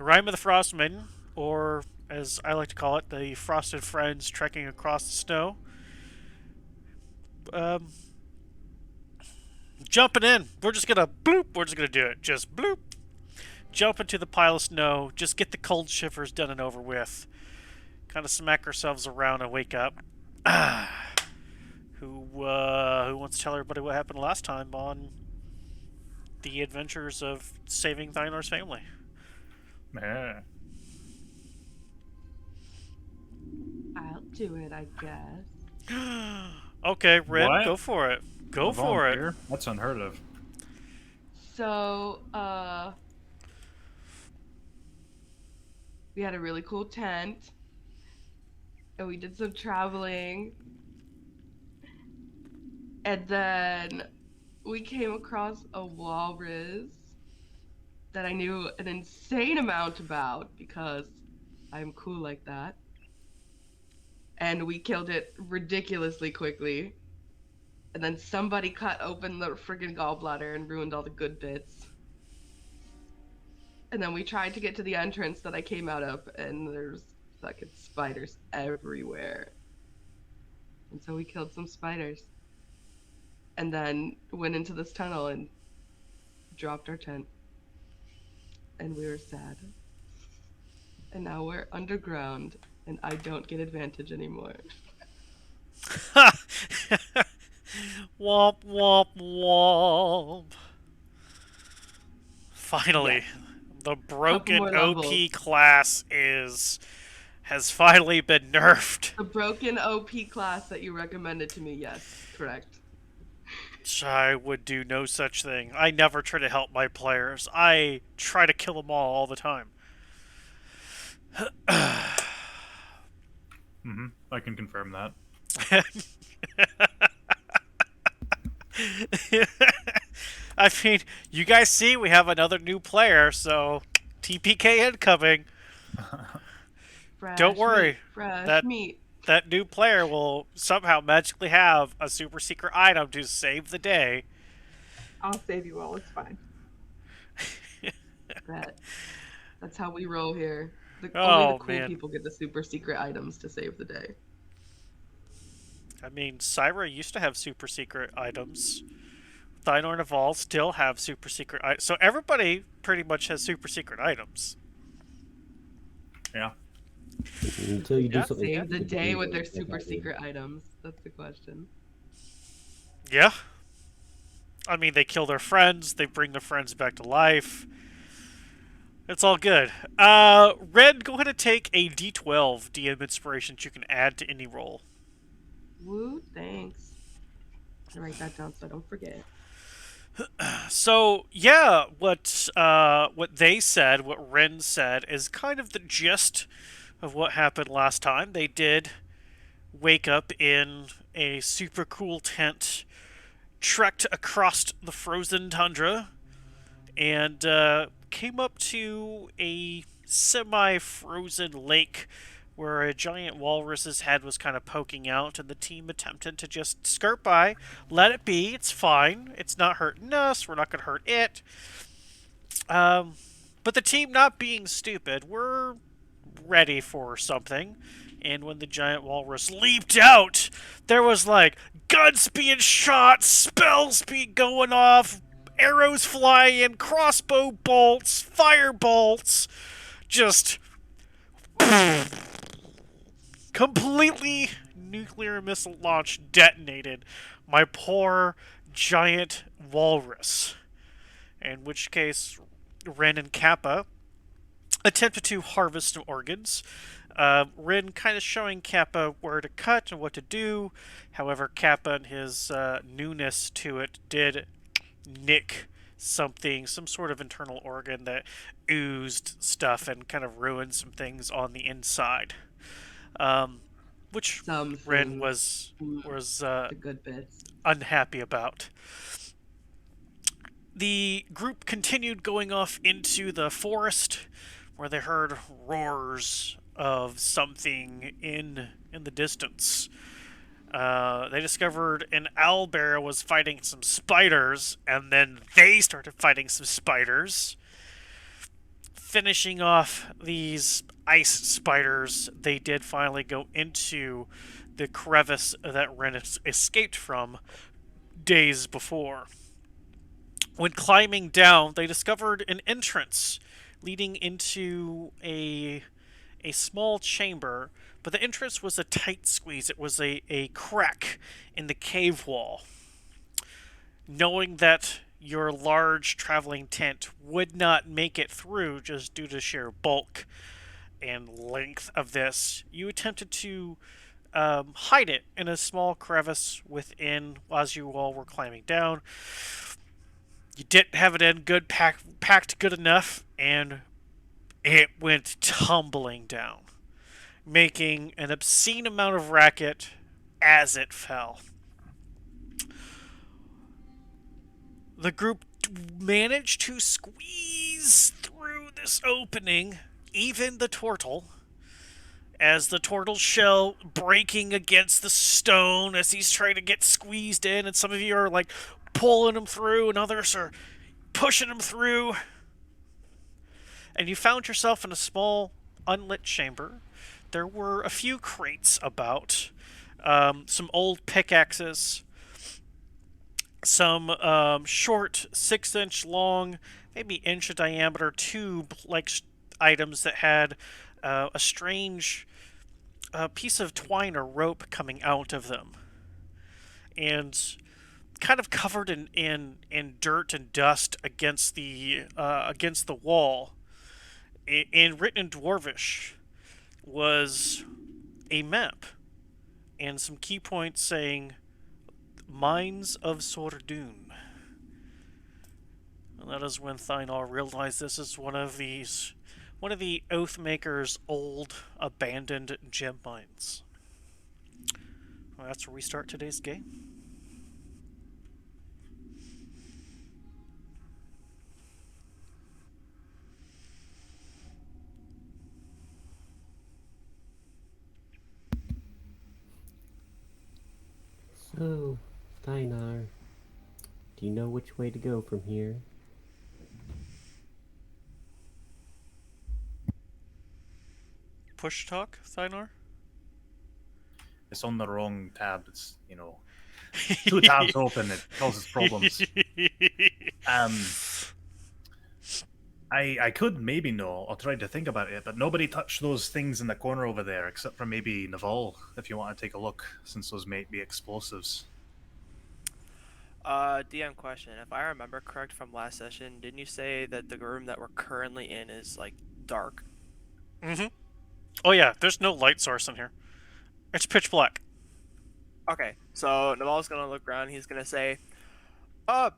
Rime of the Frostmaiden, or as I like to call it, the Frosted Friends trekking across the snow. Um, Jumping in. We're just gonna bloop. We're just gonna do it. Just bloop. Jump into the pile of snow. Just get the cold shivers done and over with. Kind of smack ourselves around and wake up. Who wants to tell everybody what happened last time on the adventures of saving Thynar's family? Yeah. I'll do it, I guess. Okay, Rin, go What? for it. Go A for it. volunteer? That's unheard of. So, we had a really cool tent, and we did some traveling, and then we came across a walrus that I knew an insane amount about because I'm cool like that. And we killed it ridiculously quickly. And then somebody cut open the friggin' gallbladder and ruined all the good bits. And then we tried to get to the entrance that I came out of, and there's fucking spiders everywhere. And so we killed some spiders. And then went into this tunnel and dropped our tent. And we were sad. And now we're underground, and I don't get advantage anymore. Womp womp womp. Finally, Yes. the broken more OP levels. class has finally been nerfed. The broken OP class that you recommended to me, yes, correct. I would do no such thing. I never try to help my players. I try to kill them all the time. I can confirm that. I mean, you guys see we have another new player, so TPK incoming. Fresh Don't worry. meat, fresh That meat. that new player will somehow magically have a super secret item to save the day. I'll save you all. It's fine. That's how we roll here. Only Oh, the cool man. people get the super secret items to save the day. I mean, Syra used to have super secret items. Thynor and Aval still have super secret items. So everybody pretty much has super secret items. Yeah. Until you do Yeah. something. Save the stupid, day you with know, their like super that, secret items. That's the question. Yeah. I mean, they kill their friends. They bring their friends back to life. It's all good. Red, go ahead and take a D12 DM inspiration that you can add to any roll. Woo, thanks. I'll write that down so I don't forget. So yeah, what they said, what Ren said, is kind of the gist of what happened last time. They did wake up in a super cool tent, trekked across the frozen tundra, and came up to a semi-frozen lake where a giant walrus's head was kind of poking out, and the team attempted to just skirt by, let it be, it's fine, it's not hurting us, we're not going to hurt it. But the team, not being stupid, were ready for something. And when the giant walrus leaped out, there was like guns being shot, spells being going off, arrows flying, crossbow bolts, fire bolts, just completely nuclear missile launch detonated my poor giant walrus. In which case, Ren and Kappa attempted to harvest some organs. Ren kind of showing Kappa where to cut and what to do. However, Kappa and his newness to it did nick something, some sort of internal organ that oozed stuff and kind of ruined some things on the inside. Which Some Ren things, was the good bits. unhappy about. The group continued going off into the forest, where they heard roars of something in the distance. They discovered an owlbear was fighting some spiders, and then they started fighting some spiders. finishing off these ice spiders, they did finally go into the crevice that Ren escaped from days before. When climbing down, they discovered an entrance leading into a small chamber, but the entrance was a tight squeeze. It was a crack in the cave wall. Knowing that your large traveling tent would not make it through just due to sheer bulk and length of this, you attempted to hide it in a small crevice within as you all were climbing down. You didn't have it in good packed good enough, and it went tumbling down, making an obscene amount of racket as it fell. The group managed to squeeze through this opening, even the turtle, as the turtle's shell breaking against the stone as he's trying to get squeezed in, and some of you are like pulling him through, and others are pushing him through. And you found yourself in a small, unlit chamber. There were a few crates about, some old pickaxes, some short 6-inch long, maybe inch diameter tube like items that had a strange piece of twine or rope coming out of them, and kind of covered in dirt and dust against the wall. And written in Dwarvish was a map and some key points saying Mines of Sordoon. And that is when Thynar realized this is one of the Oathmaker's old abandoned gem mines. Well, that's where we start today's game. So, Thynar, do you know which way to go from here? Push talk, Thynar? It's on the wrong tab. It's, two tabs open. It causes problems. I could maybe know. I'll try to think about it, but nobody touched those things in the corner over there, except for maybe Naval, if you want to take a look, since those might be explosives. DM question. If I remember correct from last session, didn't you say that the room that we're currently in is, like, dark? Mm-hmm. Oh yeah, there's no light source in here. It's pitch black. Okay, so Naval's gonna look around, he's gonna say, do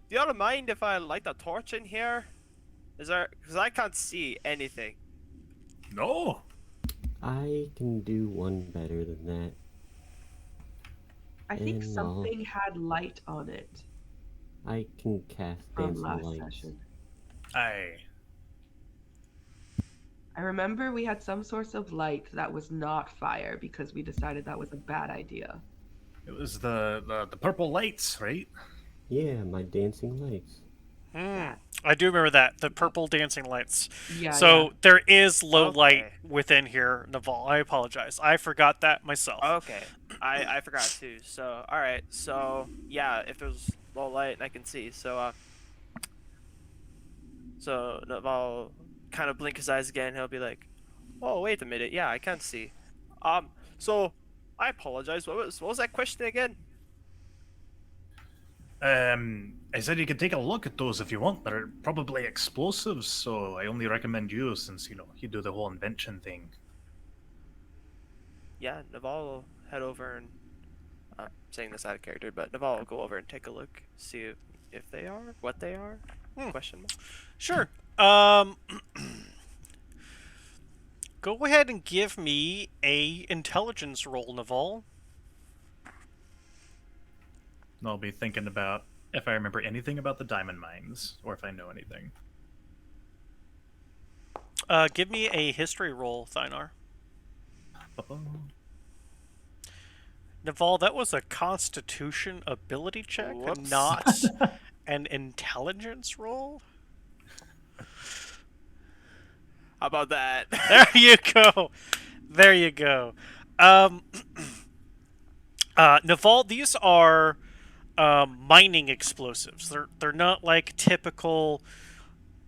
you not mind if I light the torch in here? Because I can't see anything. No! I can do one better than that. I think And something had light on it I can cast from dancing last lights. session. Aye. I remember we had some source of light that was not fire because we decided that was a bad idea. It was the purple lights, right? Yeah, my dancing lights. I do remember that. The purple dancing lights. Yeah. So there is low light Okay. within here, Naval. I apologize. I forgot that myself. Okay, I forgot too. So, alright, so, yeah, if there's low light, I can see. So Naval kind of blink his eyes again, he'll be like, oh, wait a minute, yeah, I can't see. So, I apologize, what was that question again? I said you could take a look at those if you want. They're probably explosives, so I only recommend you since, you do the whole invention thing. Yeah, Naval will head over and, I'm saying this out of character, but Naval will go over and take a look, see if they are, what they are, question mark. Sure. Go ahead and give me a intelligence roll, Naval. And I'll be thinking about if I remember anything about the diamond mines, or if I know anything. Give me a history roll, Thynar. Naval, that was a Constitution ability check, Whoops. not an intelligence roll. How about that? There you go. There you go. Um, Naval, these are mining explosives. They're not like typical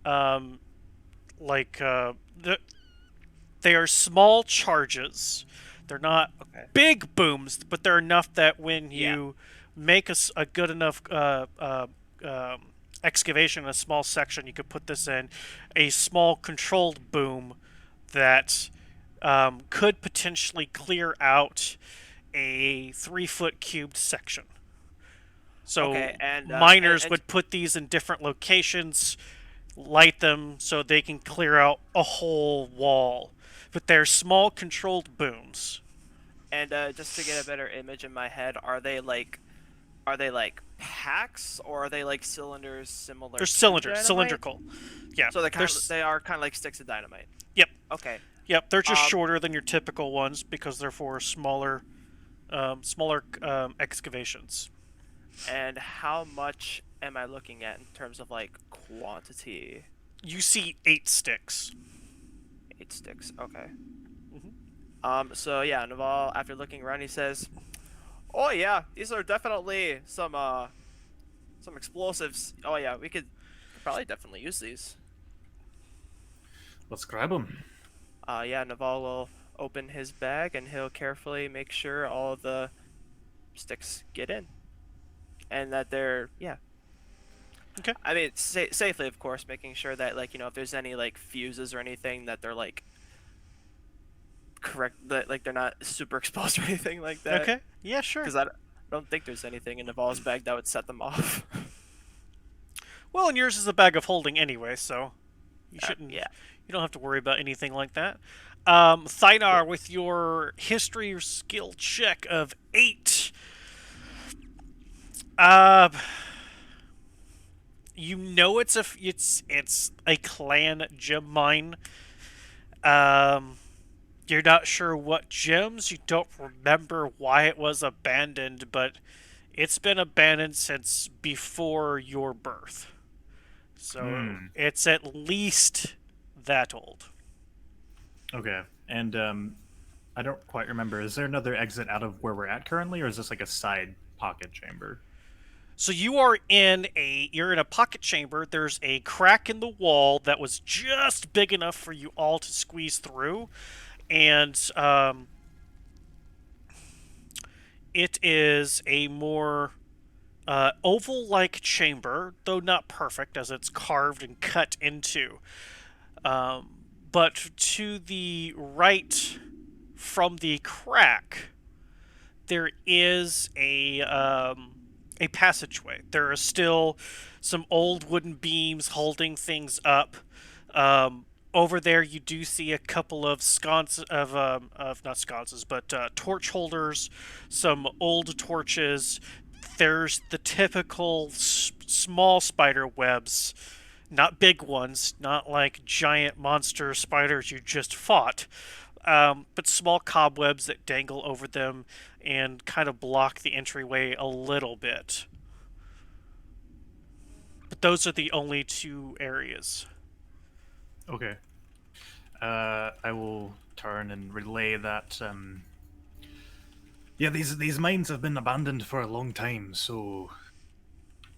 um, like they are small charges. They're not Okay. big booms, but they're enough that when Yeah. you make a good enough excavation in a small section, you could put this in a small controlled boom that could potentially clear out a 3 foot cubed section. So Okay, and miners would put these in different locations, light them so they can clear out a whole wall. But they're small controlled booms. just to get a better image in my head, are they like packs or are they like cylinders similar They're to cylinders, dynamite? cylindrical. Yeah, So they're they are kind of like sticks of dynamite. yep, Okay. yep. They're just Um, shorter than your typical ones because they're for smaller excavations. and how much am I looking at in terms of like quantity? You see 8 sticks. 8 sticks. Okay. Mhm. So yeah, Naval, after looking around, he says, "Oh yeah, these are definitely some explosives. Oh yeah, we could probably definitely use these." Let's grab them. Yeah, Naval will open his bag and he'll carefully make sure all of the sticks get in, and that they're yeah. Okay. I mean, safely, of course, making sure that like if there's any like fuses or anything that they're like correct, that like they're not super exposed or anything like that. Okay. Yeah, sure. Because I don't think there's anything in Naval's bag that would set them off. Well, and yours is a bag of holding anyway, so you shouldn't. Yeah. You don't have to worry about anything like that. Thynar, with your history or skill check of 8, uh, you know it's a clan gem mine. Um, you're not sure what gems. You don't remember why it was abandoned, but it's been abandoned since before your birth. So Hmm. it's at least that old. Okay. And I don't quite remember. Is there another exit out of where we're at currently, or is this like a side pocket chamber? So you're in a pocket chamber. There's a crack in the wall that was just big enough for you all to squeeze through, and it is a more oval-like chamber, though not perfect, as it's carved and cut into. Um, but to the right from the crack, there is a passageway. There are still some old wooden beams holding things up. Over there, you do see a couple of sconces of not sconces, but torch holders, some old torches. There's the typical small spider webs, not big ones, not like giant monster spiders you just fought, but small cobwebs that dangle over them and kind of block the entryway a little bit. But those are the only 2 areas. Okay. I will turn and relay that. Yeah, these mines have been abandoned for a long time, so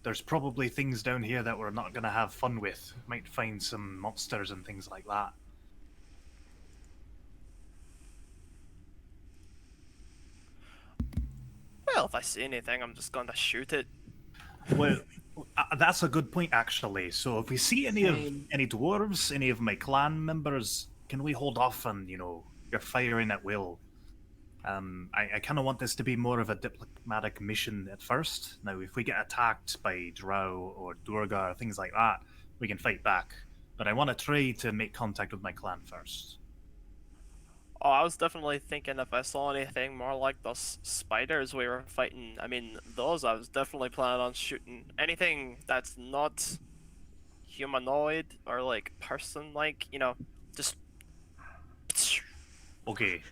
there's probably things down here that we're not gonna have fun with. Might find some monsters and things like that. Well, if I see anything, I'm just gonna shoot it. Well, that's a good point actually. So if we see Same. any dwarves, any of my clan members, can we hold off on your firing at will? I kind of want this to be more of a diplomatic mission at first. Now, if we get attacked by Drow or Durgar, things like that, we can fight back. But I want to try to make contact with my clan first. Oh, I was definitely thinking if I saw anything more like those spiders we were fighting. I mean, those I was definitely planning on shooting. Anything that's not humanoid or like person-like, just. Okay.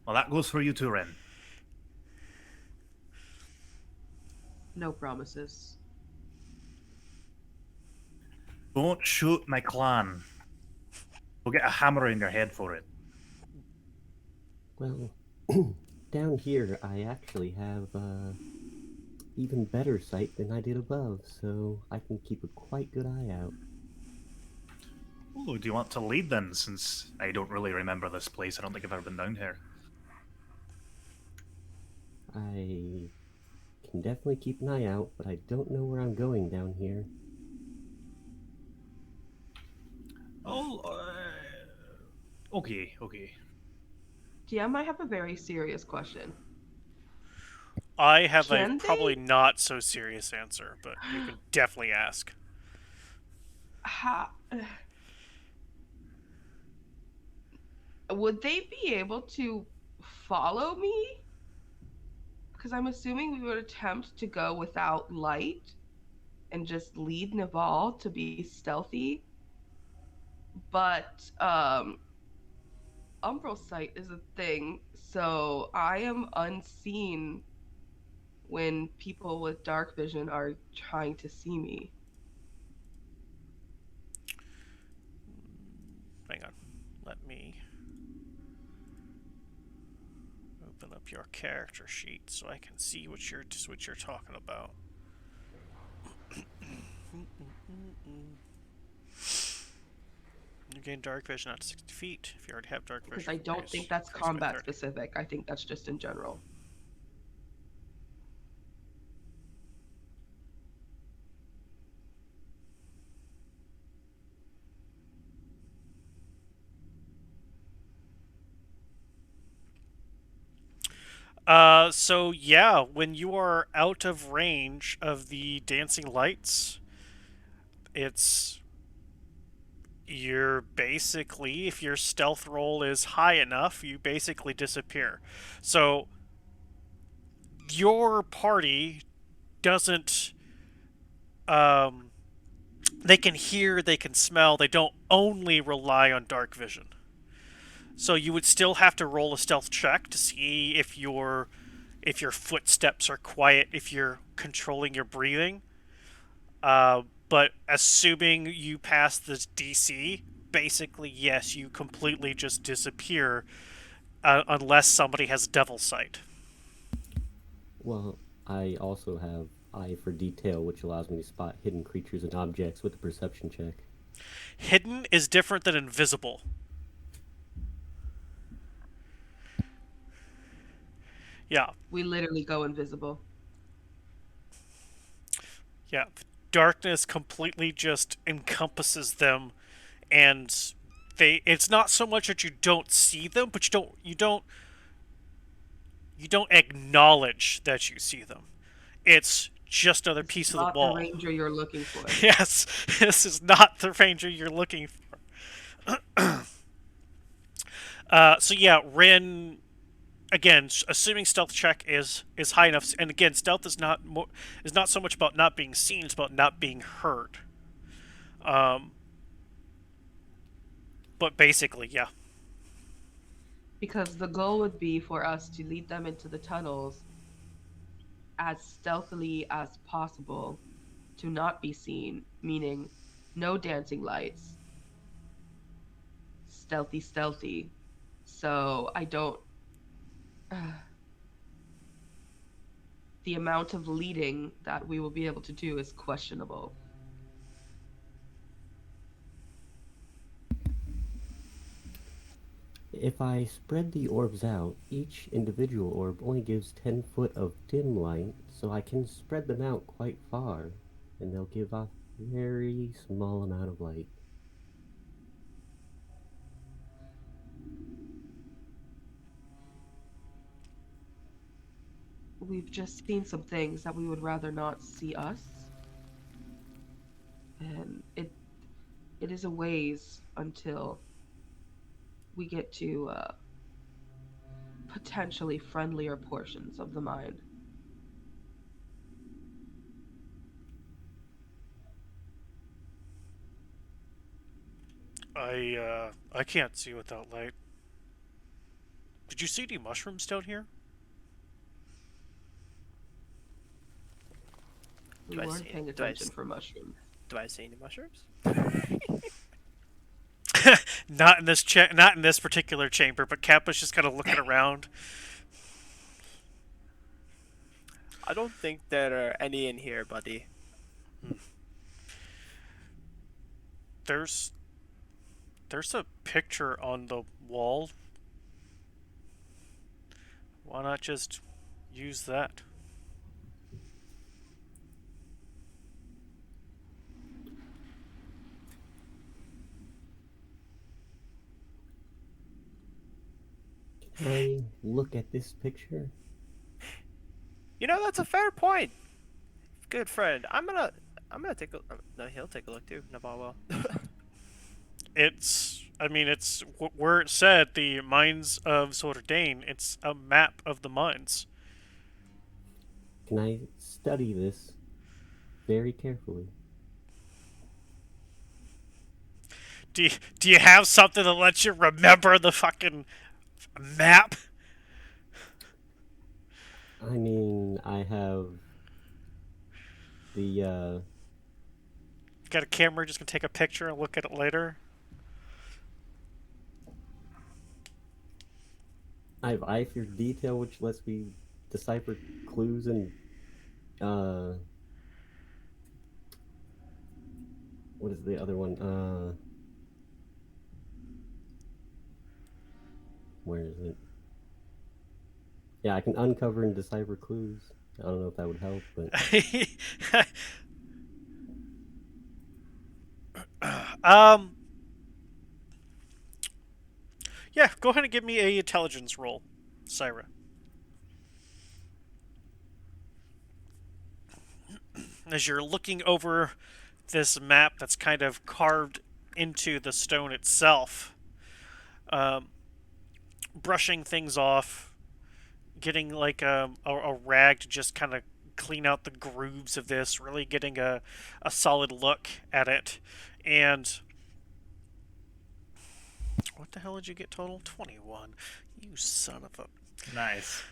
Well, that goes for you too, Ren. No promises. Don't shoot my clan. We'll get a hammer in your head for it. Well, down here I actually have even better sight than I did above, so I can keep a quite good eye out. Oh, do you want to lead then? Since I don't really remember this place, I don't think I've ever been down here. I can definitely keep an eye out, but I don't know where I'm going down here. Oh, okay, okay. DM, I have a very serious question. I have a Can probably they? not so serious answer, but you can definitely ask. How would they be able to follow me? Because I'm assuming we would attempt to go without light and just lead Naval to be stealthy. But umbral sight is a thing, so I am unseen when people with dark vision are trying to see me. Hang on. Let me open up your character sheet so I can see what you're talking about. You gain dark vision out to 60 feet. If you already have dark vision, Because I don't think that's increase by combat 30. specific. I think that's just in general. So yeah, when you are out of range of the dancing lights, it's you're basically, if your stealth roll is high enough, you basically disappear. So your party doesn't they can hear, they can smell, they don't only rely on dark vision. So you would still have to roll a stealth check to see if your footsteps are quiet, if you're controlling your breathing. But assuming you pass this DC, basically yes, you completely just disappear unless somebody has devil sight. Well, I also have eye for detail, which allows me to spot hidden creatures and objects with a perception check. Hidden is different than invisible. Yeah, We literally go invisible. yeah. Darkness completely just encompasses them, and it's not so much that you don't see them, but you don't acknowledge that you see them. It's just another This is piece of the not the wall. ranger you're looking for. Yes, this is not the ranger you're looking for. So yeah, Rin. Again, assuming stealth check is high enough, and again, stealth is not so much about not being seen; it's about not being heard. Um, but basically, yeah. Because the goal would be for us to lead them into the tunnels as stealthily as possible to not be seen, meaning no dancing lights. Stealthy, stealthy. So I don't. The amount of leading that we will be able to do is questionable. If I spread the orbs out, each individual orb only gives 10 foot of dim light, so I can spread them out quite far, and they'll give off a very small amount of light. We've just seen some things that we would rather not see us. And it is a ways until we get to potentially friendlier portions of the mind. I can't see without light. Did you see any mushrooms down here? We Do I weren't see? paying attention for mushrooms. Do I see any mushrooms? not in this particular chamber, but Kappa's just kind of looking around. I don't think there are any in here, buddy. There's there's a picture on the wall. Why not just use that? Can I look at this picture? You know, that's a fair point. Good friend. I'm gonna take a. No, he'll take a look too. Naval will. It's where it said the mines of Sordane. It's a map of the mines. Can I study this very carefully? Do you, do you have something that lets you remember the fucking map? I mean, I have the Got a camera, just gonna take a picture and look at it later. I have eye for detail, which lets me decipher clues and uh, what is the other one? Where is it? Yeah, I can uncover and decipher clues. I don't know if that would help, but um, yeah, go ahead and give me a intelligence roll, Syra. As you're looking over this map that's kind of carved into the stone itself, um, brushing things off, getting like a rag to just kind of clean out the grooves of this, really getting a solid look at it. And what the hell did you get total? 21. You son of a. Nice.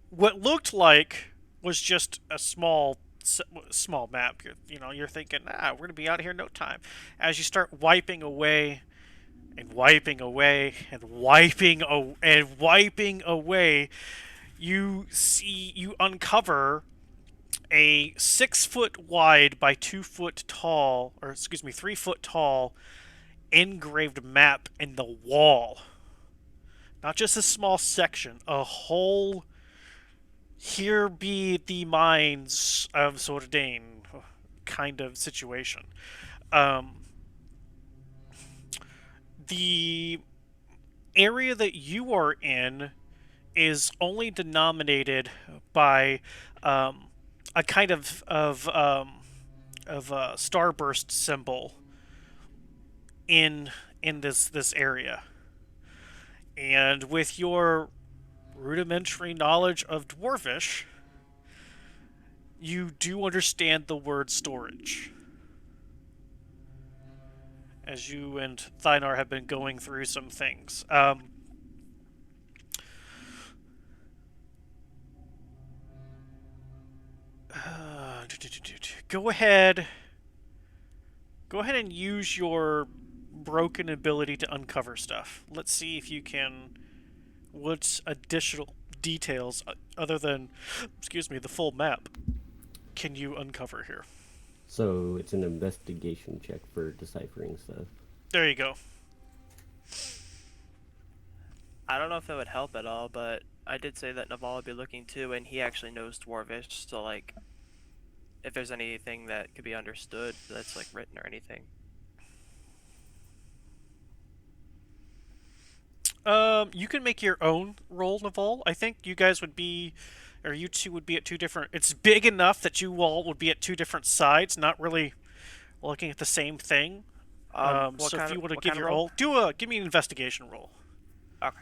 What looked like was just a small map. You're thinking, we're gonna be out of here in no time. As you start wiping away and wiping away and wiping away, you uncover a 6 foot wide by 2 foot tall, or excuse me, 3 foot tall engraved map in the wall. Not just a small section, a whole. Here be the mines of Sordane kind of situation. Um, the area that you are in is only denominated by a kind of a starburst symbol in this area. And with your rudimentary knowledge of Dwarvish, you do understand the word storage. As you and Thynar have been going through some things. Go ahead. Go ahead and use your broken ability to uncover stuff. Let's see if you can. What additional details other than, excuse me, the full map can you uncover here? so it's an investigation check for deciphering stuff. There you go. I don't know if it would help at all, but I did say that Naval would be looking too, and he actually knows Dwarvish, so like, if there's anything that could be understood that's like written or anything. You can make your own roll, Naval. I think you guys would be, or you two would be at two different. It's big enough that you all would be at two different sides, not really looking at the same thing. So if you want to give your roll, give me an investigation roll. Okay.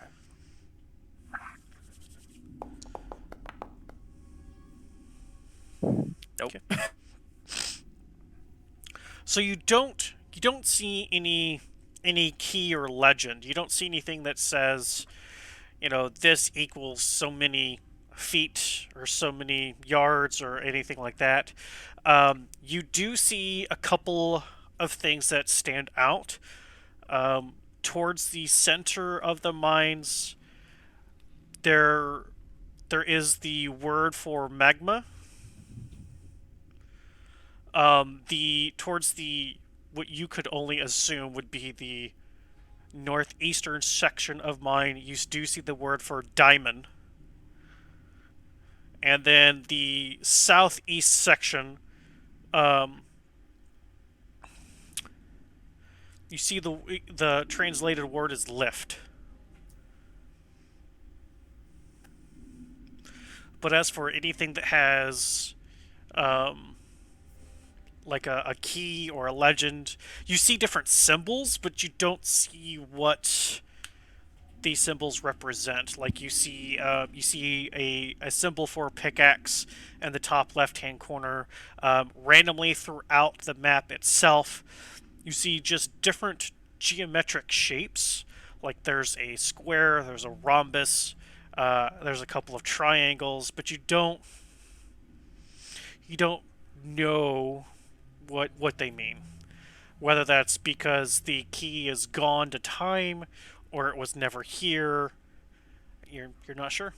Nope. Okay. So you don't see any key or legend. You don't see anything that says, this equals so many feet or so many yards or anything like that. You do see a couple of things that stand out. Um, Towards the center of the mines, there there is the word for magma. The towards the what you could only assume would be the northeastern section of mine, you do see the word for diamond. And then the southeast section, um, you see the translated word is lift. But as for anything that has um, like a key or a legend, you see different symbols, but you don't see what these symbols represent. Like you see a symbol for a pickaxe in the top left hand corner. Randomly throughout the map itself, you see just different geometric shapes. Like there's a square, there's a rhombus, there's a couple of triangles, but you don't know what they mean. Whether that's because the key is gone to time or it was never here, you're not sure.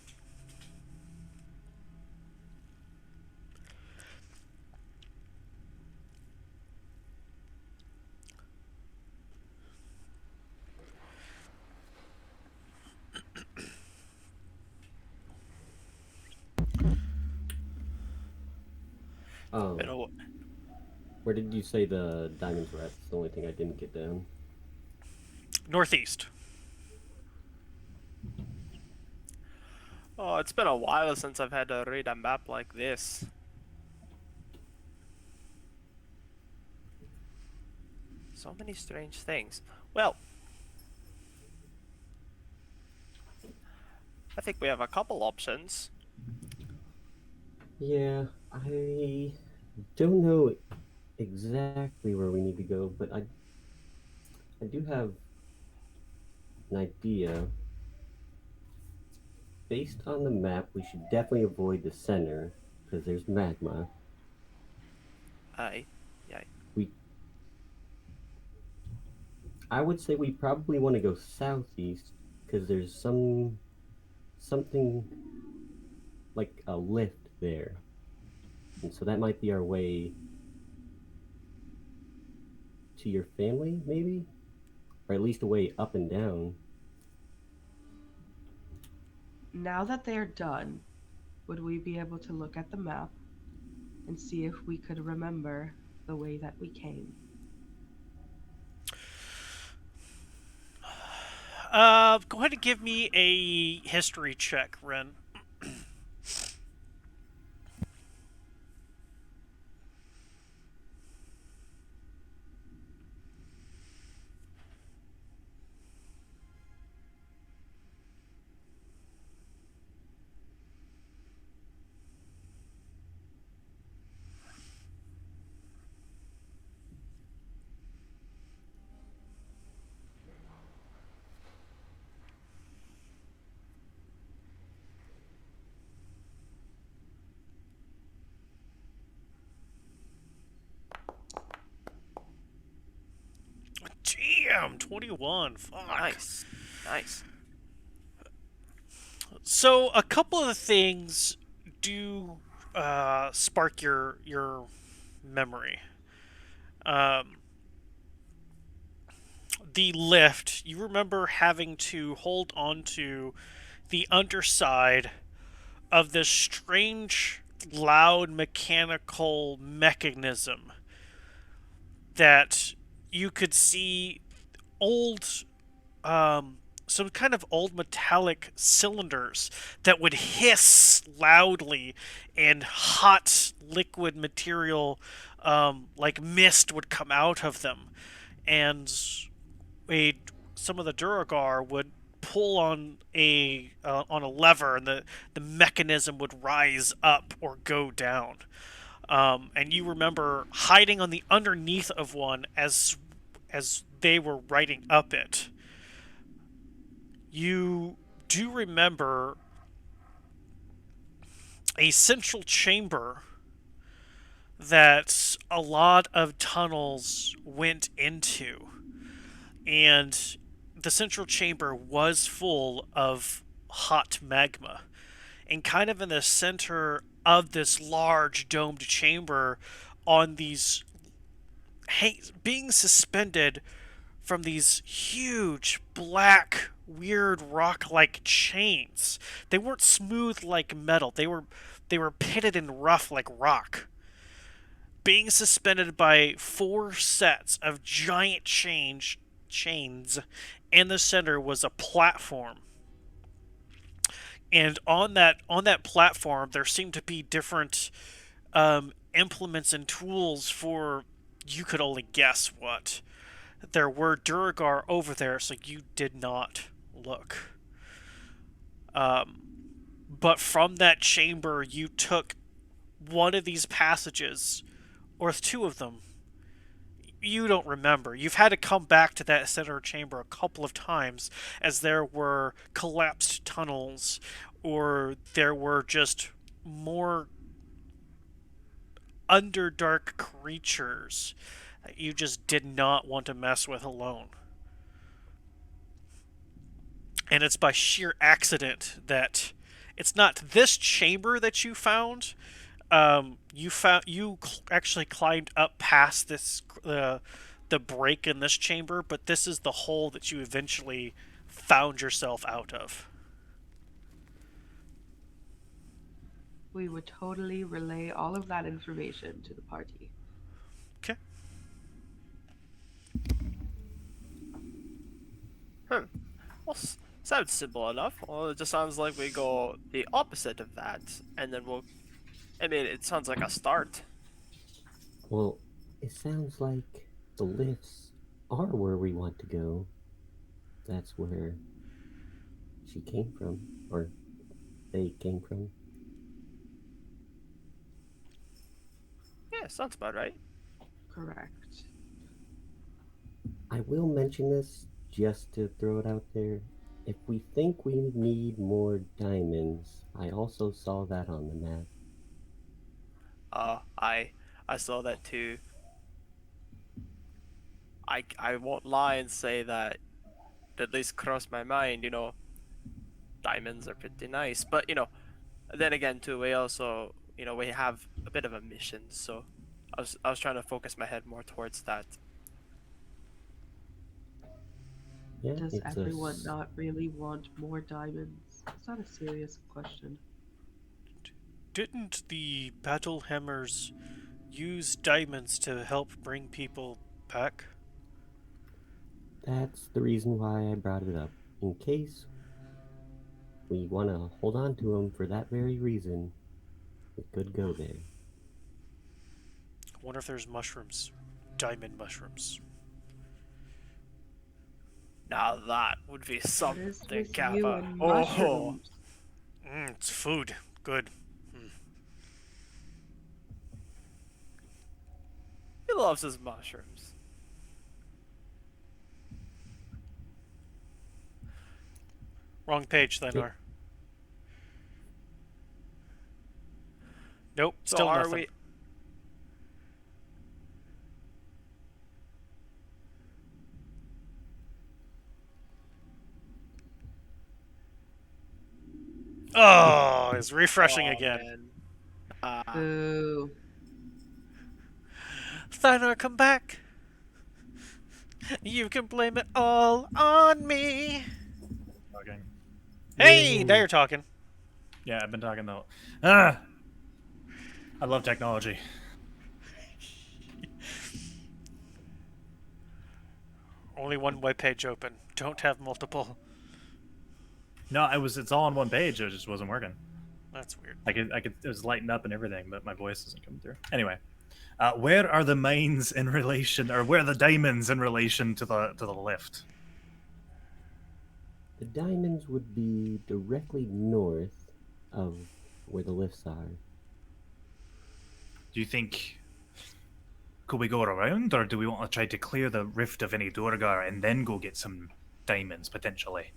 Been Um, a, where did you say the diamonds were at? That's the only thing I didn't get down. Northeast. oh, it's been a while since I've had to read a map like this. So many strange things. Well, I think we have a couple options. Yeah, I don't know exactly where we need to go, but I do have an idea. Based on the map, we should definitely avoid the center because there's magma. Aye. Yeah. We, I would say we probably want to go southeast because there's something like a lift there, and so that might be our way to your family, maybe, or at least a way up and down. Now that they're done, would we be able to look at the map and see if we could remember the way that we came? Go ahead and give me a history check, Ren. Damn, 21. Fuck. Nice. Nice. So a couple of things do spark your memory. Um, the lift, you remember having to hold on to the underside of this strange, loud mechanical mechanism that you could see old, some kind of old metallic cylinders that would hiss loudly, and hot liquid material, like mist, would come out of them, and a some of the Duragar would pull on a lever, and the mechanism would rise up or go down. And you remember hiding on the underneath of one as they were riding up it. You do remember a central chamber that a lot of tunnels went into. and the central chamber was full of hot magma. And kind of in the center of this large domed chamber, on these being suspended from these huge black weird rock like chains. They weren't smooth like metal. They were pitted and rough like rock. Being suspended by four sets of giant chains. In the center was a platform, and on that platform there seemed to be different implements and tools for, you could only guess what. There were Duragar over there, so you did not look. Um, but from that chamber, you took one of these passages, or two of them. You don't remember. You've had to come back to that center chamber a couple of times, as there were collapsed tunnels, or there were just more underdark creatures that you just did not want to mess with alone. And it's by sheer accident that it's not this chamber that you found. You actually climbed up past this the break in this chamber, but this is the hole that you eventually found yourself out of. We would totally relay all of that information to the party. Okay. Hmm. Well, sounds simple enough. Well, it just sounds like we go the opposite of that, and then we'll. I mean, it sounds like a start. Well, it sounds like the lifts are where we want to go. That's where she came from, or they came from. Yeah, sounds about right. Correct. I will mention this just to throw it out there. If we think we need more diamonds, I also saw that on the map. I saw that too. I won't lie and say that it at least crossed my mind. Diamonds are pretty nice, but then again too, we also we have a bit of a mission, so I was trying to focus my head more towards that. Yeah, Does it's everyone not really want more diamonds? It's not a serious question. Didn't the battle hammers use diamonds to help bring people back? That's the reason why I brought it up. In case we want to hold on to them for that very reason, we could go there. I wonder if there's mushrooms. Diamond mushrooms. Now that would be What is something, with you Kappa. and Oh, mushrooms? It's food. Good. he loves his mushrooms. Wrong page, Thanar. Nope, So still are nothing. we? Oh, it's refreshing Oh, again. man. Boo. Thanar, come back. You can blame it all on me. Talking. Hey, now you're talking. Yeah, I've been talking though. I love technology. Only one web page open. Don't have multiple. No, it's all on one page. It just wasn't working. That's weird. It was lighting up and everything, but my voice isn't coming through. Anyway, where are the mines in relation, or where are the diamonds in relation to the lift? The diamonds would be directly north of where the lifts are. Do you think could we go around, or do we want to try to clear the rift of any Dorgar and then go get some diamonds potentially?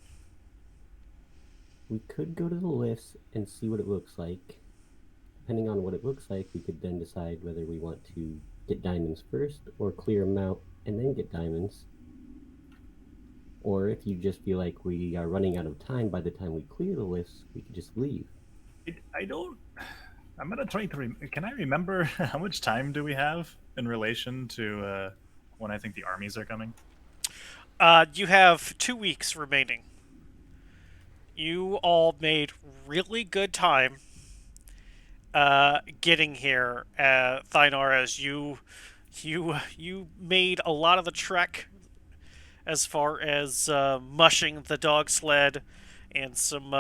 We could go to the lifts and see what it looks like. Depending on what it looks like, we could then decide whether we want to get diamonds first or clear them out and then get diamonds. Or if you just feel like we are running out of time by the time we clear the list, we could just leave. I don't. I'm gonna try to. Can I remember how much time do we have in relation to when I think the armies are coming? You have 2 weeks remaining. You all made really good time getting here, Thynar, as you made a lot of the trek as far as mushing the dog sled and some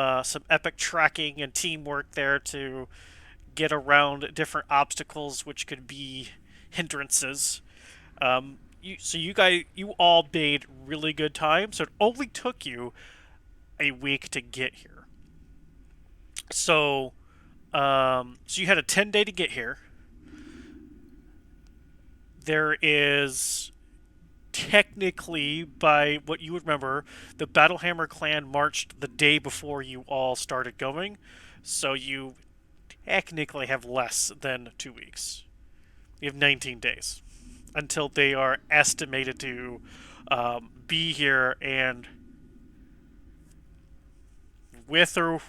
epic tracking and teamwork there to get around different obstacles which could be hindrances. You all made really good time, so it only took you a week to get here. So you had a 10-day to get here. There is technically, by what you would remember, the Battlehammer clan marched the day before you all started going, so you technically have less than 2 weeks. You have 19 days until they are estimated to be here, and with or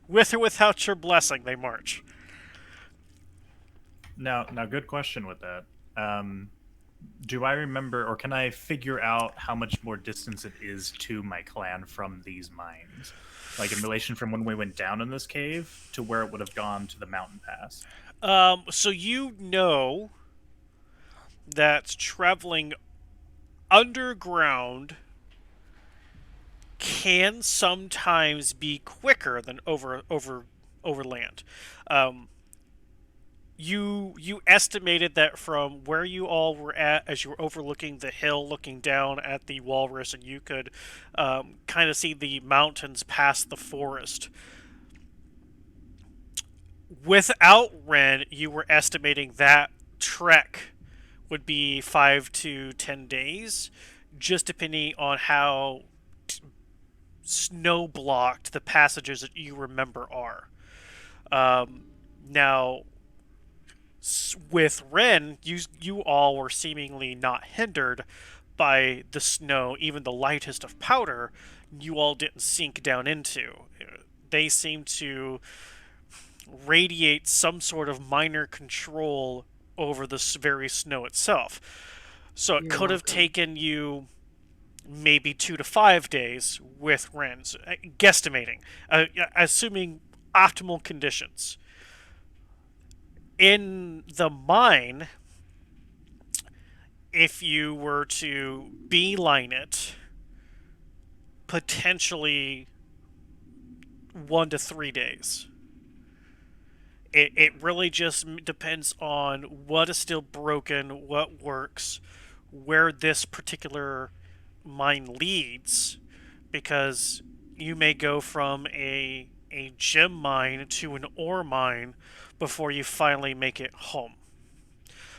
with or without your blessing, they march. Now, good question with that. Do I remember, or can I figure out how much more distance it is to my clan from these mines? Like in relation from when we went down in this cave to where it would have gone to the mountain pass. So you know that traveling underground can sometimes be quicker than over land. Um, you estimated that from where you all were at as you were overlooking the hill, looking down at the walrus, and you could kind of see the mountains past the forest. Without Ren, you were estimating that trek would be 5 to 10 days, just depending on how snow blocked the passages that you remember are. Now, with Ren, you all were seemingly not hindered by the snow, even the lightest of powder. You all didn't sink down into. They seem to radiate some sort of minor control over the very snow itself. So it You're could have welcome. taken you maybe 2 to 5 days with Ren's, guesstimating, assuming optimal conditions. In the mine, if you were to beeline it, potentially 1 to 3 days. It really just depends on what is still broken, what works, where this particular mine leads, because you may go from a gem mine to an ore mine before you finally make it home.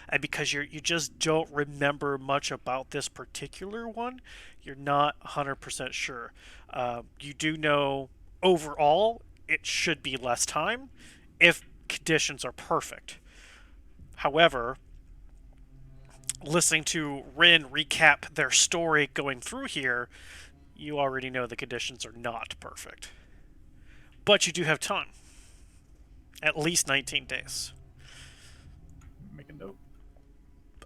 And because you just don't remember much about this particular one, you're not 100% sure. You do know overall it should be less time if conditions are perfect. However, listening to Rin recap their story going through here, you already know the conditions are not perfect. But you do have time. At least 19 days. Make a note.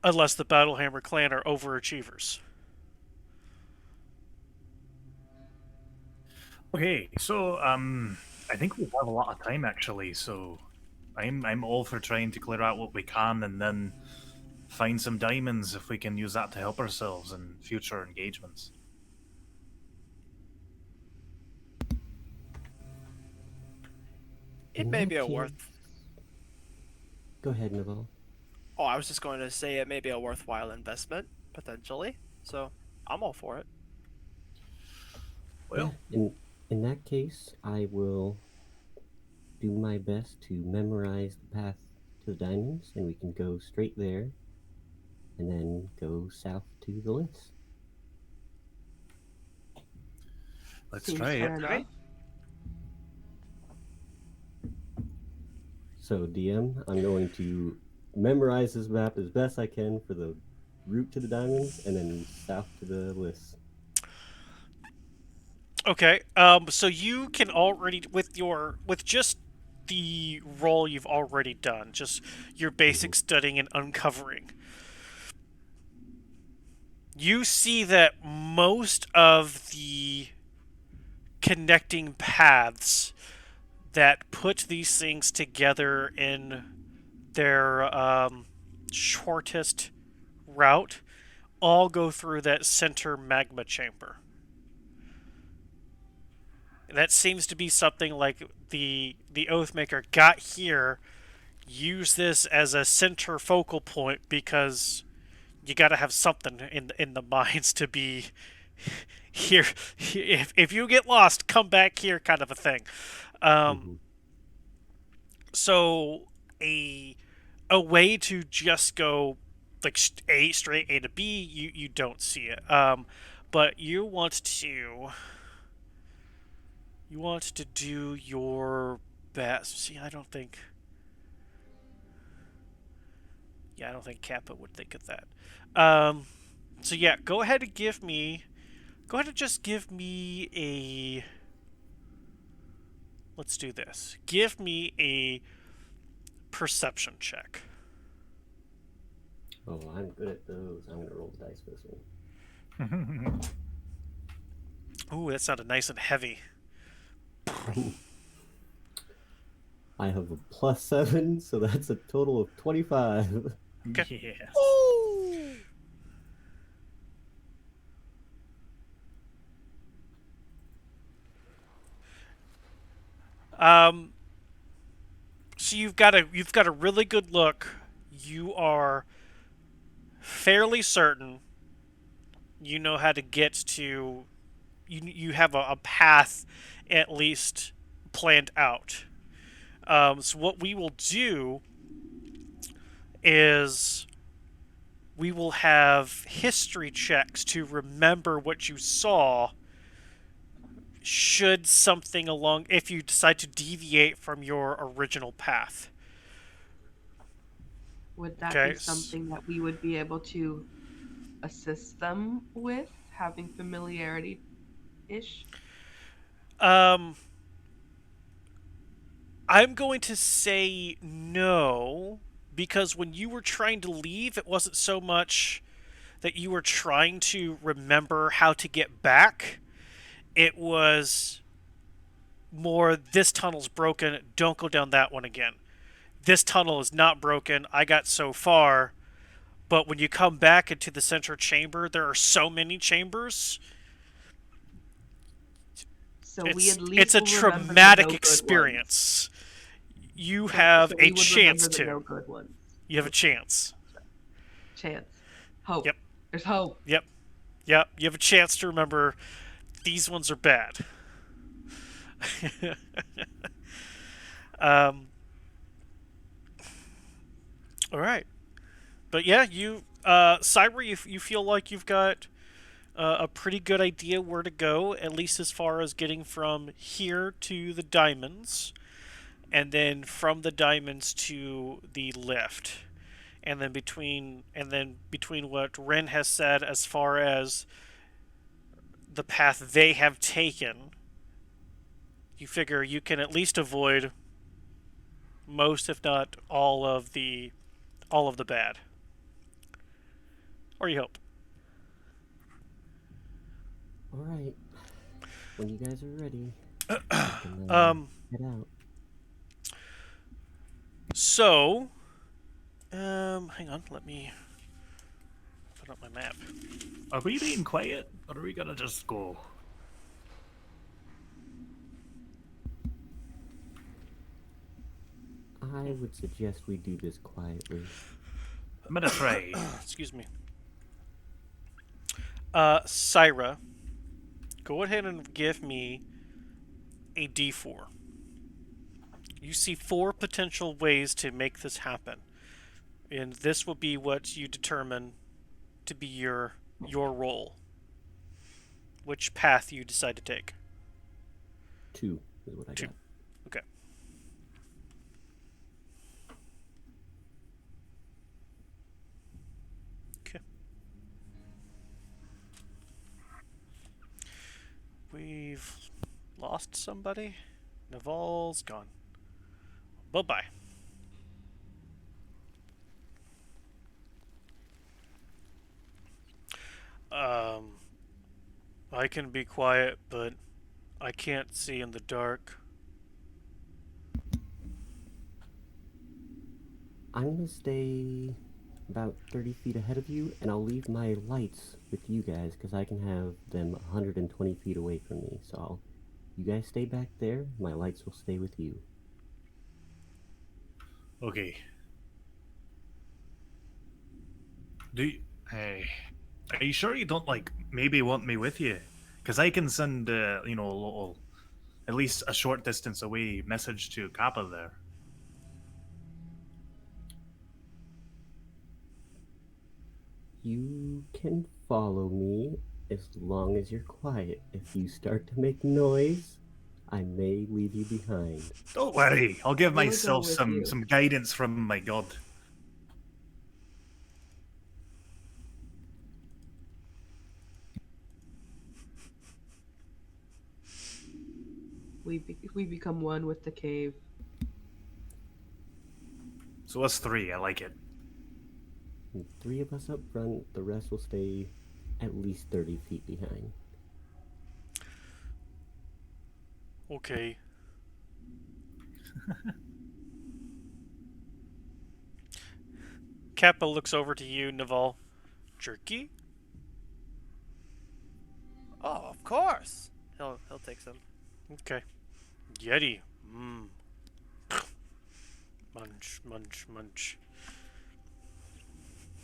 Unless the Battlehammer clan are overachievers. Okay, so I think we have a lot of time actually. So I'm all for trying to clear out what we can and then find some diamonds if we can use that to help ourselves in future engagements. It In may that be a case, worth. go ahead, Naval. Oh, I was just going to say it may be a worthwhile investment potentially. So I'm all for it. Yeah, Well, in that case, I will do my best to memorize the path to the diamonds, and we can go straight there, and then go south to the list. let's Seems try it. fair enough. So, DM, I'm going to memorize this map as best I can for the route to the diamonds, and then south to the list. Okay. So you can already with just the role you've already done, just your basic Mhm. studying and uncovering. You see that most of the connecting paths that put these things together in their shortest route all go through that center magma chamber. That seems to be something like the Oathmaker got here, used this as a center focal point because you got to have something in the mines to be here. If you get lost, come back here, kind of a thing. Um, Mhm. so a a way to just go like a straight A to B, you don't see it. But you want to do your best. See, I don't think. Yeah, I don't think Kappa would think of that. Um, so yeah, go ahead and give me. Go ahead and just give me a. Let's do this. Give me a perception check. Oh, I'm good at those. I'm gonna roll the dice for this Ooh, that sounded nice and heavy. one. I have a +7, so that's a total of 25. Okay. Yes. Um, so you've got a really good look. You are fairly certain you know how to get to. You have a path at least planned out. So what we will do is we will have history checks to remember what you saw should something along if you decide to deviate from your original path. Would that be Okay. something that we would be able to assist them with, having familiarity ish? Um, I'm going to say no because when you were trying to leave, it wasn't so much that you were trying to remember how to get back. It was more this tunnel's broken, don't go down that one again. This tunnel is not broken, I got so far, but when you come back into the central chamber, there are so many chambers. So we It's at it's least a will remember the traumatic no good ones. experience. You So have so a we would chance remember the to. no good ones. You have a Okay. chance. Chance. Hope. Yep. There's hope. Yep. Yep. You have a chance to remember these ones are bad. um, all right. But yeah, Cyber, you feel like you've got a pretty good idea where to go, at least as far as getting from here to the diamonds, and then from the diamonds to the lift, and then between what Ren has said as far as the path they have taken, you figure you can at least avoid most, if not all of the bad, or you hope. Alright, when you guys are ready, we can Um, head out. so, hang on, let me put up my map. Are we being quiet, or are we gonna just go? I would suggest we do this quietly. I'm gonna try. Excuse me. Syra, go ahead and give me a D4. You see four potential ways to make this happen, and this will be what you determine to be your role. Which path you decide to take. 2 is what I Two. got. Okay. Okay. we've lost somebody. Naval's gone. Bye-bye. Um, I can be quiet, but I can't see in the dark. I'm gonna stay about 30 feet ahead of you, and I'll leave my lights with you guys, because I can have them 120 feet away from me. So you guys stay back there, my lights will stay with you. Okay. Do you, hey, are you sure you don't like maybe want me with you? Because I can send you know, a little, at least a short distance away message to Kappa there. You can follow me as long as you're quiet. If you start to make noise, I may leave you behind. Don't worry, I'll give We'll go myself with some you. some guidance from my god. We become one with the cave. So us three, I like it. And 3 of us up front, the rest will stay at least 30 feet behind. Okay. Kappa looks over to you, Naval. Jerky? Oh, of course. He'll take some. Okay. Yeti. Mmm. Munch, munch, munch.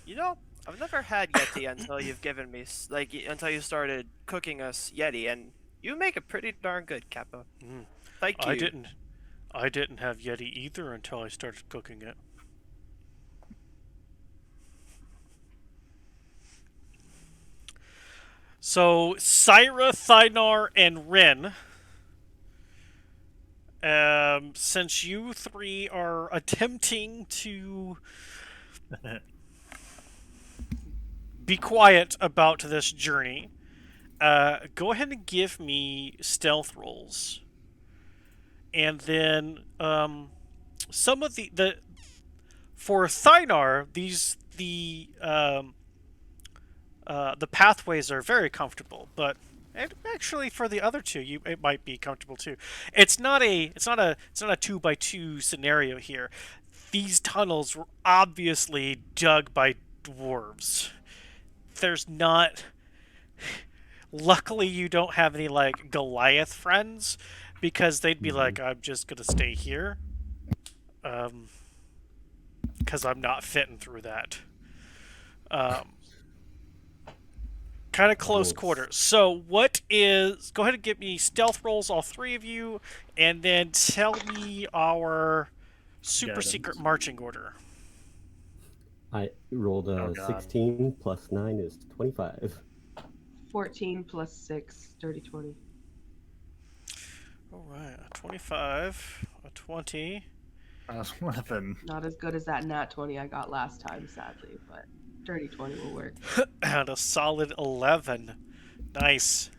You know, I've never had Yeti until you've given me until you started cooking us Yeti, and you make it pretty darn good, Kappa. Mm. Thank you. I didn't have Yeti either until I started cooking it. So, Syra, Thynar, and Rin, since you three are attempting to be quiet about this journey, go ahead and give me stealth rolls. And then, some of the for Thynar, the pathways are very comfortable, but actually for the other two, it might be comfortable too. It's not a 2x2 scenario here. These tunnels were obviously dug by dwarves. There's not. Luckily, you don't have any like Goliath friends, because they'd be like, "I'm just gonna stay here," because I'm not fitting through that. Kind of close Well, quarters. So, what is? Go ahead and give me stealth rolls, all three of you, and then tell me our super Guidance. secret marching order. I rolled Oh, a God. 16 plus 9 is 25. 14 plus 6, dirty 20. All right, a 25, a 20. That's nothing. Not as good as that nat 20 I got last time, sadly, but dirty 20 will work. And a solid 11. Nice.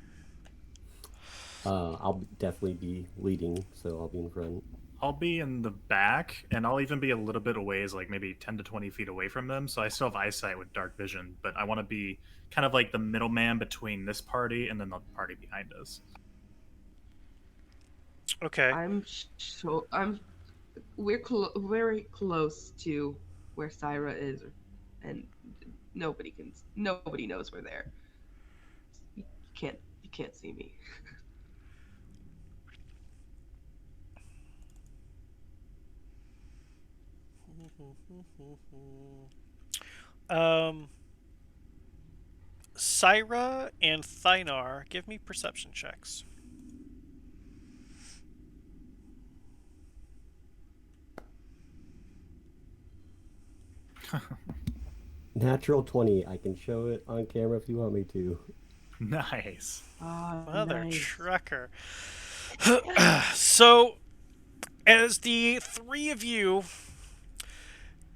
I'll definitely be leading, so I'll be in front. I'll be in the back, and I'll even be a little bit away, like maybe 10 to 20 feet away from them. So I still have eyesight with dark vision, but I want to be kind of like the middleman between this party and then the party behind us. Okay. We're very close to where Syra is, and nobody knows we're there. You can't see me. Syra and Thynar, give me perception checks. Natural 20. I can show it on camera if you want me to. Nice. Mother Nice. trucker. So, as the three of you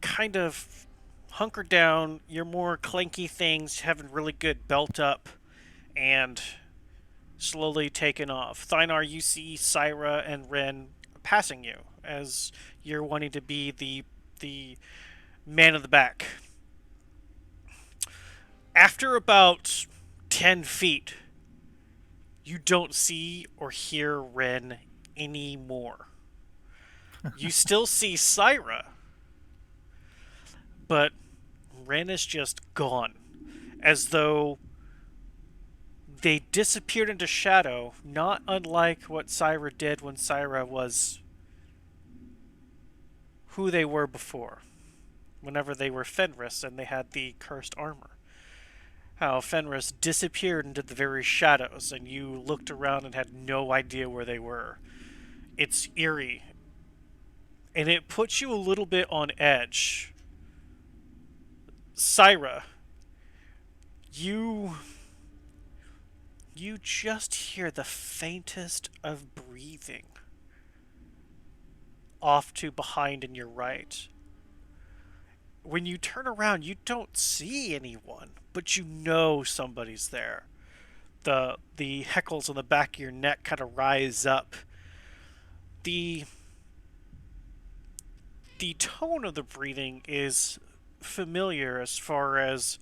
kind of hunker down, your more clanky things having really good belt up and slowly taken off. Thynar, you see Syra and Ren passing you as you're wanting to be the man of the back. After about 10 feet, you don't see or hear Ren anymore. You still see Syra, but Ren is just gone. As though they disappeared into shadow, not unlike what Syra did when Syra was who they were before, whenever they were Fenris and they had the cursed armor. How Fenris disappeared into the very shadows and you looked around and had no idea where they were. It's eerie. And it puts you a little bit on edge. Syra, you you just hear the faintest of breathing off to behind and your right. When you turn around, you don't see anyone, but you know somebody's there. The heckles on the back of your neck kind of rise up. The the tone of the breathing is familiar as far as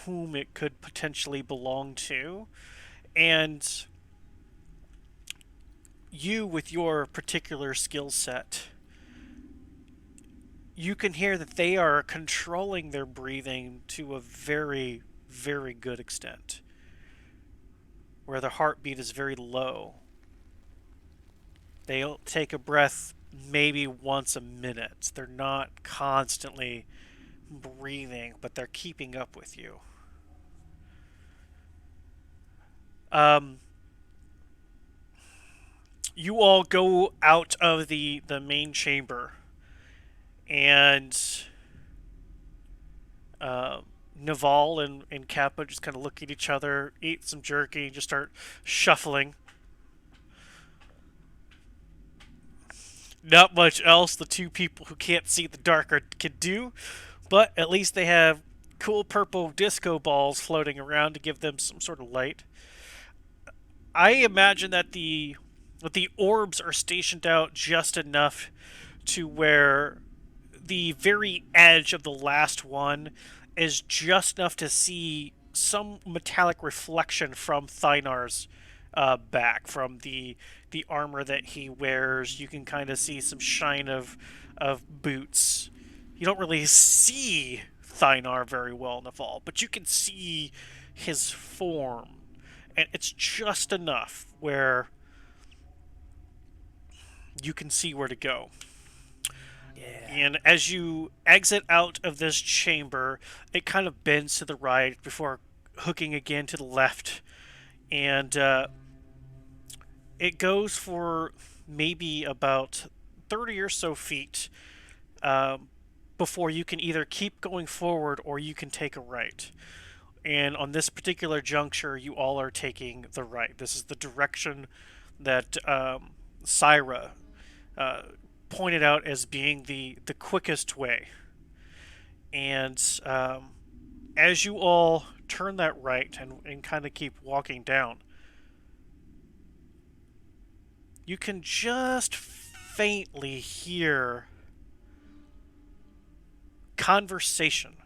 whom it could potentially belong to, and you with your particular skill set, you can hear that they are controlling their breathing to a very, very good extent, where their heartbeat is very low. They'll take a breath maybe once a minute. They're not constantly breathing, but they're keeping up with you. Um, you all go out of the main chamber, and uh, Naval and Kappa just kind of look at each other, eat some jerky, and just start shuffling. Not much else the two people who can't see the dark can do, but at least they have cool purple disco balls floating around to give them some sort of light. I imagine that the orbs are stationed out just enough to where the very edge of the last one is just enough to see some metallic reflection from Thynar's back, from the armor that he wears. You can kind of see some shine of boots. You don't really see Thynar very well in the fall, but you can see his form, and it's just enough where you can see where to go. Yeah. And as you exit out of this chamber, it kind of bends to the right before hooking again to the left. And it goes for maybe about 30 or so feet um, before you can either keep going forward or you can take a right. And on this particular juncture, you all are taking the right. This is the direction that Syra uh, pointed out as being the quickest way. And as you all turn that right and kind of keep walking down, you can just faintly hear conversation.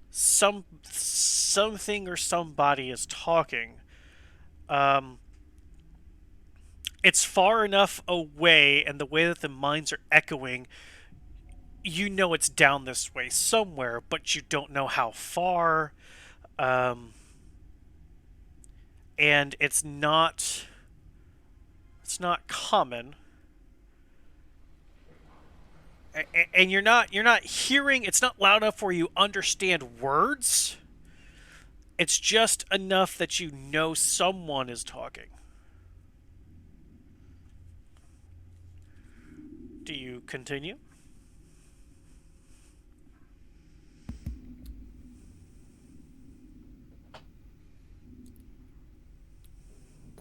Something or somebody is talking. Um, it's far enough away, and the way that the mines are echoing, you know it's down this way somewhere, but you don't know how far. Um, and it's not common. And you're not hearing. It's not loud enough where you understand words. It's just enough that you know someone is talking. Do you continue?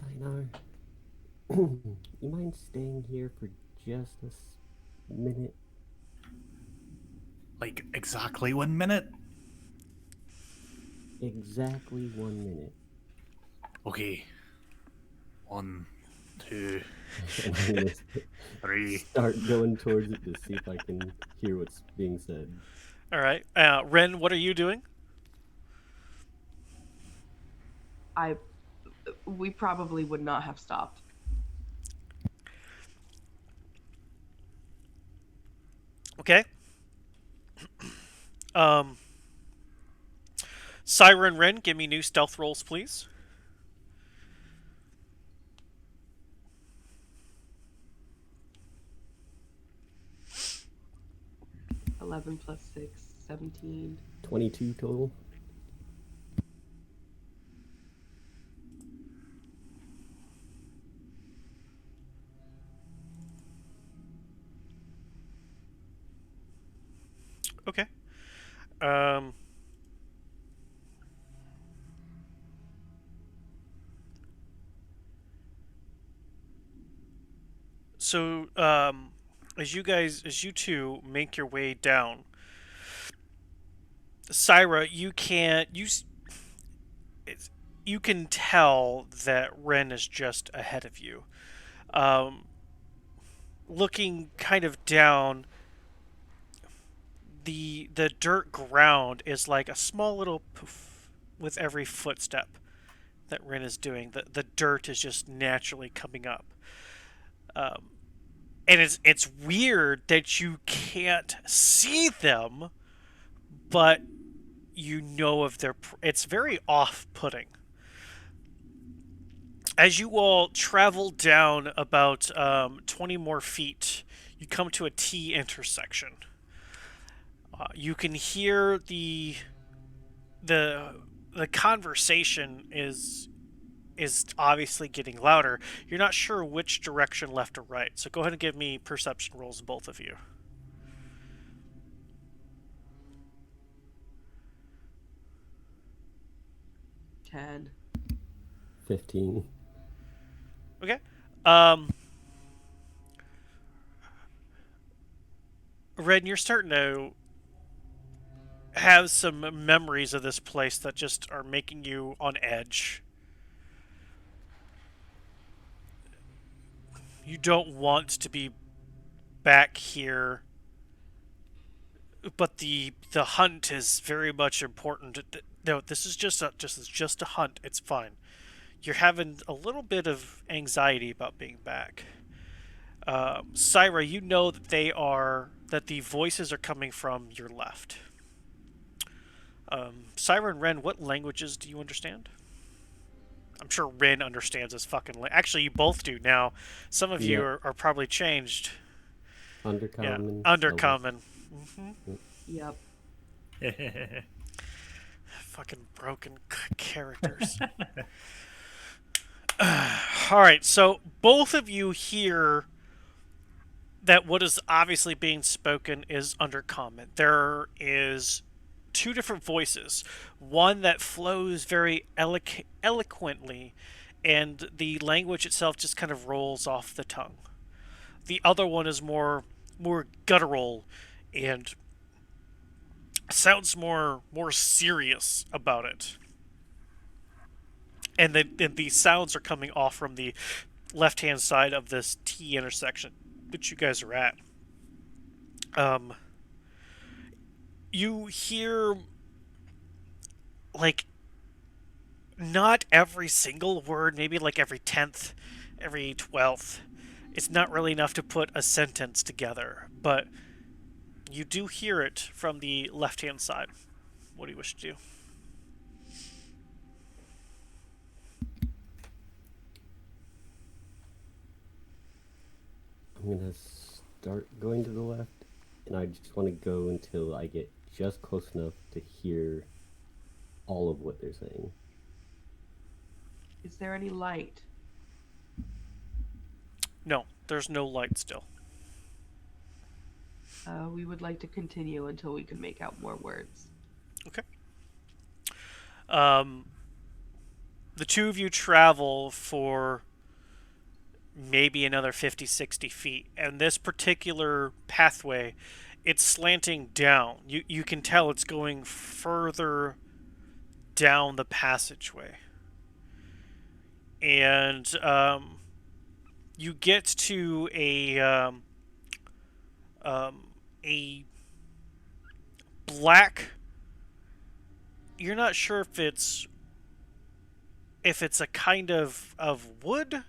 Dinar, you mind staying here for just a minute? Like exactly 1 minute? Exactly 1 minute. Okay. 1, 2, And I'm gonna 3. start going towards it to see if I can hear what's being said. All right. Ren, what are you doing? I we probably would not have stopped. Okay. Um, Siren Ren, give me new stealth rolls, please. 11 plus 6, 17. 22 total. Okay. Um, so, as you two make your way down, Syra, you can tell that Ren is just ahead of you. Um, Looking kind of down, the dirt ground is like a small little poof with every footstep that Ren is doing. The dirt is just naturally coming up. Um, and it's weird that you can't see them, but you know of their. It's very off-putting. As you all travel down about 20 more feet, you come to a T intersection. You can hear the the conversation is obviously getting louder. You're not sure which direction, left or right. So go ahead and give me perception rolls, both of you. 10. 15. Okay. Um, Red, you're starting to have some memories of this place that just are making you on edge. You don't want to be back here, but the hunt is very much important. No, this is just a hunt. It's fine. You're having a little bit of anxiety about being back. Syra, you know that the voices are coming from your left. Syra and Ren, what languages do you understand? I'm sure Ren understands this fucking. Actually, you both do now. Some of you Yep. are probably changed. Yeah, Undercommon, Sylvan. undercommon. Yep. Fucking broken characters. All right, so both of you hear that what is obviously being spoken is undercommon. There is two different voices. One that flows very eloquently, and the language itself just kind of rolls off the tongue. The other one is more guttural and sounds more serious about it. And the sounds are coming off from the left hand side of this T intersection that you guys are at. Um, you hear like not every single word, maybe like every 10th, every 12th. It's not really enough to put a sentence together, but you do hear it from the left hand side. What do you wish to do? I'm gonna start going to the left, and I just want to go until I get just close enough to hear all of what they're saying. Is there any light? No, there's no light still. We would like to continue until we can make out more words. Okay. Um, the two of you travel for maybe another 50, 60 feet. And this particular pathway, it's slanting down. You can tell it's going further down the passageway. and you get to a black. You're not sure if it's a kind of wood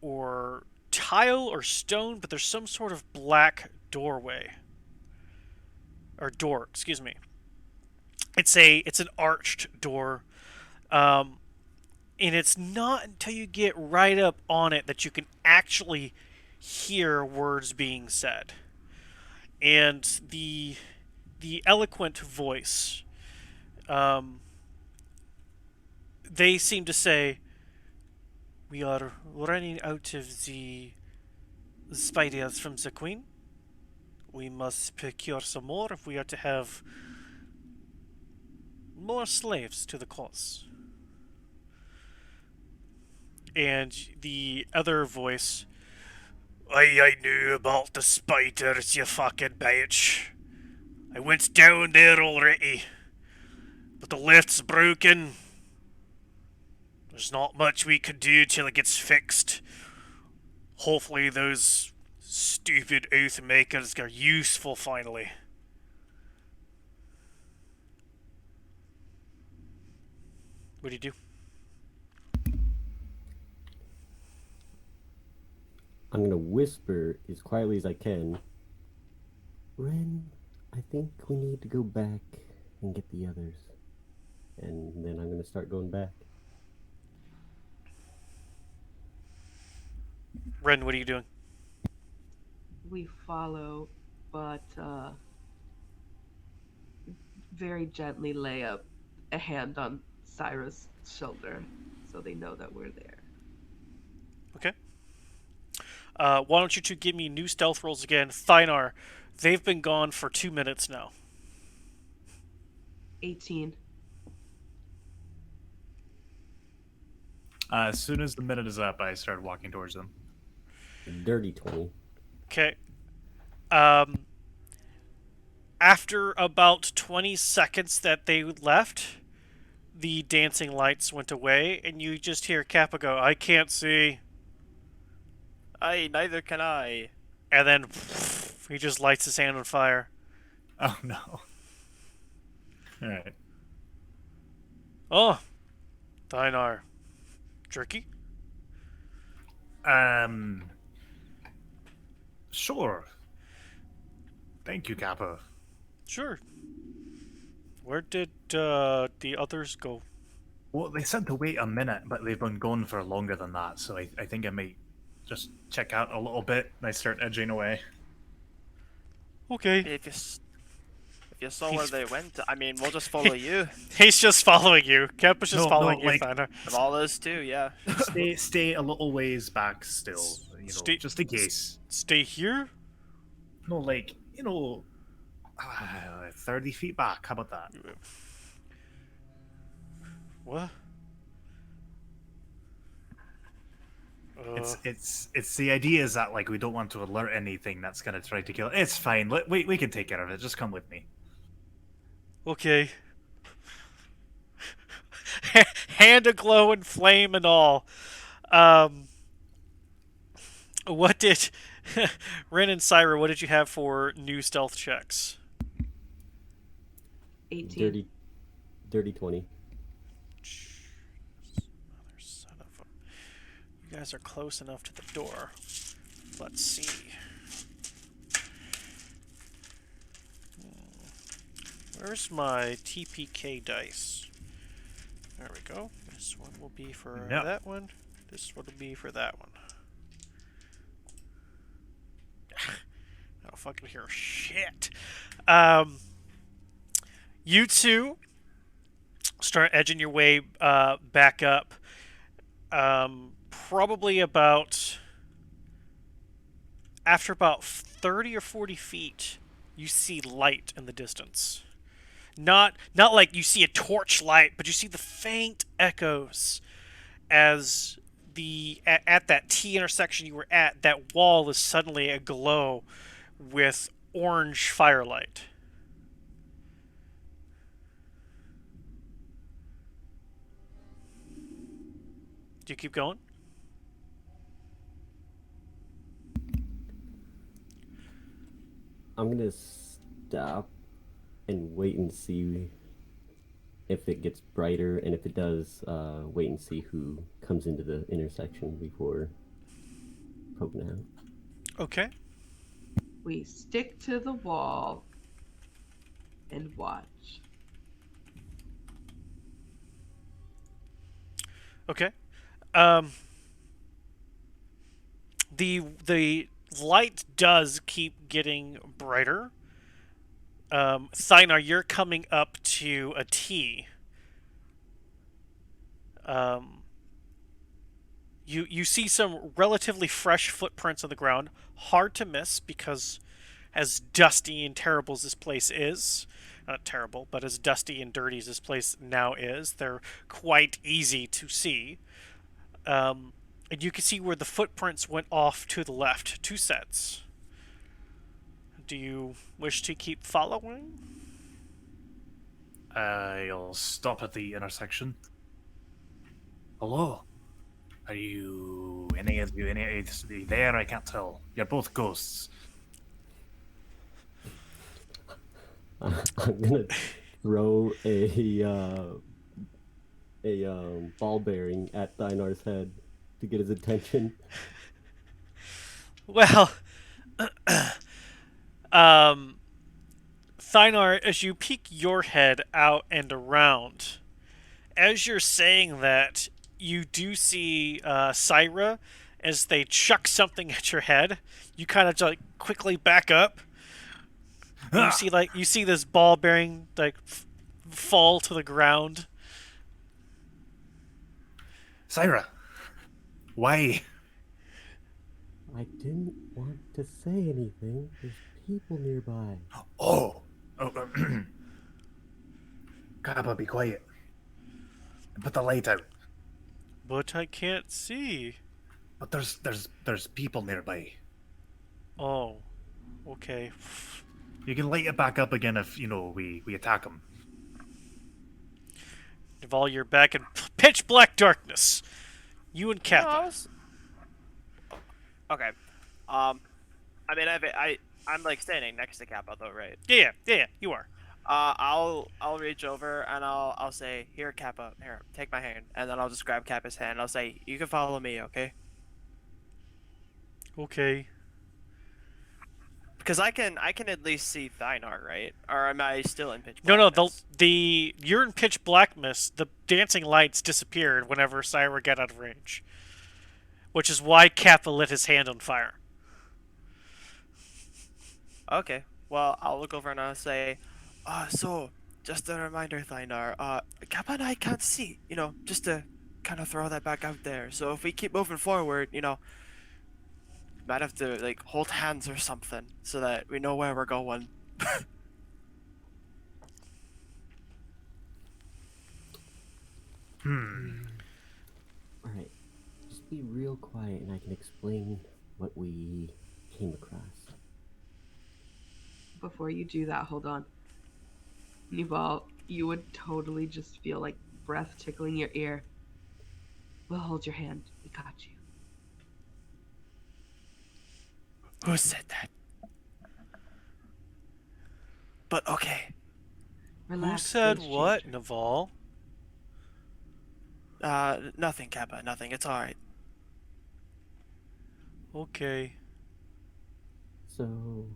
or tile or stone, but there's some sort of black doorway or door. Excuse me. It's an arched door, um, and it's not until you get right up on it that you can actually hear words being said. And the eloquent voice, um, they seem to say, "We are running out of the spiders from the queen. We must procure some more if we are to have more slaves to the cause." And the other voice, I knew about the spiders, you fucking bitch. I went down there already, but the lift's broken. There's not much we can do till it gets fixed. Hopefully those stupid oath makers are useful finally. What do you do? I'm gonna whisper as quietly as I can. Ren, I think we need to go back and get the others. And then I'm gonna start going back. Ren, what are you doing? We follow, but very gently lay a hand on Syra's shoulder so they know that we're there. Okay. Why don't you two give me new stealth rolls again? Thynar, they've been gone for 2 minutes now. 18. As soon as the minute is up, I start walking towards them. Dirty 20. Okay. Um, After about 20 seconds that they left, the dancing lights went away, and you just hear Kappa go, "I can't see." Aye, neither can I. And then he just lights his hand on fire. Oh no. Alright. Oh, Thynar. Jerky? Sure. Thank you, Kappa. Sure. Where did the others go? Well, they said to wait a minute, but they've been gone for longer than that, so I think I might just check out a little bit and I start edging away. Okay. If you saw where they went, I mean, we'll just follow you. He's just following you. Kappa's just No, following you, like- Thynar. And all those too, yeah. Stay a little ways back still, Stay- just in case. Stay here? No, 30 feet back. How about that? What? It's the idea is that we don't want to alert anything that's gonna try to kill. It's fine. We can take care of it. Just come with me. Okay. Hand aglow and flame and all. What did Ren and Syra? What did you have for new stealth checks? 18. Dirty 20. Mother son of a... You guys are close enough to the door. Let's see. Where's my TPK dice? There we go. This one will be for No. that one. This one will be for that one. I don't fucking hear shit. You two start edging your way back up. Probably after about 30 or 40 feet, you see light in the distance. Not like you see a torch light, but you see the faint echoes as at that T intersection you were at, that wall is suddenly aglow with orange firelight. Do you keep going? I'm gonna stop and wait and see if it gets brighter, and if it does, wait and see who comes into the intersection before poking out. Okay. We stick to the wall and watch. Okay. The light does keep getting brighter. Thynar, you're coming up to a T. Um, you see some relatively fresh footprints on the ground. Hard to miss because as dusty and terrible as this place is, not terrible, but as dusty and dirty as this place now is, they're quite easy to see. And you can see where the footprints went off to the left, two sets. Do you wish to keep following? I'll stop at the intersection. Hello? Are you any of you there? I can't tell. You're both ghosts. I'm gonna throw a ball bearing at Thinar's head to get his attention. Well, um, Thynar, as you peek your head out and around, as you're saying that, you do see Syra as they chuck something at your head. You kind of like quickly back up. You see this ball bearing like fall to the ground. Syra, why? I didn't want to say anything. There's people nearby. Oh, Kappa, be quiet. And put the light out. But I can't see. But there's people nearby. Oh, okay. You can light it back up again if we attack them. Duval, you're back in pitch black darkness. You and No, Kappa. Okay. I mean, I'm like standing next to Kappa though, right? Yeah, you are. I'll reach over and I'll say, "Here, Kappa, here, take my hand," and then I'll just grab Kappa's hand. I'll say, "You can follow me, okay?" Okay. Because I can at least see Thynar, right? Or am I still in pitch No, blackness? you're in pitch blackness. The dancing lights disappeared whenever Syra got out of range, which is why Kappa lit his hand on fire. Okay. Well, I'll look over and I'll say, so just a reminder, Thynar. Kappa and I can't see. Just to kind of throw that back out there. So if we keep moving forward, might have to like hold hands or something so that we know where we're going. Alright, just be real quiet and I can explain what we came across. Before you do that, hold on. Nuval, you would totally just feel like breath tickling your ear. We'll hold your hand. We got you. Who said that? But okay. Relax, Who said face what, changer. Naval? Nothing, Kappa. Nothing. It's all right. Okay. So,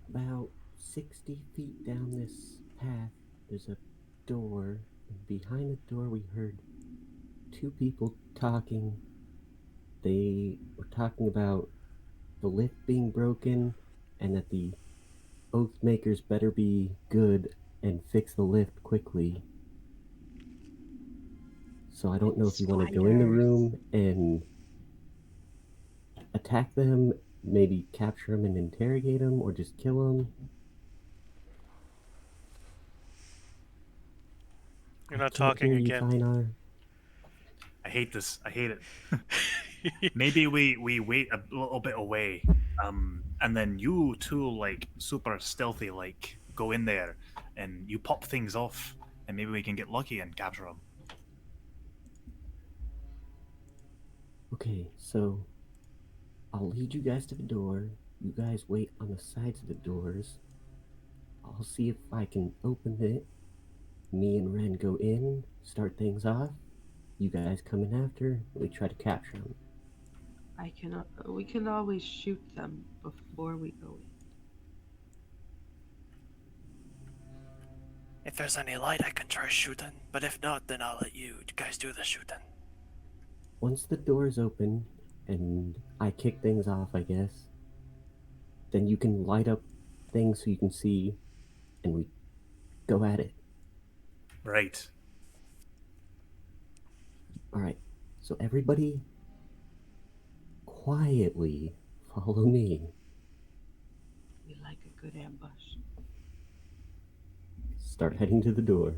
about 60 feet down this path, there's a door, and behind the door we heard two people talking. They were talking about the lift being broken, and that the oath makers better be good and fix the lift quickly. So I don't know if you want to go in the room and attack them, maybe capture them and interrogate them, or just kill them. You're not Can't talking hear you, again. Thynar. I hate this. I hate it. Maybe we wait a little bit away, and then you two like super stealthy like go in there, and you pop things off, and maybe we can get lucky and capture them. Okay, so I'll lead you guys to the door. You guys wait on the sides of the doors. I'll see if I can open it. Me and Ren go in, start things off. You guys come in after. We try to capture them. We can always shoot them before we go in. If there's any light, I can try shooting. But if not, then I'll let you guys do the shooting. Once the doors open and I kick things off, I guess, then you can light up things so you can see, and we go at it. Right. All right. So everybody, quietly follow me. We like a good ambush. Start heading to the door.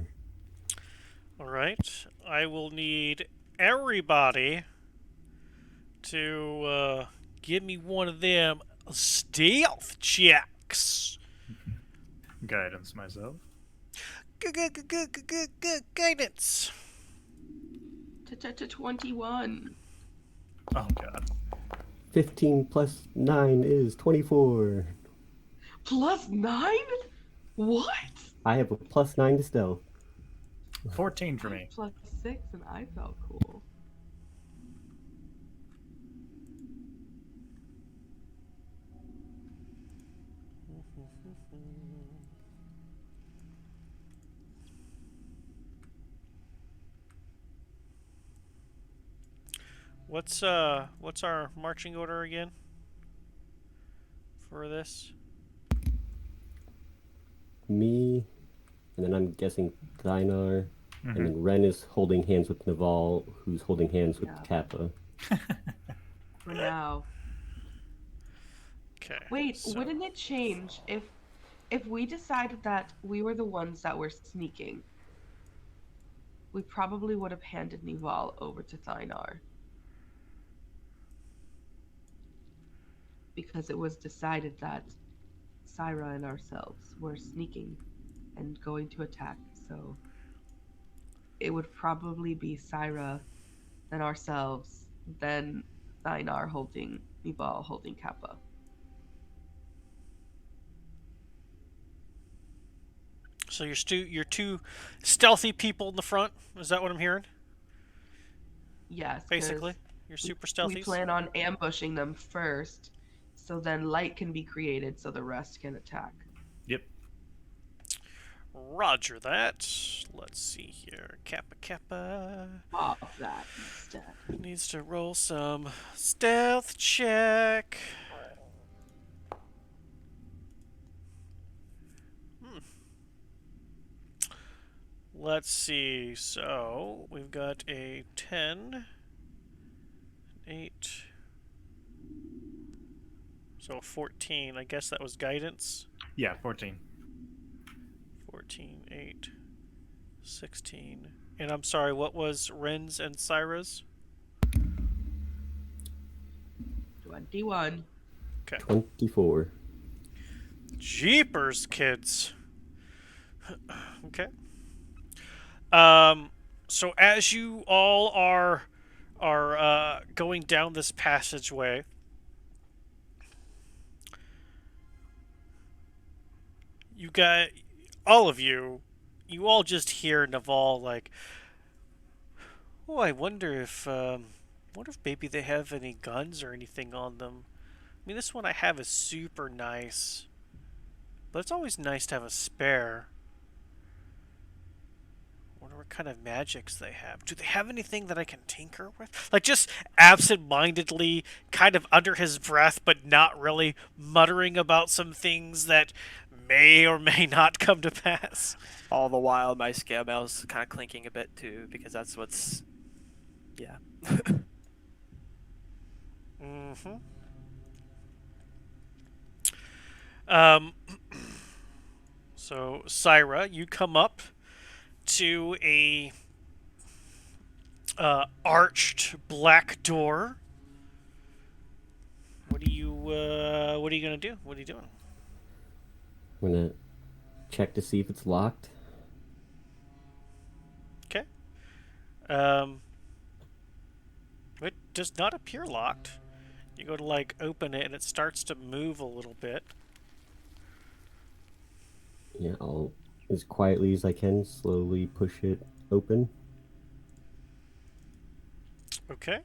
All right. I will need everybody to give me one of them stealth checks. Guidance myself. Guidance. 21. Oh god. 15 plus 9 is 24. Plus 9? What? I have a plus 9 to stealth. 14 for me. Plus 6 and I felt cool. What's our marching order again for this? Me, and then I'm guessing Thynar, and Mhm. then Ren is holding hands with Naval, who's holding hands with Yeah. Kappa. For now. Okay. Wait, so- wouldn't it change if we decided that we were the ones that were sneaking? We probably would have handed Nival over to Thynar. Because it was decided that Syra and ourselves were sneaking and going to attack, so it would probably be Syra, then ourselves, then Thynar holding Nival holding Kappa. So you're two stealthy people in the front. Is that what I'm hearing? Yes, 'cause Basically, you're super we stealthies. plan on ambushing them first, so then light can be created so the rest can attack. Yep. Roger that. Let's see here. Kappa Pop that instead. needs to roll some stealth check. Let's see. So we've got a 10, 8, so 14. I guess that was guidance. Yeah, 14. 14, 8, 16. And I'm sorry, what was Ren's and Syra's? 21. Okay. 24. Jeepers, kids. Okay. So as you all are going down this passageway, you got all of you all just hear Naval like, oh, I wonder if maybe they have any guns or anything on them. I mean, this one I have is super nice, but it's always nice to have a spare. Wonder what kind of magics they have. Do they have anything that I can tinker with? Like, just absent-mindedly, kind of under his breath, but not really, muttering about some things that may or may not come to pass. All the while, my scale mail's kind of clinking a bit too, because that's what's. Yeah. Mm-hmm. Um, so, Syra, you come up to a arched black door. What are you gonna do? What are you doing? I'm gonna check to see if it's locked. Okay. It does not appear locked. You go to like open it and it starts to move a little bit. Yeah, I'll, as quietly as I can, slowly push it open. Okay.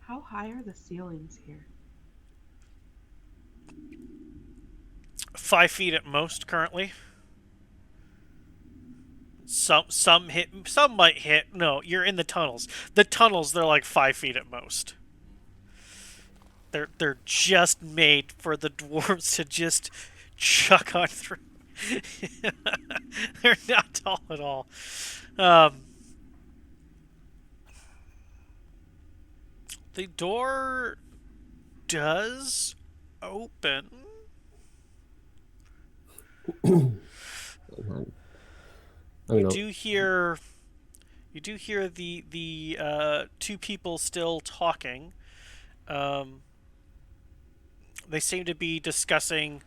How high are the ceilings here? 5 feet at most currently. Some hit, some might hit. No, you're in the tunnels. The tunnels, they're like 5 feet at most. They're just made for the dwarves to just chuck on through. They're not tall at all. The door does open. I'm You gonna, do hear the two people still talking. They seem to be discussing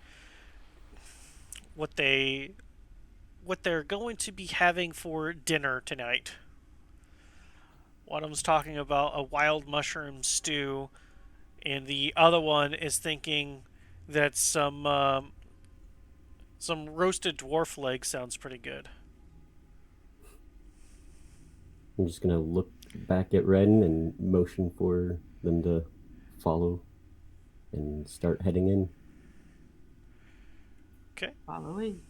what they're going to be having for dinner tonight. One of them's talking about a wild mushroom stew, and the other one is thinking that some roasted dwarf leg sounds pretty good. I'm just gonna look back at Ren and motion for them to follow and start heading in. Okay. Following.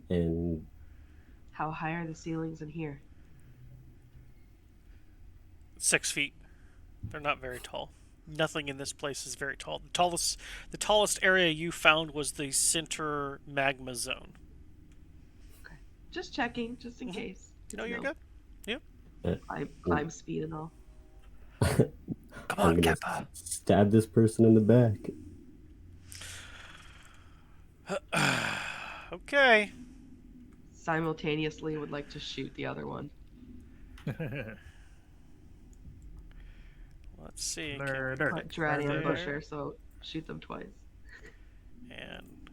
And How high are the ceilings in here? 6 feet. They're not very tall. Nothing in this place is very tall. The tallest area you found was the center magma zone. Okay. Just checking, just in Mhm. case. No, you're good. Yep. Climb speed and all. Come I'm on, gonna Kappa. stab this person in the back. Okay. Simultaneously would like to shoot the other one. Let's see. Murder. But Dread There. ambusher, so shoot them twice. And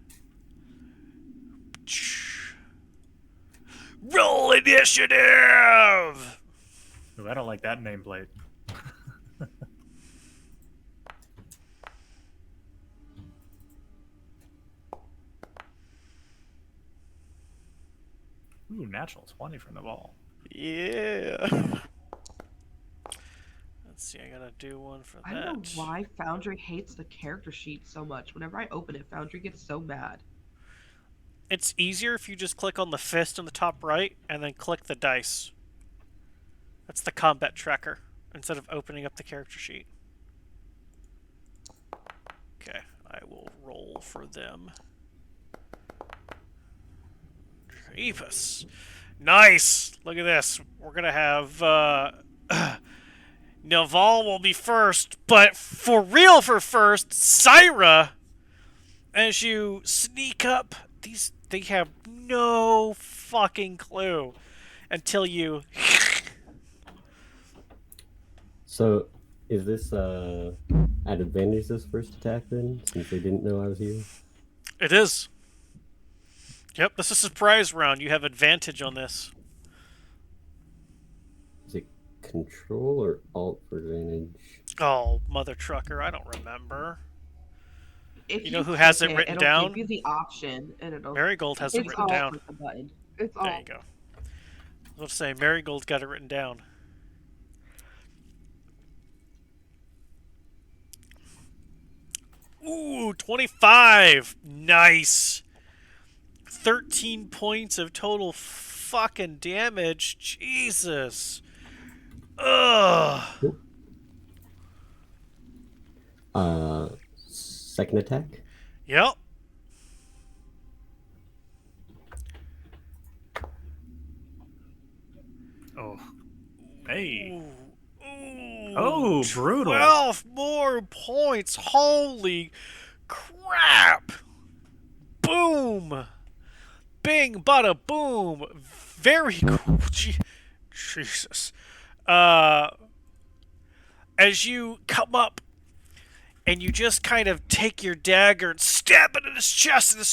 roll initiative. Ooh, I don't like that nameplate. Ooh, natural 20 from the ball. Yeah. Let's see. I gotta do one for I that. don't know why Foundry hates the character sheet so much. Whenever I open it, Foundry gets so mad. It's easier if you just click on the fist in the top right and then click the dice. That's the combat tracker instead of opening up the character sheet. Okay, I will roll for them. Jeepus. Nice! Look at this. We're gonna have, Naval will be first, but for real for first, Syra, as you sneak up, they have no fucking clue until you... So, is this at advantage this first attack then, since they didn't know I was here? It is. Yep, this is a surprise round. You have advantage on this. Is it control or alt for advantage? Oh, mother trucker, I don't remember. If You know who has it written it'll down? give you the option, and it'll. Marigold has it it's written all down. with the button. It's all. There you go. I was about to say, Marigold got it written down. Ooh, 25! Nice! 13 points of total fucking damage. Jesus. Ugh. Second attack? Yep. Oh. Hey. Ooh. Ooh. Oh, brutal. 12 more points. Holy crap. Boom. boom! Bing, bada, boom! Very cool. Jesus. Uh, as you come up and you just kind of take your dagger and stab it in his chest, and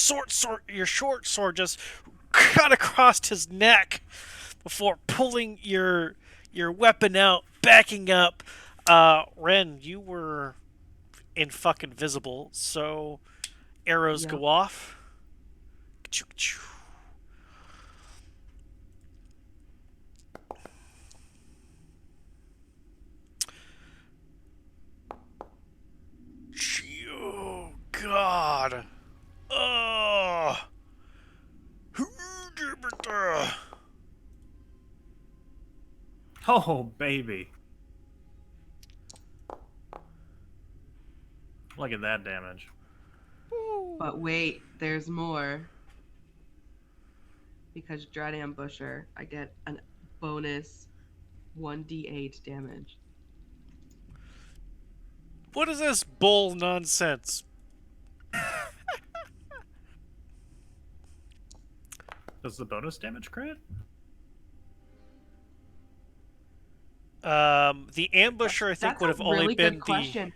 your short sword just cut across his neck before pulling your weapon out, backing up. Ren, you were in fucking visible, so arrows Yep. go off. Oh God! Oh! Oh, baby. Look at that damage. But wait, there's more. Because Dread Ambusher, I get a bonus 1d8 damage. What is this bull nonsense? Does the bonus damage crit? The ambusher I think That's would a have only really been good question.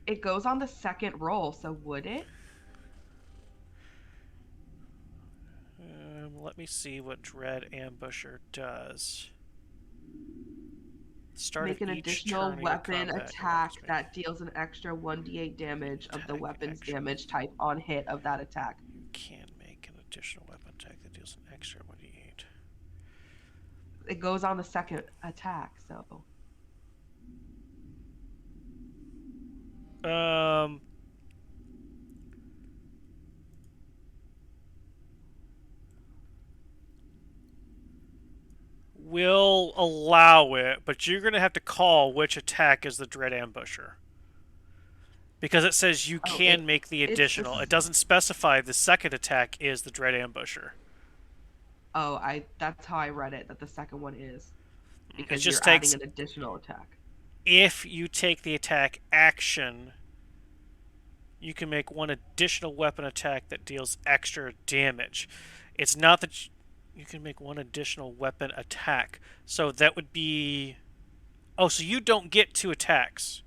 It goes on the second roll, so would it? Let me see what Dread Ambusher does. Start Make of an each additional turn of your weapon combat, attack you that deals an extra 1d8 damage of the Attack weapon's extra. damage type on hit of that attack. can make an additional weapon attack that deals an extra 1d8. It goes on the second attack, so. We'll allow it, but you're going to have to call which attack is the Dread Ambusher. Because it says you can make the additional. It doesn't specify the second attack is the Dread Ambusher. Oh, that's how I read it, that the second one is. Because It just you're takes adding an additional attack. if you take the attack action, you can make one additional weapon attack that deals extra damage. It's not that you can make one additional weapon attack. So that would be... Oh, so you don't get 2 attacks.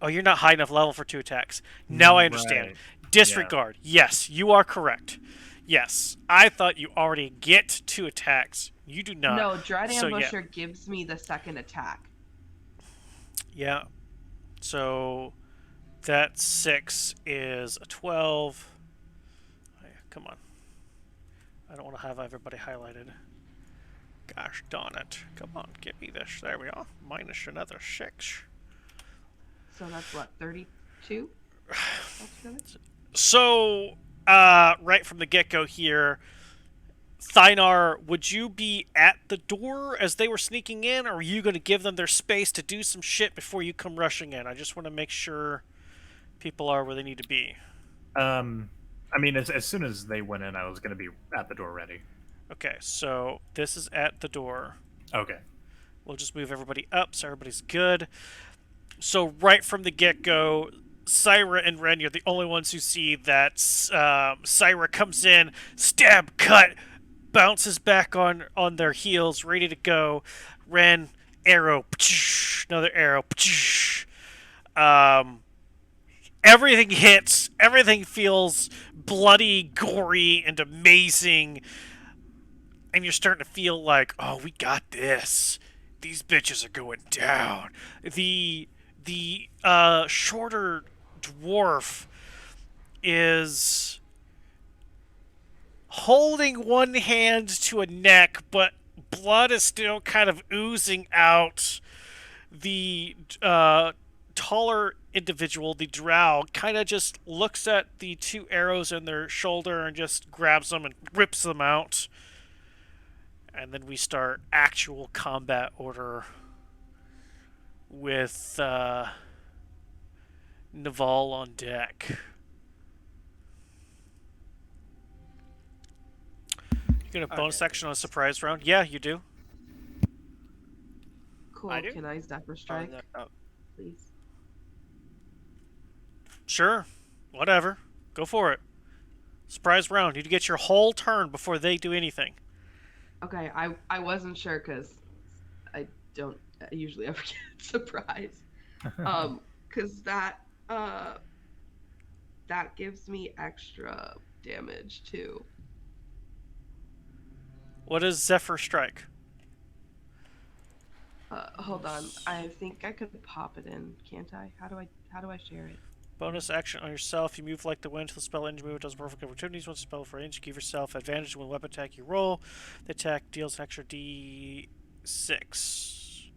Oh, you're not high enough level for 2 attacks. Now I understand. Right. Disregard. Yes, you are correct. Yes, I thought you already get 2 attacks. You do not. No, Dread So, Ambusher gives me the second attack. Yeah. So that 6 is a 12. Hey, come on. I don't want to have everybody highlighted. Gosh darn it. Come on, give me this. There we are. Minus another 6. So that's what, 32? So, right from the get-go here, Thynar, would you be at the door as they were sneaking in, or are you going to give them their space to do some shit before you come rushing in? I just want to make sure people are where they need to be. I mean, as soon as they went in, I was going to be at the door ready. Okay, so this is at the door. Okay. We'll just move everybody up so everybody's good. So right from the get-go, Syra and Ren, you're the only ones who see that Syra comes in, stab, cut, bounces back on their heels, ready to go. Ren, arrow, another arrow. Everything hits. Everything feels bloody, gory, and amazing. And you're starting to feel like, oh, we got this. These bitches are going down. The shorter dwarf is holding one hand to a neck, but blood is still kind of oozing out. The taller individual, the Drow, kind of just looks at the 2 arrows in their shoulder and just grabs them and rips them out. And then we start actual combat order with Naval on deck. You get a bonus action on a surprise round? Yeah, you do. Cool. I do? Can I Zephyr Strike, Oh, please? Sure. Whatever. Go for it. Surprise round. You need to get your whole turn before they do anything. Okay, I wasn't sure because I don't usually ever get surprised. Because uh that gives me extra damage too. What is Zephyr Strike? Hold on. I think I could pop it in, can't I? How do I share it? Bonus action on yourself. You move like the wind till the spell ends. Move. It does perfect opportunities. Once the spell for range, give yourself advantage when weapon attack you roll. The attack deals an extra d6.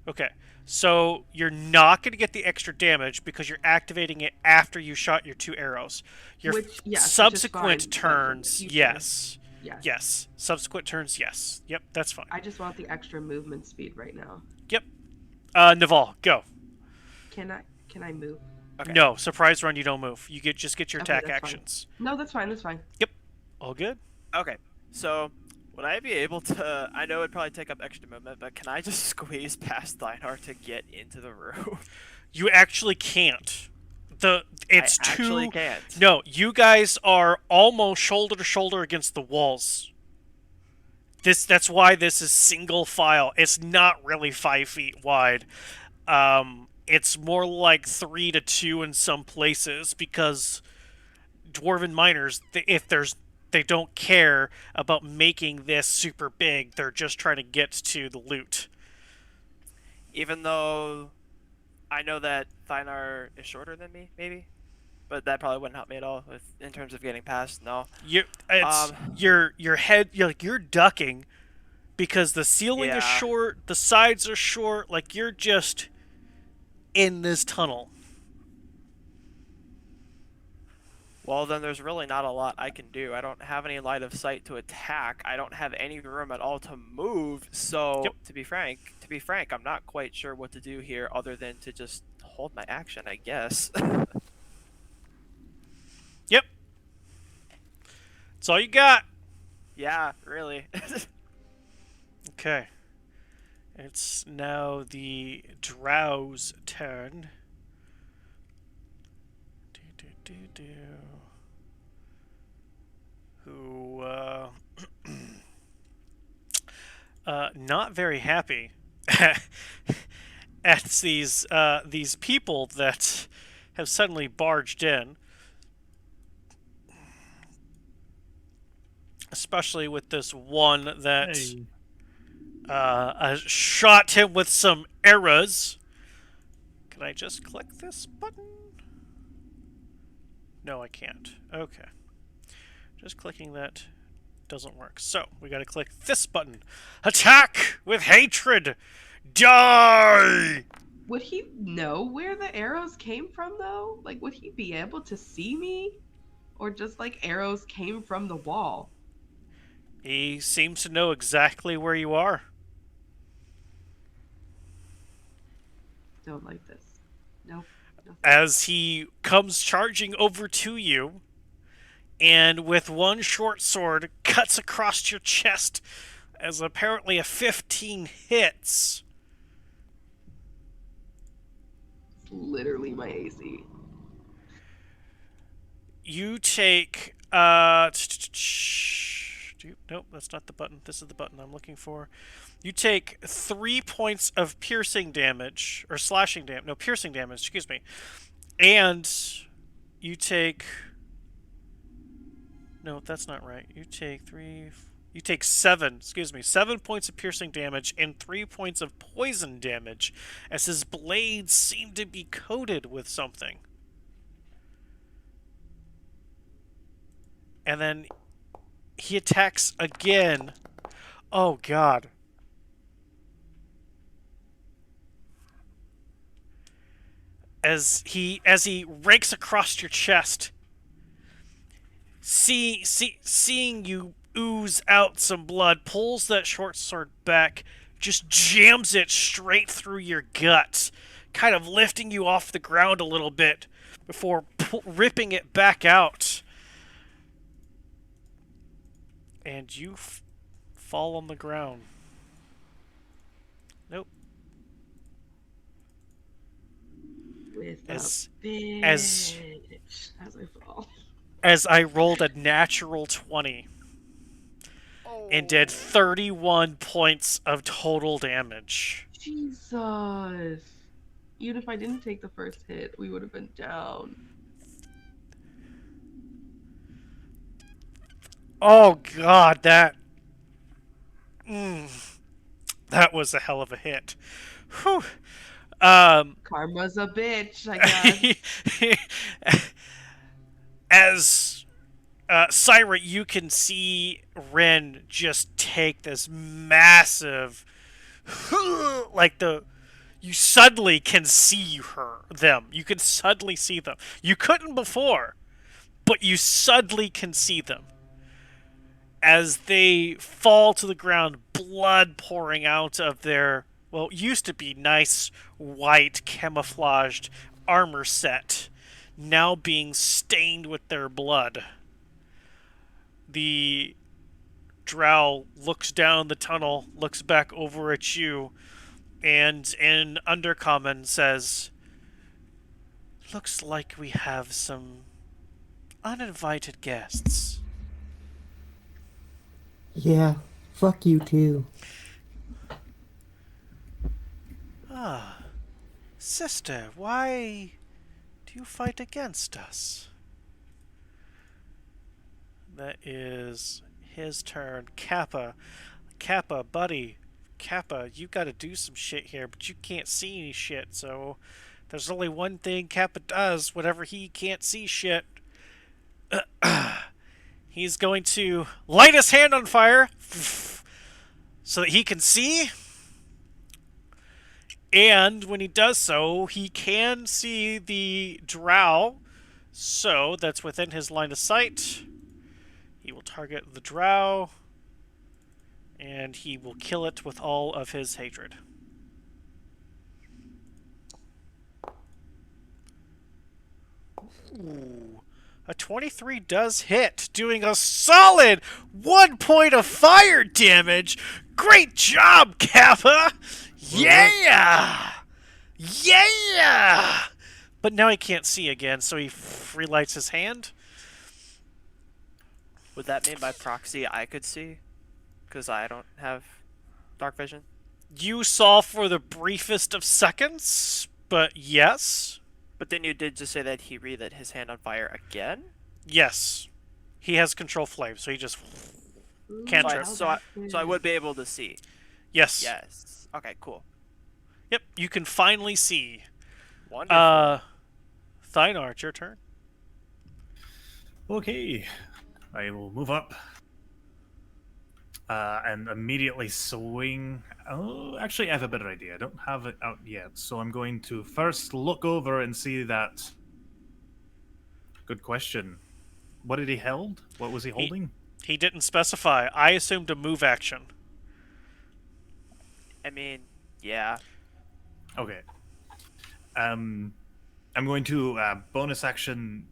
Okay, so you're not going to get the extra damage because you're activating it after you shot your 2 arrows. Your Which is fine, subsequent but for the turns, future, yes. yes. Yes. Subsequent turns, yes. Yep, that's fine. I just want the extra movement speed right now. Yep. Naval, go. Can I move? Okay. No, surprise run, you don't move. You just get your Okay, attack that's fine. actions. No, that's fine. That's fine. Yep. All good? Okay. So, would I be able to? I know it'd probably take up extra movement, but can I just squeeze past Theinar to get into the room? You actually can't. It's I actually too. can't. No, you guys are almost shoulder to shoulder against the walls. That's why this is single file. It's not really 5 feet wide. It's more like 3 to 2 in some places because dwarven miners, they don't care about making this super big. They're just trying to get to the loot. Even though I know that Theinar is shorter than me, maybe, but that probably wouldn't help me at all in terms of getting past. No. Your head. You're ducking because the ceiling is Yeah. short, the sides are short. Like you're just in this tunnel. Well, then there's really not a lot I can do. I don't have any line of sight to attack. I don't have any room at all to move. So, Yep. to be frank, I'm not quite sure what to do here other than to just hold my action, I guess. Yep. That's all you got. Yeah, really. Okay. It's now the Drow's turn. Who, not very happy at these people that have suddenly barged in. Especially with this one that shot him with some arrows. Can I just click this button? No, I can't. Okay. Just clicking that doesn't work. So, we gotta click this button. Attack with hatred! Die! Would he know where the arrows came from, though? Like, would he be able to see me? Or just, like, arrows came from the wall? He seems to know exactly where you are. Don't like this. Nope. No. As he comes charging over to you, and with one short sword cuts across your chest as apparently a 15 hits. It's literally my AC. You take nope, that's not the button. This is the button I'm looking for. You take 3 points of piercing damage or slashing damage. No, piercing damage, excuse me. And you take No, that's not right. You take 7 points of piercing damage and 3 points of poison damage as his blades seem to be coated with something. And then he attacks again. Oh god. As he rakes across your chest, seeing you ooze out some blood, pulls that short sword back, just jams it straight through your gut, kind of lifting you off the ground a little bit before ripping it back out. And you fall on the ground. Nope. With As a bitch as as I fall. as I rolled a natural 20 and did 31 points of total damage. Jesus. Even if I didn't take the first hit, we would have been down. Oh god, that was a hell of a hit. Whew. Karma's a bitch, I guess. As Syra, you can see Ren just take this massive, like you suddenly can see them. You can suddenly see them. You couldn't before, but you suddenly can see them as they fall to the ground, blood pouring out of their, well, used to be nice white camouflaged armor set, now being stained with their blood. The Drow looks down the tunnel, looks back over at you, and in Undercommon says, "Looks like we have some uninvited guests." Yeah, fuck you too. Ah, sister, why do you fight against us? That is his turn. Kappa. Kappa, buddy. Kappa, you gotta do some shit here, but you can't see any shit, so there's only one thing Kappa does whenever he can't see shit. He's going to light his hand on fire so that he can see. And when he does so, he can see the Drow, so that's within his line of sight. He will target the Drow, and he will kill it with all of his hatred. Ooh. A 23 does hit, doing a solid 1 point of fire damage. Great job, Kappa! Yeah! Yeah! But now he can't see again, so he relights his hand. Would that mean by proxy I could see? Because I don't have dark vision? You saw for the briefest of seconds, but yes. But then you did just say that he relit his hand on fire again? Yes. He has control flame, so he just Ooh, cantrip. how So I would be able to see. Yes. Yes. Okay, cool. Yep, you can finally see. Wonderful. Thynar, it's your turn. Okay, I will move up and immediately swing. Oh, actually, I have a better idea. I don't have it out yet, so I'm going to first look over and see that. Good question. What did he held? What was he holding? He didn't specify. I assumed a move action. I mean, yeah. Okay. I'm going to bonus action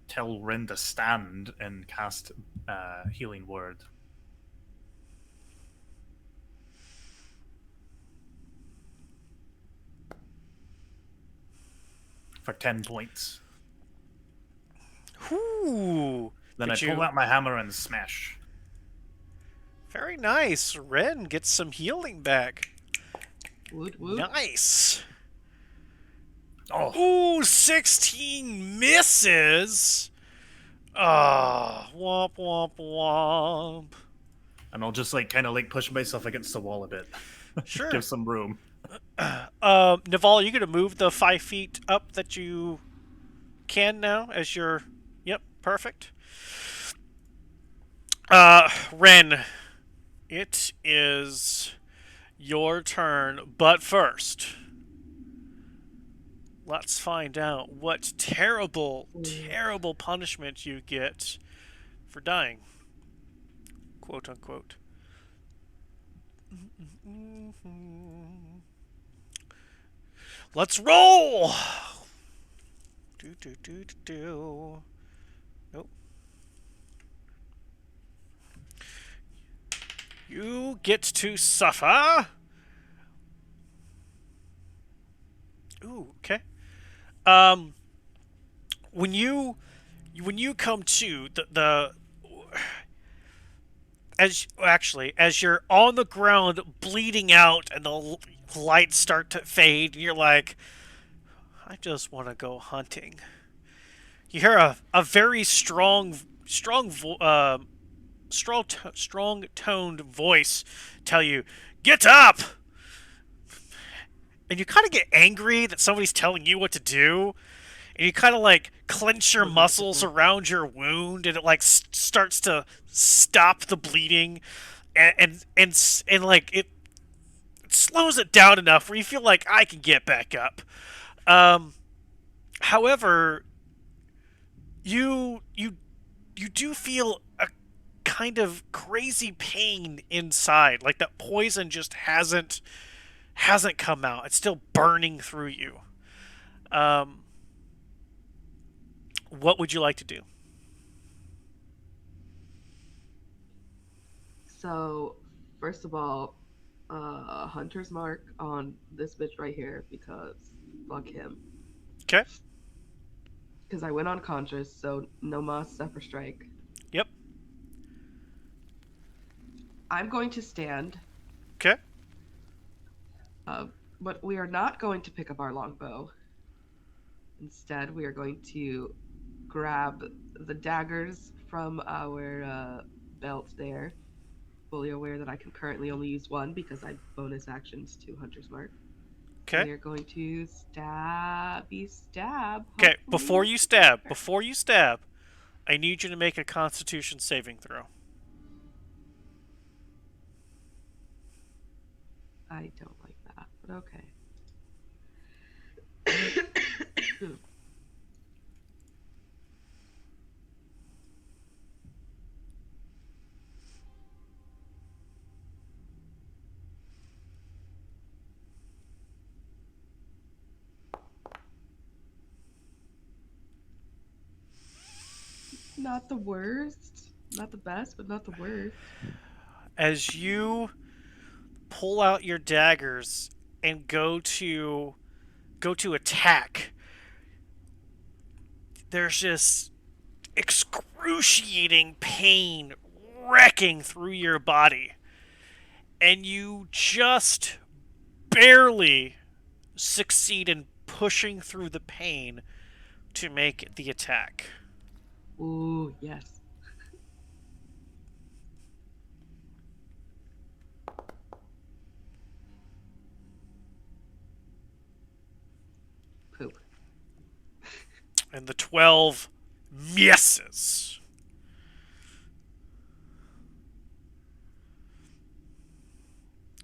tell Ren to stand and cast Healing Word. For 10 points. Whoo! Then Could I pull you- out my hammer and smash. Very nice. Ren gets some healing back. Woot woot. Nice. Oh, Ooh, 16 misses. Ah, womp womp womp. and I'll just kind of push myself against the wall a bit. Sure. Give some room. Naval, are you gonna move the 5 feet up that you can now as you're... Yep, perfect. Ren, it is your turn, but first, let's find out what terrible, terrible punishment you get for dying. Quote unquote. Let's roll! Do. Nope. You get to suffer. Ooh, okay. When you when you come to the as you're on the ground bleeding out and the lights start to fade, you're like, I just want to go hunting. You hear a very strong toned voice tell you, "Get up!" And you kind of get angry that somebody's telling you what to do, and you kind of like clench your muscles around your wound, and it like starts to stop the bleeding, and like it slows it down enough where you feel like I can get back up. Um, however, you do feel a kind of crazy pain inside, like that poison just hasn't come out. It's still burning through you. Um, what would you like to do? So, first of all, hunter's mark on this bitch right here because fuck him. Okay. Because I went unconscious, so no mas Zephyr Strike. Yep. I'm going to stand, Okay. uh, but we are not going to pick up our longbow. Instead, we are going to grab the daggers from our belt there. Fully aware that I can currently only use one because I bonus actions to Hunter's Mark. Okay. We are going to stab. Okay. Hopefully. Before you stab, I need you to make a Constitution saving throw. I don't like that, but okay. Not the worst. Not the best, but not the worst. As you pull out your daggers and go to attack, there's just excruciating pain wrecking through your body, and you just barely succeed in pushing through the pain to make the attack. Ooh, yes. Poop. And the 12 misses.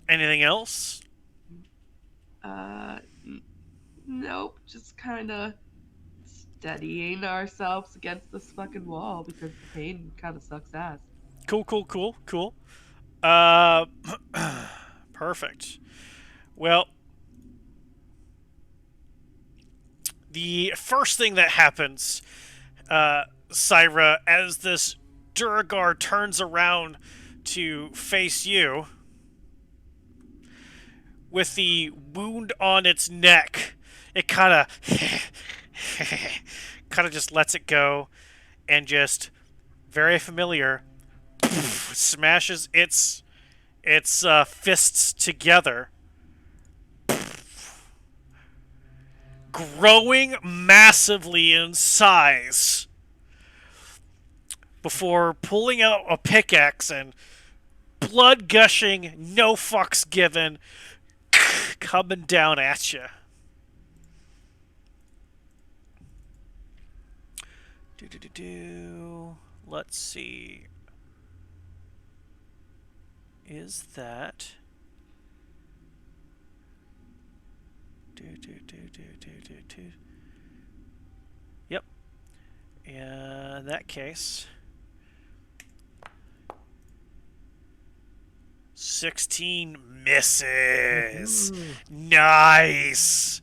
Anything else? Nope. Just kind of steadying ourselves against this fucking wall because the pain kind of sucks ass. Cool. Uh, perfect. Well, the first thing that happens, Syra, as this Duragar turns around to face you, with the wound on its neck, it kind of just lets it go, and just very familiar smashes its fists together, growing massively in size, before pulling out a pickaxe and blood gushing, no fucks given, coming down at you. Let's see. Is that... Yep. In that case... 16 misses. Nice.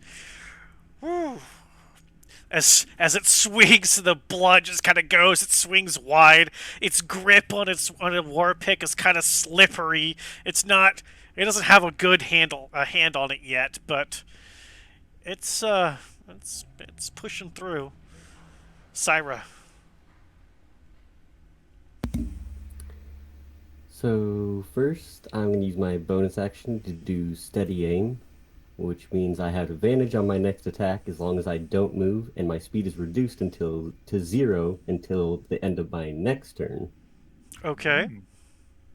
Woo. As it swings, the blood just kind of goes. It swings wide. Its grip on a war pick is kind of slippery. It's not. It doesn't have a good hand on it yet, but it's pushing through. Syra, So first, I'm going to use my bonus action to do steady aim, which means I have advantage on my next attack as long as I don't move, and my speed is reduced until to 0 until the end of my next turn. Okay.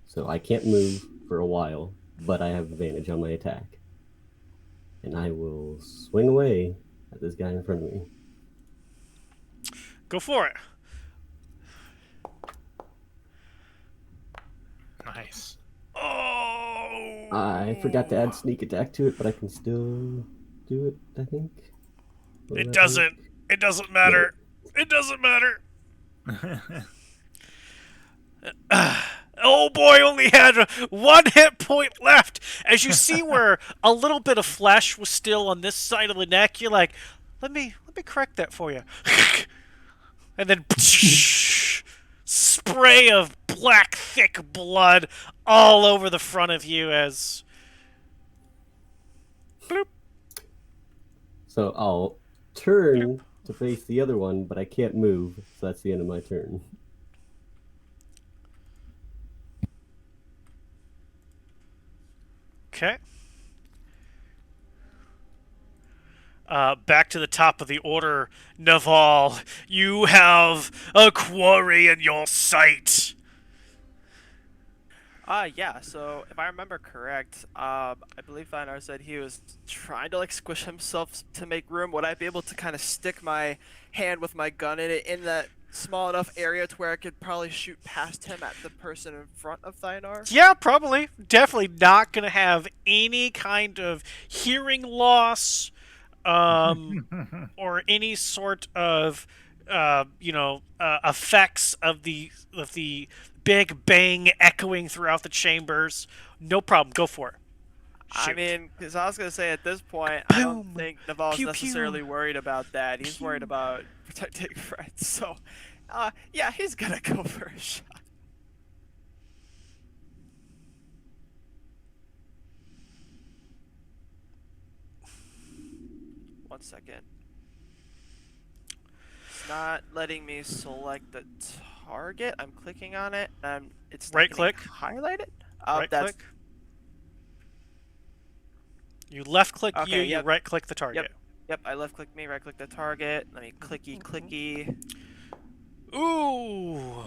So I can't move for a while, but I have advantage on my attack. And I will swing away at this guy in front of me. Go for it. Nice. Oh! I forgot to add sneak attack to it, but I can still do it, I think. Will It that doesn't. work? It doesn't Yeah. matter. It doesn't matter. Oh boy, only had 1 hit point left. As you see where a little bit of flesh was still on this side of the neck, you're like, let me correct that for you. And then spray of black thick blood all over the front of you as boop. So I'll turn to face the other one, but I can't move, so that's the end of my turn. Okay. Back to the top of the order, Naval. You have a quarry in your sight. Yeah, so if I remember correct, I believe Einar said he was trying to like squish himself to make room. Would I be able to kind of stick my hand with my gun in it in that small enough area to where I could probably shoot past him at the person in front of Thynar? Yeah, probably. Definitely not going to have any kind of hearing loss or any sort of, effects of the big bang echoing throughout the chambers. No problem. Go for it. I Shoot. mean, because I was gonna say at this point, I don't Boom. think Naval's Pew, necessarily pew. worried about that. He's worried Pew. about protecting friends. So, yeah, he's gonna go for a shot. One second. It's not letting me select the target. I'm clicking on it, and it's not Right getting click. highlighted. Right That's click. You left click okay. you Yep. right click the target. Yep. I left click me, right click the target. Let me clicky. Ooh.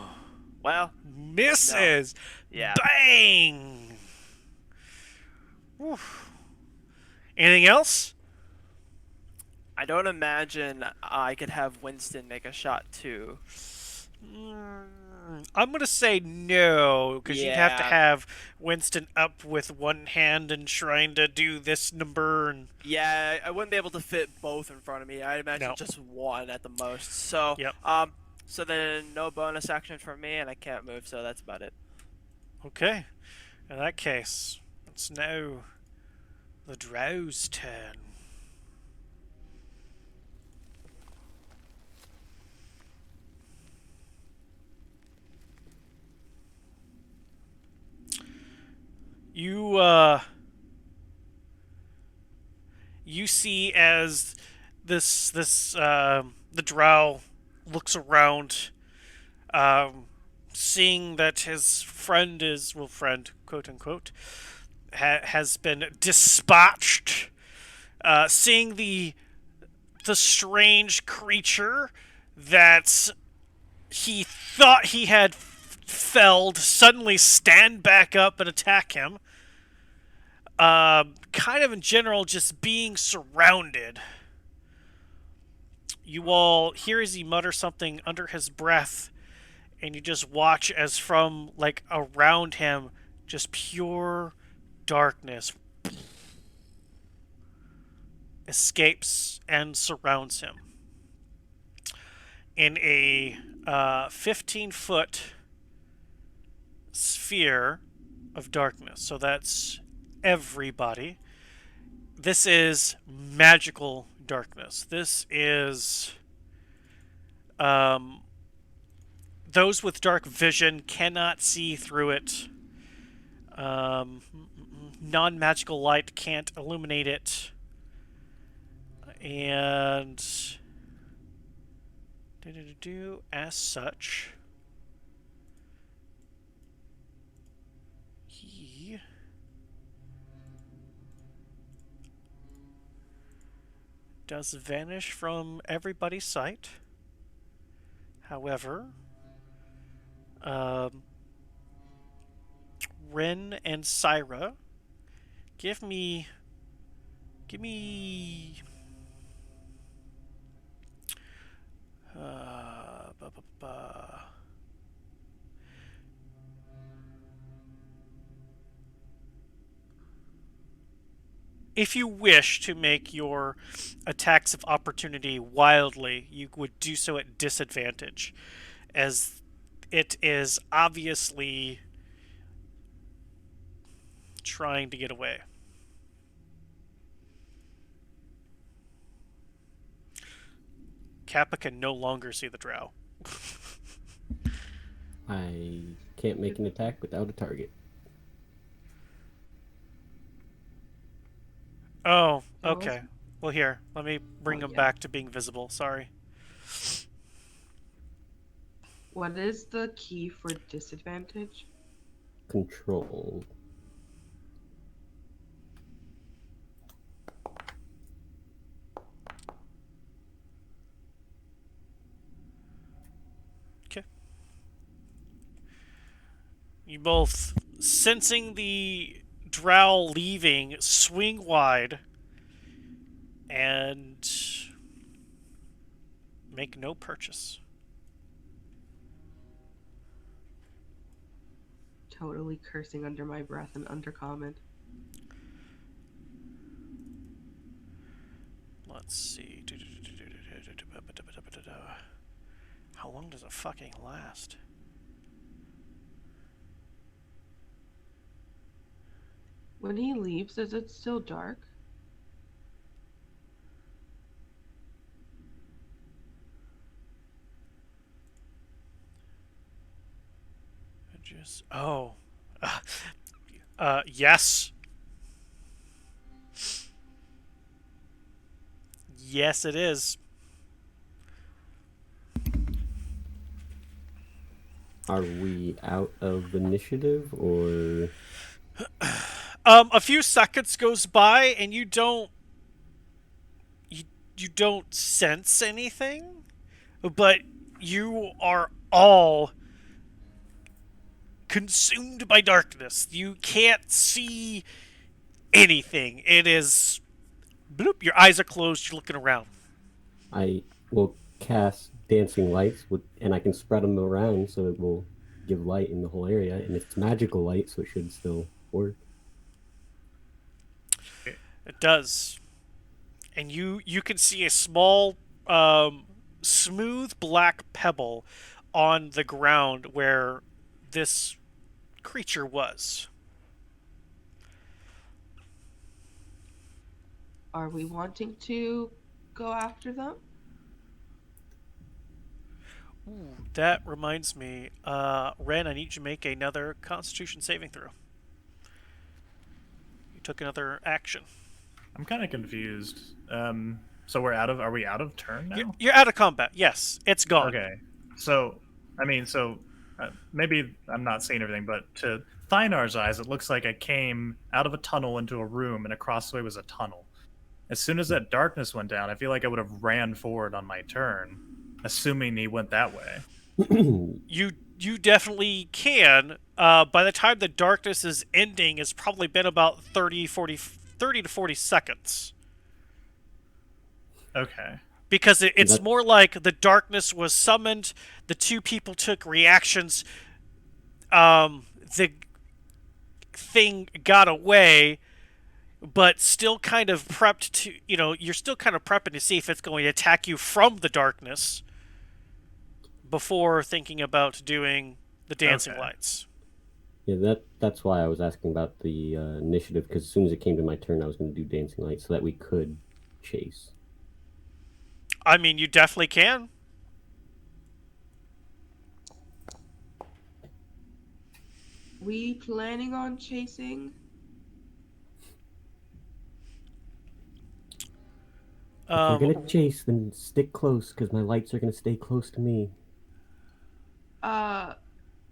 Well, Misses. yeah. Bang. Oof. Anything else? I don't imagine I could have Winston make a shot too. I'm gonna say no, because you'd have to Yeah. have Winston up with one hand and trying to do this number and Yeah, I wouldn't be able to fit both in front of me. I'd imagine no. just one at the most. So, Yep. so then no bonus action for me, and I can't move. So that's about it. Okay. In that case, it's now the Drow's turn. You see as the Drow looks around, seeing that his friend is friend quote unquote has been dispatched. Seeing the strange creature that he thought he had felled suddenly stand back up and attack him. Kind of in general, just being surrounded. You all hear as he mutters something under his breath, and you just watch as from like around him, just pure darkness escapes and surrounds him in a 15-foot sphere of darkness. So that's everybody. This is magical darkness. This is those with dark vision cannot see through it. Non-magical light can't illuminate it. And as such, does vanish from everybody's sight. However, um, Rin and Syra, give me, give me, ba, ba, ba. If you wish to make your attacks of opportunity wildly, you would do so at disadvantage, as it is obviously trying to get away. Kappa can no longer see the Drow. I can't make an attack without a target. Oh, So what's- okay. Well, here, let me bring him yeah. back to being visible. Sorry. What is the key for disadvantage? Control. Okay. You both, sensing the Drow leaving, swing wide and make no purchase. Totally cursing under my breath and undercommon. Let's see. How long does it fucking last? When he leaves, is it still dark? Just yes. Yes, it is. Are we out of initiative or? A few seconds goes by and you don't sense anything, but you are all consumed by darkness. You can't see anything. It is bloop. Your eyes are closed. You're looking around. I will cast dancing lights and I can spread them around so it will give light in the whole area, and it's magical light, so it should still work. It does, and you can see a small, smooth black pebble on the ground where this creature was. Are we wanting to go after them? Ooh, that reminds me, Ren, I need you to make another Constitution saving throw. You took another action. I'm kind of confused. So are we out of turn now? You're out of combat. Yes, it's gone. Okay. So, maybe I'm not seeing everything, but to Thynar's eyes, it looks like I came out of a tunnel into a room, and across the way was a tunnel. As soon as that darkness went down, I feel like I would have ran forward on my turn, assuming he went that way. You definitely can. By the time the darkness is ending, it's probably been about 30 to 40 seconds. Okay. Because it's more like the darkness was summoned, the two people took reactions, the thing got away, but still kind of prepped to, you're still kind of prepping to see if it's going to attack you from the darkness before thinking about doing the dancing lights. Yeah, that's why I was asking about the initiative, because as soon as it came to my turn, I was going to do dancing lights so that we could chase. I mean, you definitely can. We planning on chasing? If we're going to chase, then stick close, because my lights are going to stay close to me.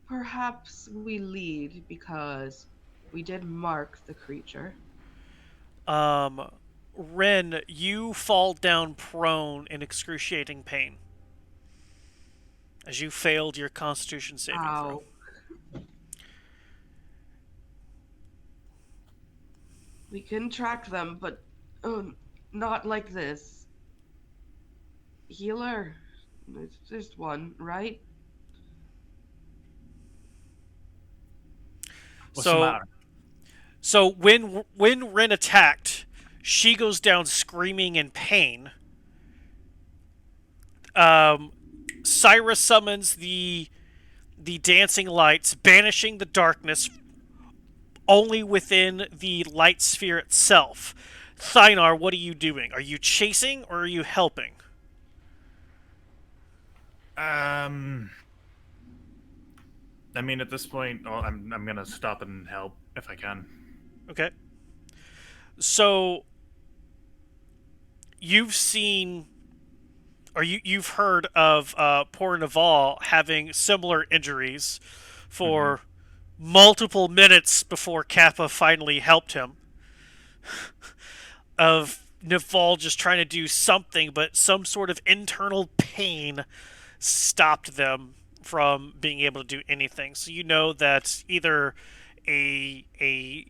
Perhaps we lead because we did mark the creature. Ren, you fall down prone in excruciating pain as you failed your Constitution saving throw. Ow. We can track them, but not like this. Healer. There's just one, right? What's the So, matter? when Ren attacked, she goes down screaming in pain. Um, Syra summons the dancing lights, banishing the darkness only within the light sphere itself. Thynar, what are you doing? Are you chasing or are you helping? Um, I mean, at this point, I'm gonna stop and help if I can. Okay. So you've seen or you've heard of poor Naval having similar injuries Mm-hmm. for multiple minutes before Kappa finally helped him. Of Naval just trying to do something, but some sort of internal pain stopped them from being able to do anything. So you know that either a a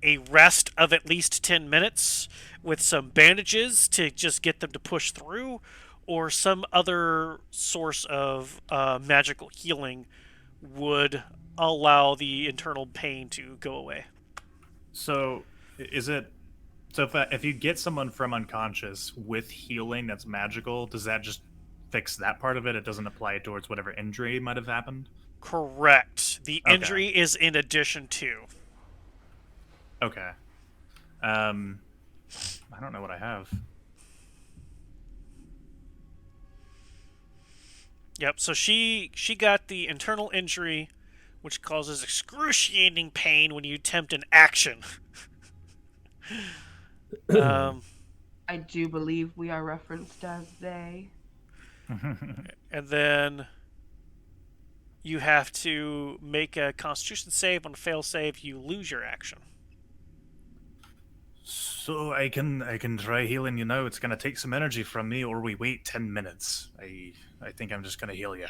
a rest of at least 10 minutes with some bandages to just get them to push through, or some other source of magical healing would allow the internal pain to go away. So, is it so if you get someone from unconscious with healing that's magical, does that just fix that part of it? It doesn't apply towards whatever injury might have happened. Correct. The Okay. injury is in addition to. Okay. Um, I don't know what I have. Yep. So she got the internal injury, which causes excruciating pain when you attempt an action. um, I do believe we are referenced as they. and then you have to make a Constitution save. On a fail save, you lose your action. So I can try healing you now. It's gonna take some energy from me, or we wait 10 minutes. I think I'm just gonna heal you.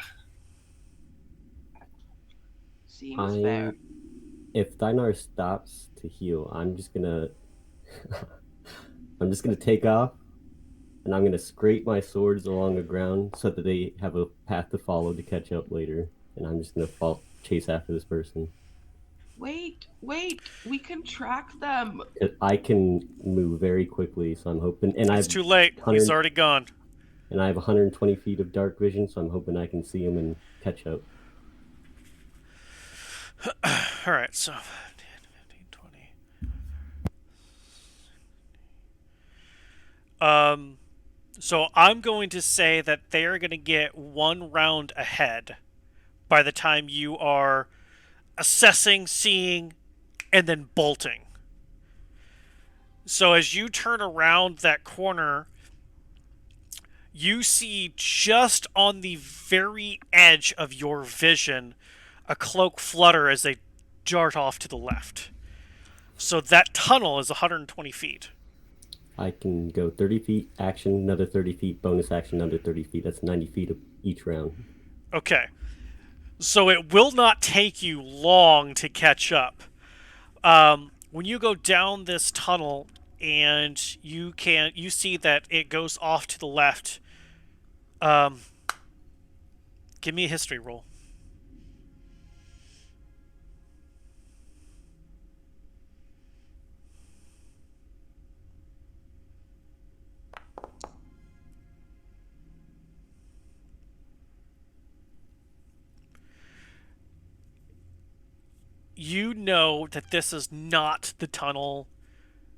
Seems fair. I'm. If Thynar stops to heal, I'm just gonna. I'm just gonna take off, and I'm gonna scrape my swords along the ground so that they have a path to follow to catch up later. And I'm just gonna chase after this person. Wait, we can track them. I can move very quickly, so I'm hoping. And It's too late. He's already gone. And I have 120 feet of dark vision, so I'm hoping I can see him and catch up. All right. So 10, 15, 20. So I'm going to say that they're going to get one round ahead by the time you are assessing, seeing, and then bolting. So as you turn around that corner, you see just on the very edge of your vision a cloak flutter as they dart off to the left. So that tunnel is 120 feet. I can go 30 feet, action, another 30 feet, bonus action, another 30 feet. That's 90 feet of each round. Okay. So it will not take you long to catch up. When you go down this tunnel and you see that it goes off to the left. Give me a history roll. You know that this is not the tunnel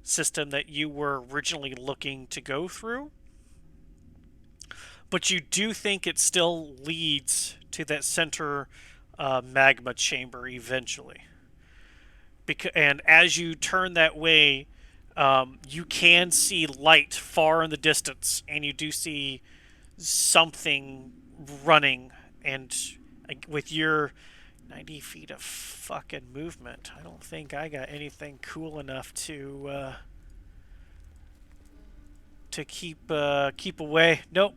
system that you were originally looking to go through, but you do think it still leads to that center magma chamber eventually. And as you turn that way, you can see light far in the distance, and you do see something running. And with your 90 feet of fucking movement, I don't think I got anything cool enough to to keep away. Nope.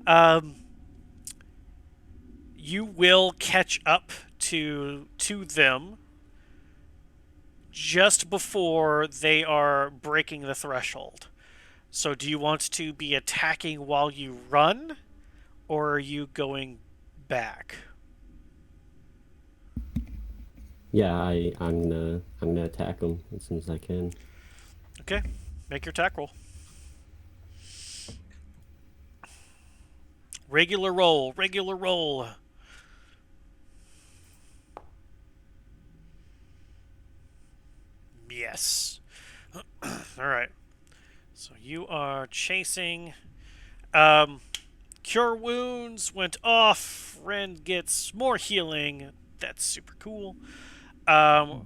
Um, you will catch up to them just before they are breaking the threshold. So do you want to be attacking while you run, or are you going back? Yeah, I'm gonna attack them as soon as I can. Okay, make your attack roll. Regular roll, regular roll. Yes. All right. So you are chasing. Cure wounds went off. Ren gets more healing. That's super cool. As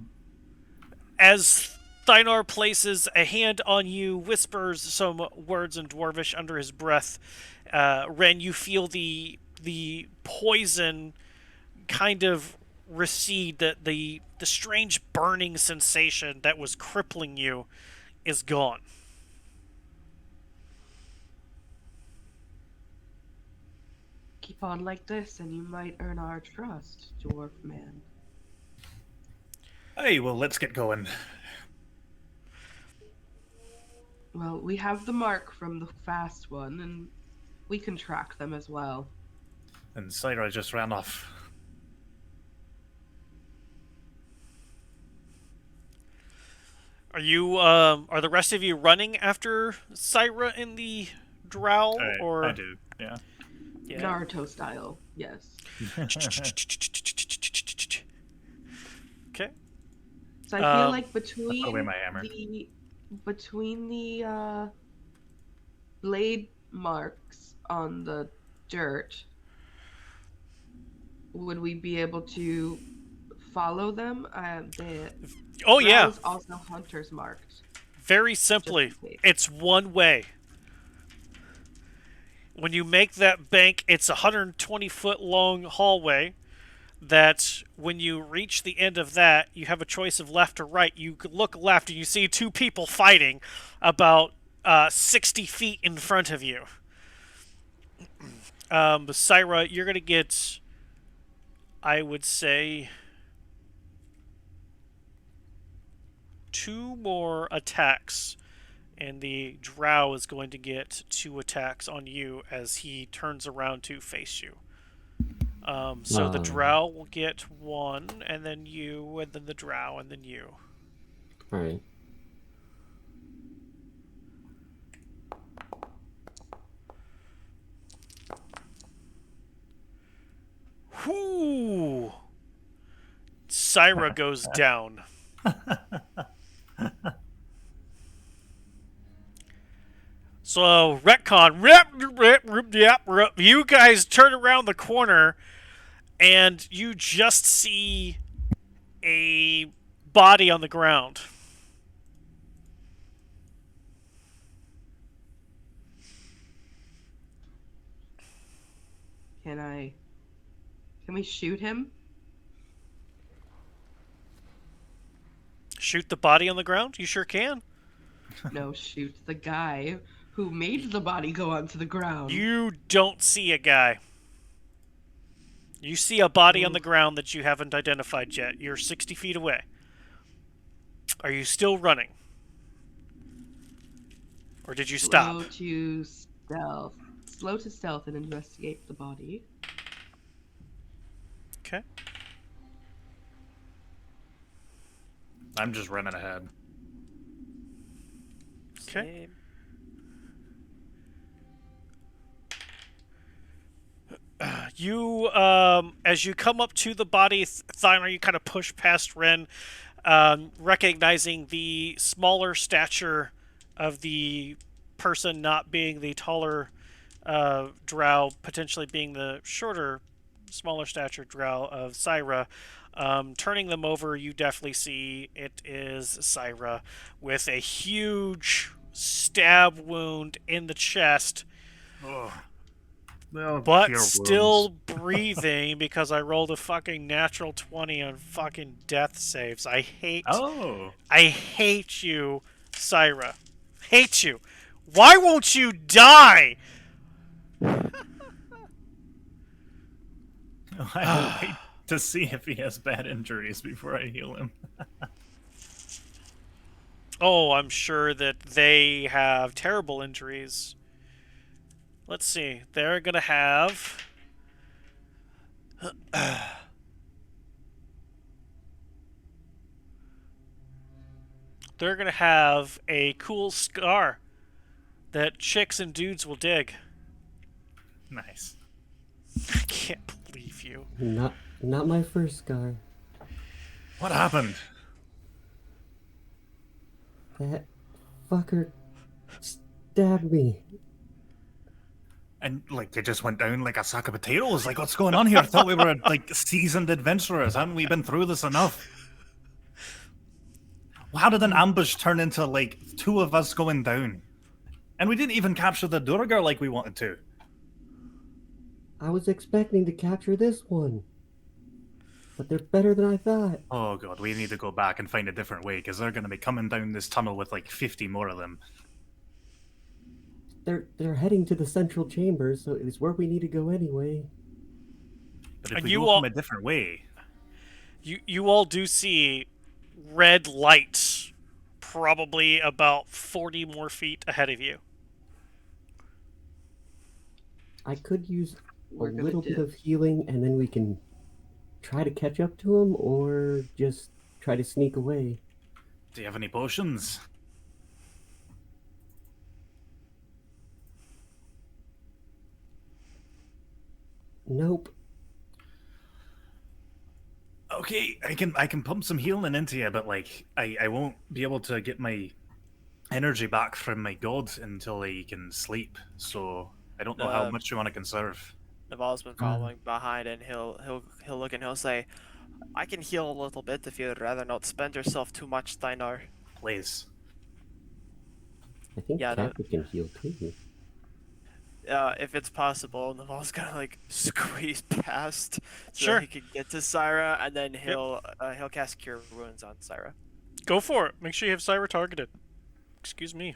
Thynar places a hand on you, whispers some words in Dwarvish under his breath. Ren, you feel the poison kind of recede. The strange burning sensation that was crippling you is gone. Keep on like this, and you might earn our trust, dwarf man. Hey, well, let's get going. Well, we have the mark from the fast one, and we can track them as well. And Syra just ran off. Are the rest of you running after Syra in the Drow, or I do, yeah. yeah? Naruto style, yes. Okay. So I feel like away my hammer. between the blade marks on the dirt, would we be able to follow them? Oh yeah, Drow's also hunters marked. very simply, Just in case. it's one way. When you make that bank, it's a 120-foot long hallway that when you reach the end of that, you have a choice of left or right. You could look left and you see two people fighting about 60 feet in front of you. Syra, you're going to get, I would say, 2 more attacks. And the Drow is going to get 2 attacks on you as he turns around to face you. So the Drow will get 1, and then you, and then the Drow, and then you. Alright. Whoo! Syra goes down. So, retcon. You guys turn around the corner, and you just see a body on the ground. Can we shoot him? Shoot the body on the ground? You sure can. No, shoot the guy who made the body go onto the ground. You don't see a guy. You see a body on the ground that you haven't identified yet. You're 60 feet away. Are you still running? Or did you stop? Slow to stealth and investigate the body. Okay. I'm just running ahead. Okay. You, as you come up to the body, Thynar, you kind of push past Ren, recognizing the smaller stature of the person not being the taller Drow, potentially being the shorter, smaller stature Drow of Syra. Turning them over, you definitely see it is Syra with a huge stab wound in the chest. Oh. Well, But cure still wounds. breathing because I rolled a fucking natural 20 on fucking death saves. I hate Oh. you, Syra. Hate you Why won't you die? I'll wait to see if he has bad injuries before I heal him. Oh, I'm sure that they have terrible injuries. Let's see. They're gonna have. They're gonna have a cool scar that chicks and dudes will dig. Nice. I can't believe you. Not my first scar. What happened? That fucker stabbed me. And like they just went down like a sack of potatoes. Like, what's going on here? I thought we were like seasoned adventurers. Haven't we been through this enough? Well, how did an ambush turn into like two of us going down? And we didn't even capture the Durgar like we wanted to. I was expecting to capture this one. But they're better than I thought. Oh god, we need to go back and find a different way because they're going to be coming down this tunnel with like 50 more of them. They're heading to the central chamber, so it's where we need to go anyway. But if And we you go all- from a different way, You all do see red lights probably about 40 more feet ahead of you. I could use We're a gonna little bit dip. of healing, and then we can try to catch up to him, or just try to sneak away. do you have any potions? Nope. Okay, I can pump some healing into you, but like I won't be able to get my energy back from my god until I can sleep. So I don't know how much you want to conserve. Naval's been following behind, and he'll look and he'll say, "I can heal a little bit if you'd rather not spend yourself too much, Steinar." Please. I think Yeah, Kappa can heal too. If it's possible, Naval's gonna like squeeze past so Sure. that he can get to Syra, and then he'll cast Cure Wounds on Syra. Go for it. Make sure you have Syra targeted. Excuse me.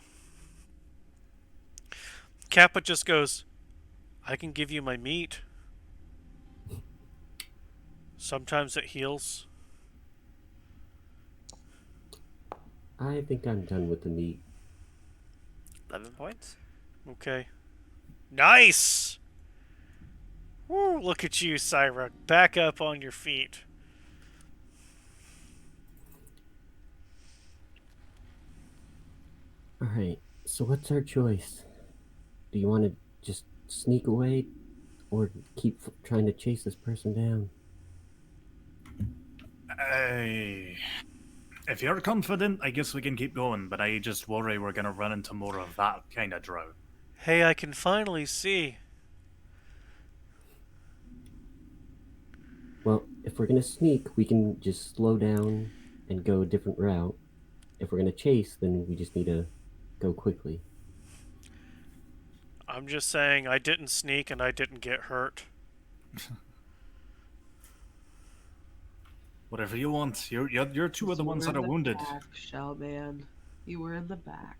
Kappa just goes, I can give you my meat. Sometimes it heals. I think I'm done with the meat. 11 points. Okay. Nice! Woo, look at you, Syra. Back up on your feet. Alright, so what's our choice? Do you want to just sneak away, or keep trying to chase this person down? If you're confident, I guess we can keep going, but I just worry we're gonna run into more of that kind of drow. Hey, I can finally see. Well, if we're gonna sneak, we can just slow down and go a different route. If we're gonna chase, then we just need to go quickly. I'm just saying I didn't sneak and I didn't get hurt. Whatever you want. You're two of the ones that are wounded. Back, Shellman. You were in the back.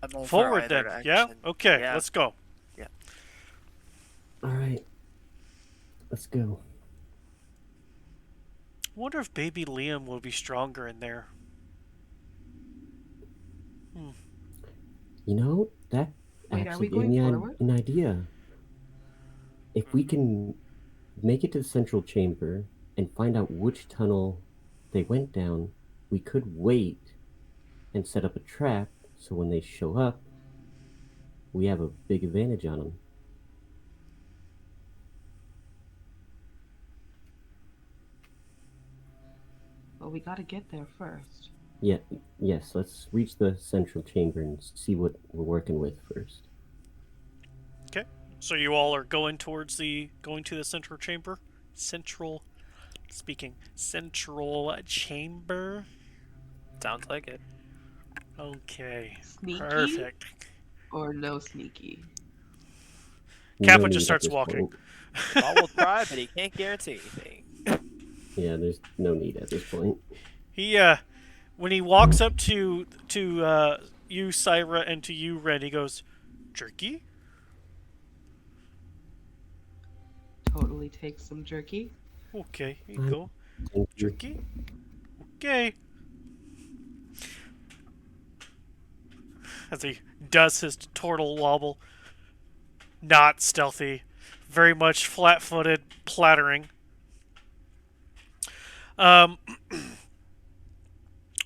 I'm all for Forward either then. Yeah? action. Okay, Yeah. let's go. Alright, let's go. I wonder if baby Liam will be stronger in there. You know, that Wait, are actually we gave going me forward? an idea. If we can make it to the central chamber and find out which tunnel they went down, we could wait and set up a trap so when they show up, we have a big advantage on them. But we gotta get there first. Yeah, yes, let's reach the central chamber and see what we're working with first. Okay. So you all are going to the central chamber? Central chamber? Sounds like it. Okay. Sneaky Perfect. or no sneaky? No Kappa just need at starts this walking. point. Well, we'll try, but he can't guarantee anything. Yeah, there's no need at this point. He when he walks up to you, Syra, and to you, Ren, he goes, "Jerky." Totally take some jerky. Okay, here you I go. thank you. Jerky. Okay. As he does his turtle wobble, not stealthy, very much flat-footed, plattering. Um,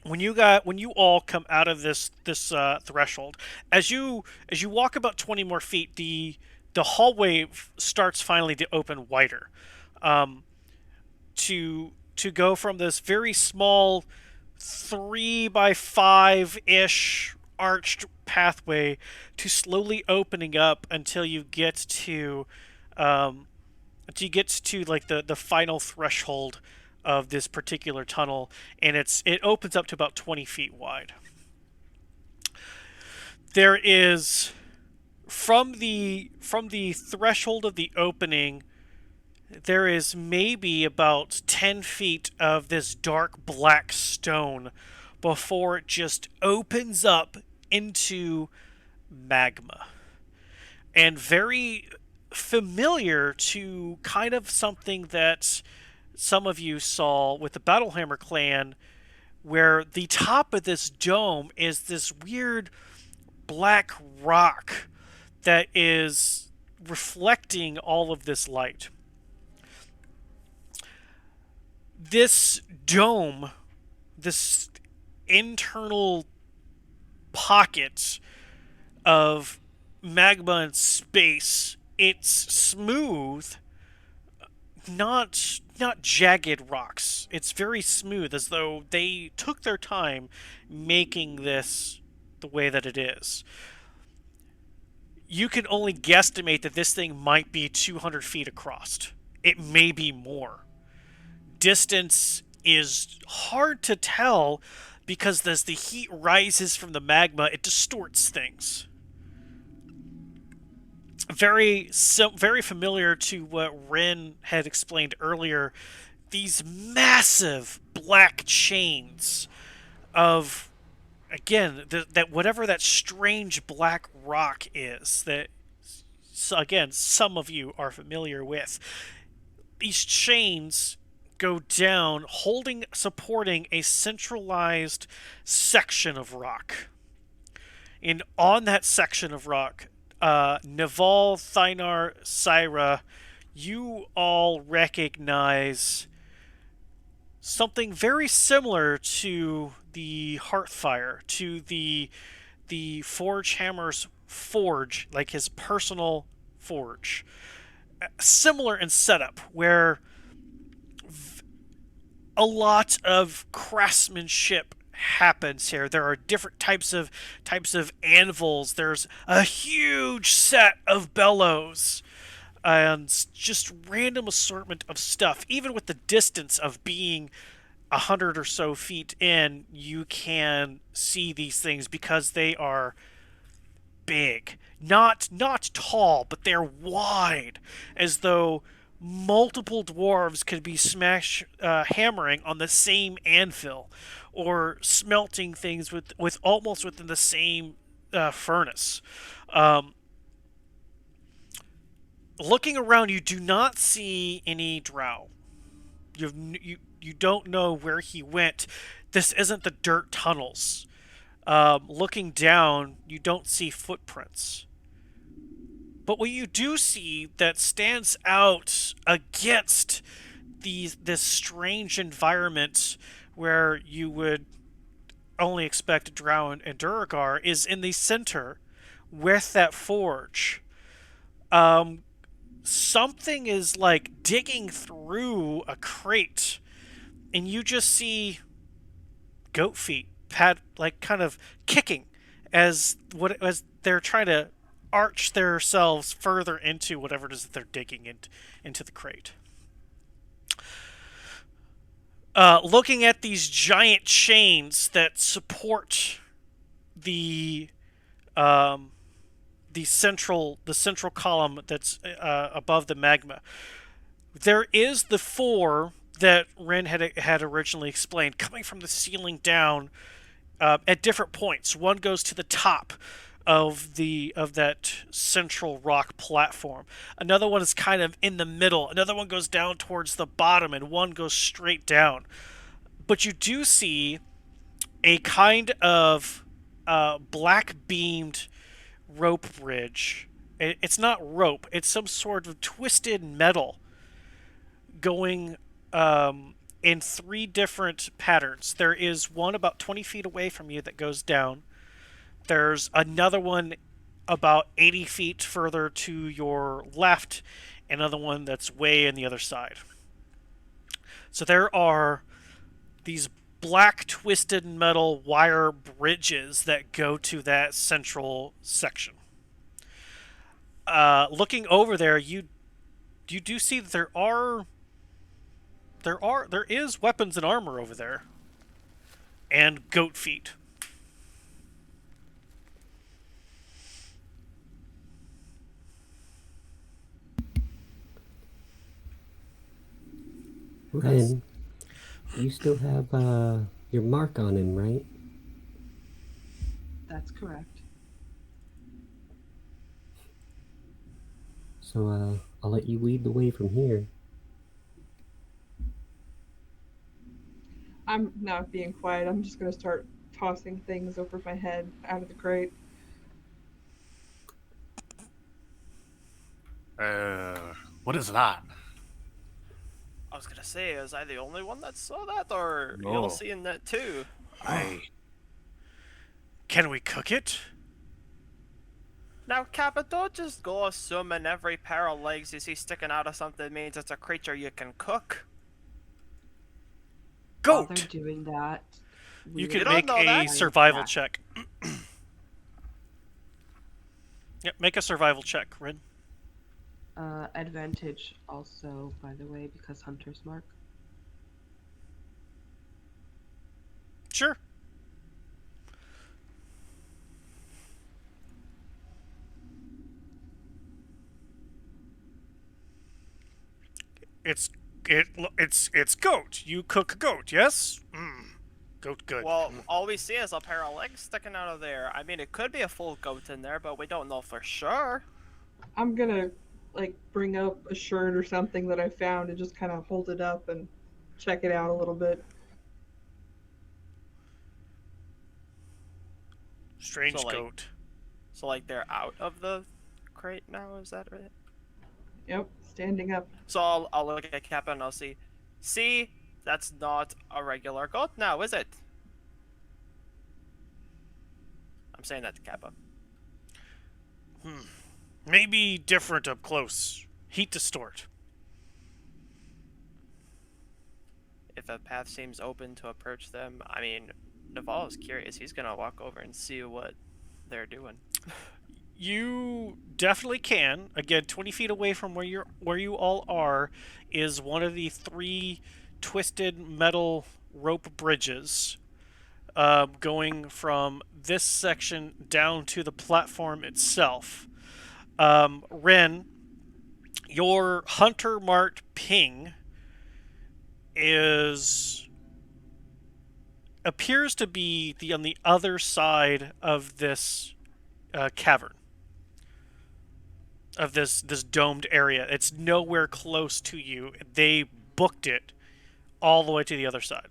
when you all come out of this threshold, as you walk about 20 more feet, the hallway starts finally to open wider, um, to go from this very small 3 by 5 ish arched pathway to slowly opening up um, until you get to like the final threshold of this particular tunnel, and it opens up to about 20 feet wide. There is from the threshold of the opening, there is maybe about 10 feet of this dark black stone before it just opens up into magma. And very familiar to kind of something that some of you saw with the Battlehammer clan, where the top of this dome is this weird black rock that is reflecting all of this light. This dome, this internal pocket of magma and space, it's smooth, not jagged rocks. It's very smooth, as though they took their time making this the way that it is. You can only guesstimate that this thing might be 200 feet across. It may be more. Distance is hard to tell because as the heat rises from the magma, it distorts things. Very familiar to what Ren had explained earlier. These massive black chains of, again, that whatever that strange black rock is that, so again, some of you are familiar with. These chains go down, supporting a centralized section of rock. And on that section of rock, Naval, Thynar, Syra, you all recognize something very similar to the Hearthfire, to the Forge Hammer's forge, like his personal forge. Similar in setup, where a lot of craftsmanship happens here. There are different types of anvils. There's a huge set of bellows and just random assortment of stuff. Even with the distance of being 100 or so feet in, you can see these things because they are big. Not tall, but they're wide, as though multiple dwarves could be hammering on the same anvil, or smelting things with almost within the same furnace. Um, Looking around, you do not see any Drow. You don't know where he went. This isn't the dirt tunnels. Looking down, you don't see footprints. But what you do see that stands out against this strange environment where you would only expect Drow and Duragar is in the center with that forge. Um, Something is like digging through a crate, and you just see goat feet like kind of kicking as they're trying to arch themselves further into whatever it is that they're digging into the crate. Looking at these giant chains that support the um, the central column that's above the magma. There is the four that Ren had originally explained coming from the ceiling down at different points. One goes to the top of that central rock platform. Another one is kind of in the middle. Another one goes down towards the bottom, and one goes straight down. But you do see a kind of black beamed rope bridge. It's not rope. It's some sort of twisted metal going in three different patterns. There is one about 20 feet away from you that goes down. There's another one about 80 feet further to your left, another one that's way in the other side. So there are these black twisted metal wire bridges that go to that central section. Looking over there, you do see that there is weapons and armor over there, and goat feet. Ren, you still have your mark on him, right? That's correct. So I'll let you lead the way from here. I'm not being quiet. I'm just gonna start tossing things over my head out of the crate. What is that? I was gonna say, was I the only one that saw that, or No. y'all seeing that too? Can we cook it? Now, Kappa, don't just go assuming every pair of legs you see sticking out of something means it's a creature you can cook. While they're Goat. doing that, You we can don't make know a that. survival check. Yep, make a survival check, Rin. advantage also, by the way, because Hunter's Mark. Sure. It's goat. You cook goat, yes? Goat good. Well, all we see is a pair of legs sticking out of there. I mean, it could be a full goat in there, but we don't know for sure. I'm gonna like bring up a shirt or something that I found and just kind of hold it up and check it out a little bit. Strange so, like- goat. So, like, they're out of the crate now, is that right? Yep, standing up. So I'll look at Kappa and I'll see. See, that's not a regular goat now, is it? I'm saying that to Kappa. Maybe different up close. Heat distort. If a path seems open to approach them, I mean, Naval is curious. He's gonna walk over and see what they're doing. You definitely can. Again, 20 feet away from where you all are is one of the three twisted metal rope bridges going from this section down to the platform itself. Ren, your hunter marked ping appears to be on the other side of this cavern, of this domed area. It's nowhere close to you. They booked it all the way to the other side.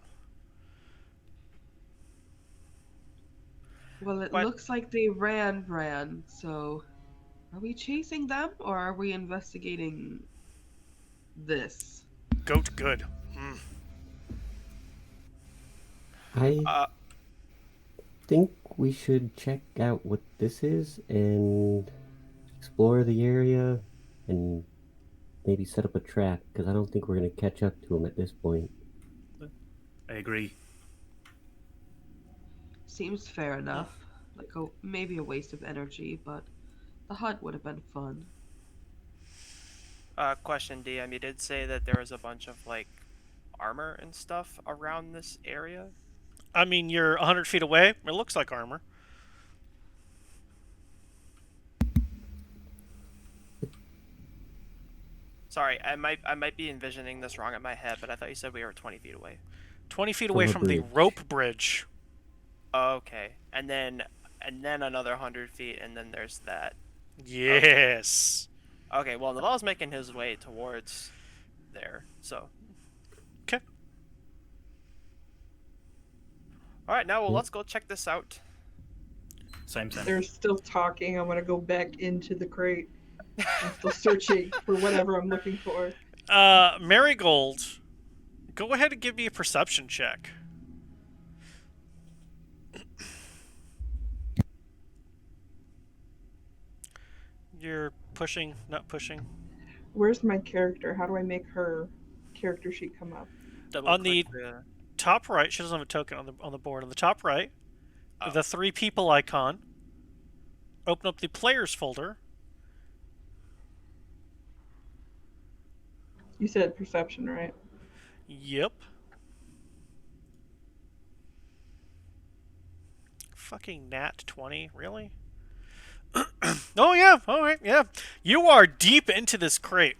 Well, it What? looks like they ran, so are we chasing them or are we investigating this? Goat good. I think we should check out what this is and explore the area and maybe set up a trap, because I don't think we're going to catch up to him at this point. I agree. Seems fair enough. Like maybe a waste of energy, but the hunt would have been fun. Question, DM. You did say that there was a bunch of like armor and stuff around this area. I mean, you're 100 feet away. It looks like armor. Sorry, I might be envisioning this wrong in my head, but I thought you said we were 20 feet away. 20 feet From away a from the bridge. rope bridge. Okay, and then another 100 feet, and then there's that. Yes. Okay, well, Naval's making his way towards there, so. Okay. Alright, now, well, let's go check this out. Same. They're still talking. I'm gonna go back into the crate. I'm still searching for whatever I'm looking for. Marigold, go ahead and give me a perception check. You're pushing, not pushing. Where's my character? How do I make her character sheet come up? Double On the- click the... Top right, she doesn't have a token on the board. On the top right, Oh. the 3 people icon. Open up the players folder. You said perception, right? Yep. Fucking nat 20, really? Oh yeah, all right, yeah. You are deep into this crate.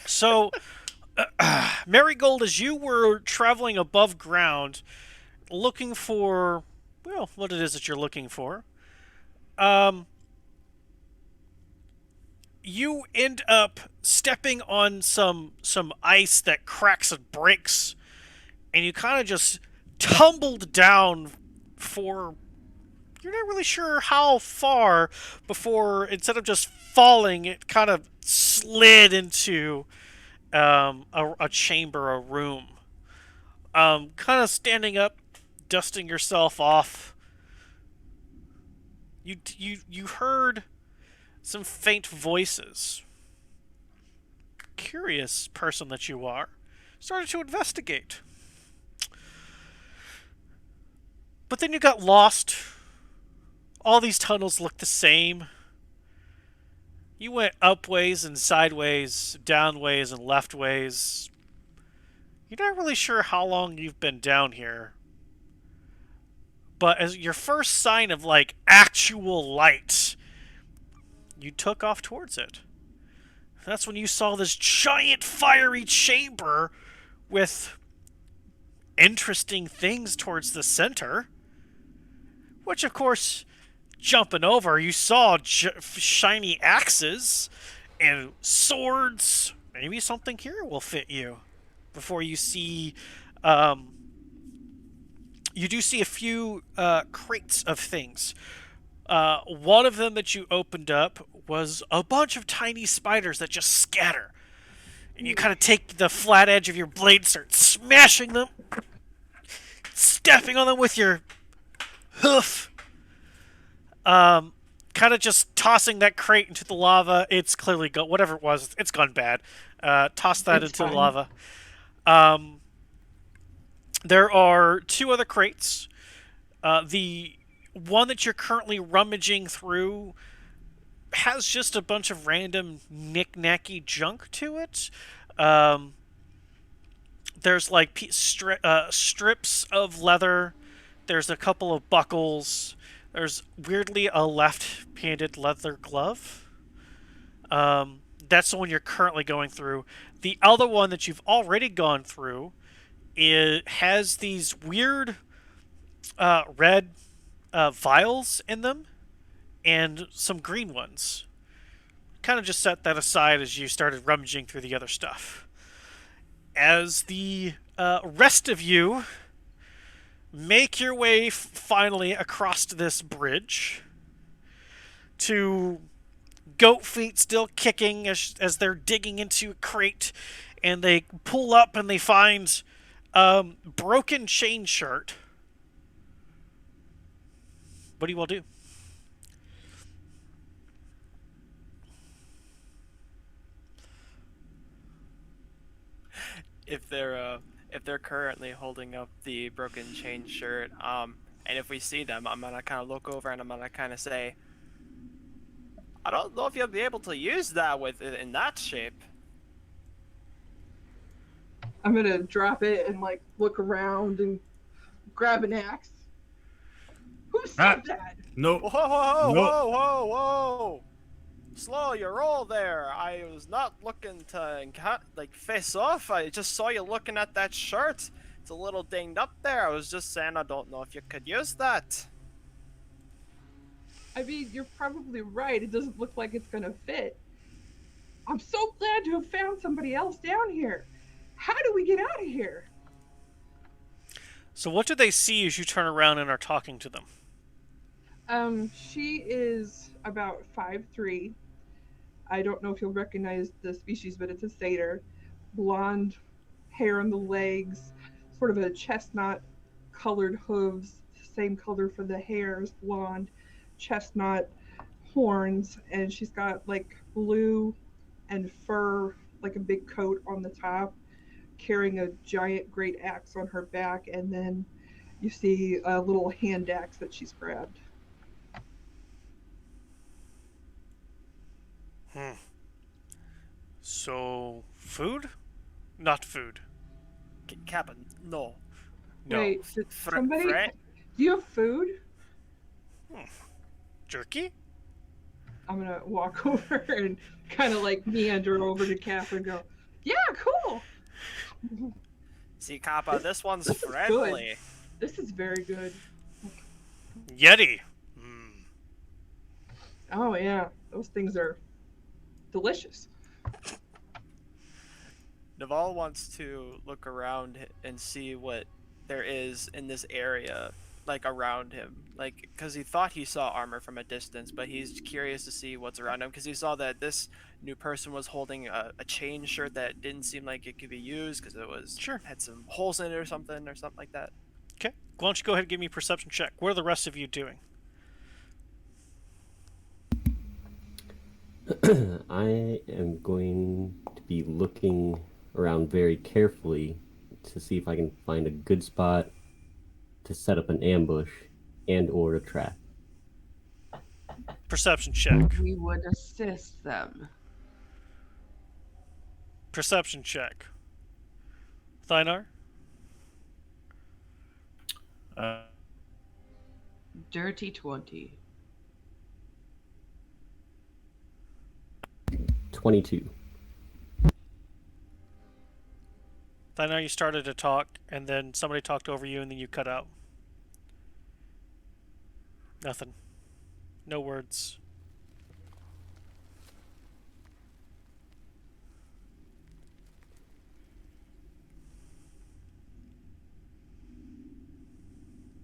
So, Marigold, as you were traveling above ground, looking for, well, what it is that you're looking for, you end up stepping on some ice that cracks and breaks, and you kind of just tumbled down for, you're not really sure how far, before instead of just falling, it kind of slid into a chamber, a room. Kind of standing up, dusting yourself off. You heard some faint voices. Curious person that you are, started to investigate. But then you got lost. All these tunnels look the same. You went up ways and sideways, down ways and left ways. You're not really sure how long you've been down here. But as your first sign of, like, actual light, you took off towards it. That's when you saw this giant fiery chamber with interesting things towards the center. Which, of course, jumping over, you saw shiny axes and swords. Maybe something here will fit you. Before you see, you do see a few crates of things. One of them that you opened up was a bunch of tiny spiders that just scatter. And you kind of take the flat edge of your blade, start smashing them, stepping on them with your hoof. Kind of just tossing that crate into the lava. It's clearly whatever it was, it's gone bad. Toss that It's into fine. the lava. There are 2 other crates. The one that you're currently rummaging through has just a bunch of random knick-knacky junk to it. There's like strips of leather. There's a couple of buckles. There's weirdly a left-handed leather glove. That's the one you're currently going through. The other one that you've already gone through, it has these weird red vials in them and some green ones. Kind of just set that aside as you started rummaging through the other stuff. As the rest of you make your way finally across this bridge to Goat Feet still kicking as they're digging into a crate, and they pull up and they find broken chain shirt. What do you all do? If they're currently holding up the broken chain shirt, and if we see them, I'm gonna kind of look over and I'm gonna kind of say, I don't know if you'll be able to use that with it in that shape. I'm gonna drop it and like look around and grab an axe. Who said that? No. Whoa, whoa, No. whoa, whoa, whoa! slow your roll there. I was not looking to like face off. I just saw you looking at that shirt. It's a little dinged up there. I was just saying I don't know if you could use that. I mean, you're probably right. It doesn't look like it's gonna fit. I'm so glad to have found somebody else down here. How do we get out of here? So what do they see as you turn around and are talking to them? She is about 5'3". I don't know if you'll recognize the species, but it's a satyr. Blonde hair on the legs, sort of a chestnut colored hooves, same color for the hair as blonde, chestnut horns, and she's got like blue and fur, like a big coat on the top, carrying a giant great axe on her back, and then you see a little hand axe that she's grabbed. Hmm. So, food? Not food. Kappa, no. No. Wait, did Fre- somebody? Fre- Do you have food? Jerky? I'm gonna walk over and kind of like meander over to Cap and go, "Yeah, cool. See, Kappa, this one's This is good. friendly. This is very good." Yeti. Hmm. Oh yeah, those things are delicious. Naval wants to look around and see what there is in this area, like around him. Like, because he thought he saw armor from a distance, but he's curious to see what's around him because he saw that this new person was holding a chain shirt that didn't seem like it could be used because it was Sure. had some holes in it or something like that. Okay. Why don't you go ahead and give me a perception check? What are the rest of you doing? I am going to be looking around very carefully to see if I can find a good spot to set up an ambush and or a trap. Perception check. We would assist them. Perception check. Thynar? Uh, Dirty 20. 22. Thynar, you started to talk, and then somebody talked over you, and then you cut out. Nothing. No words.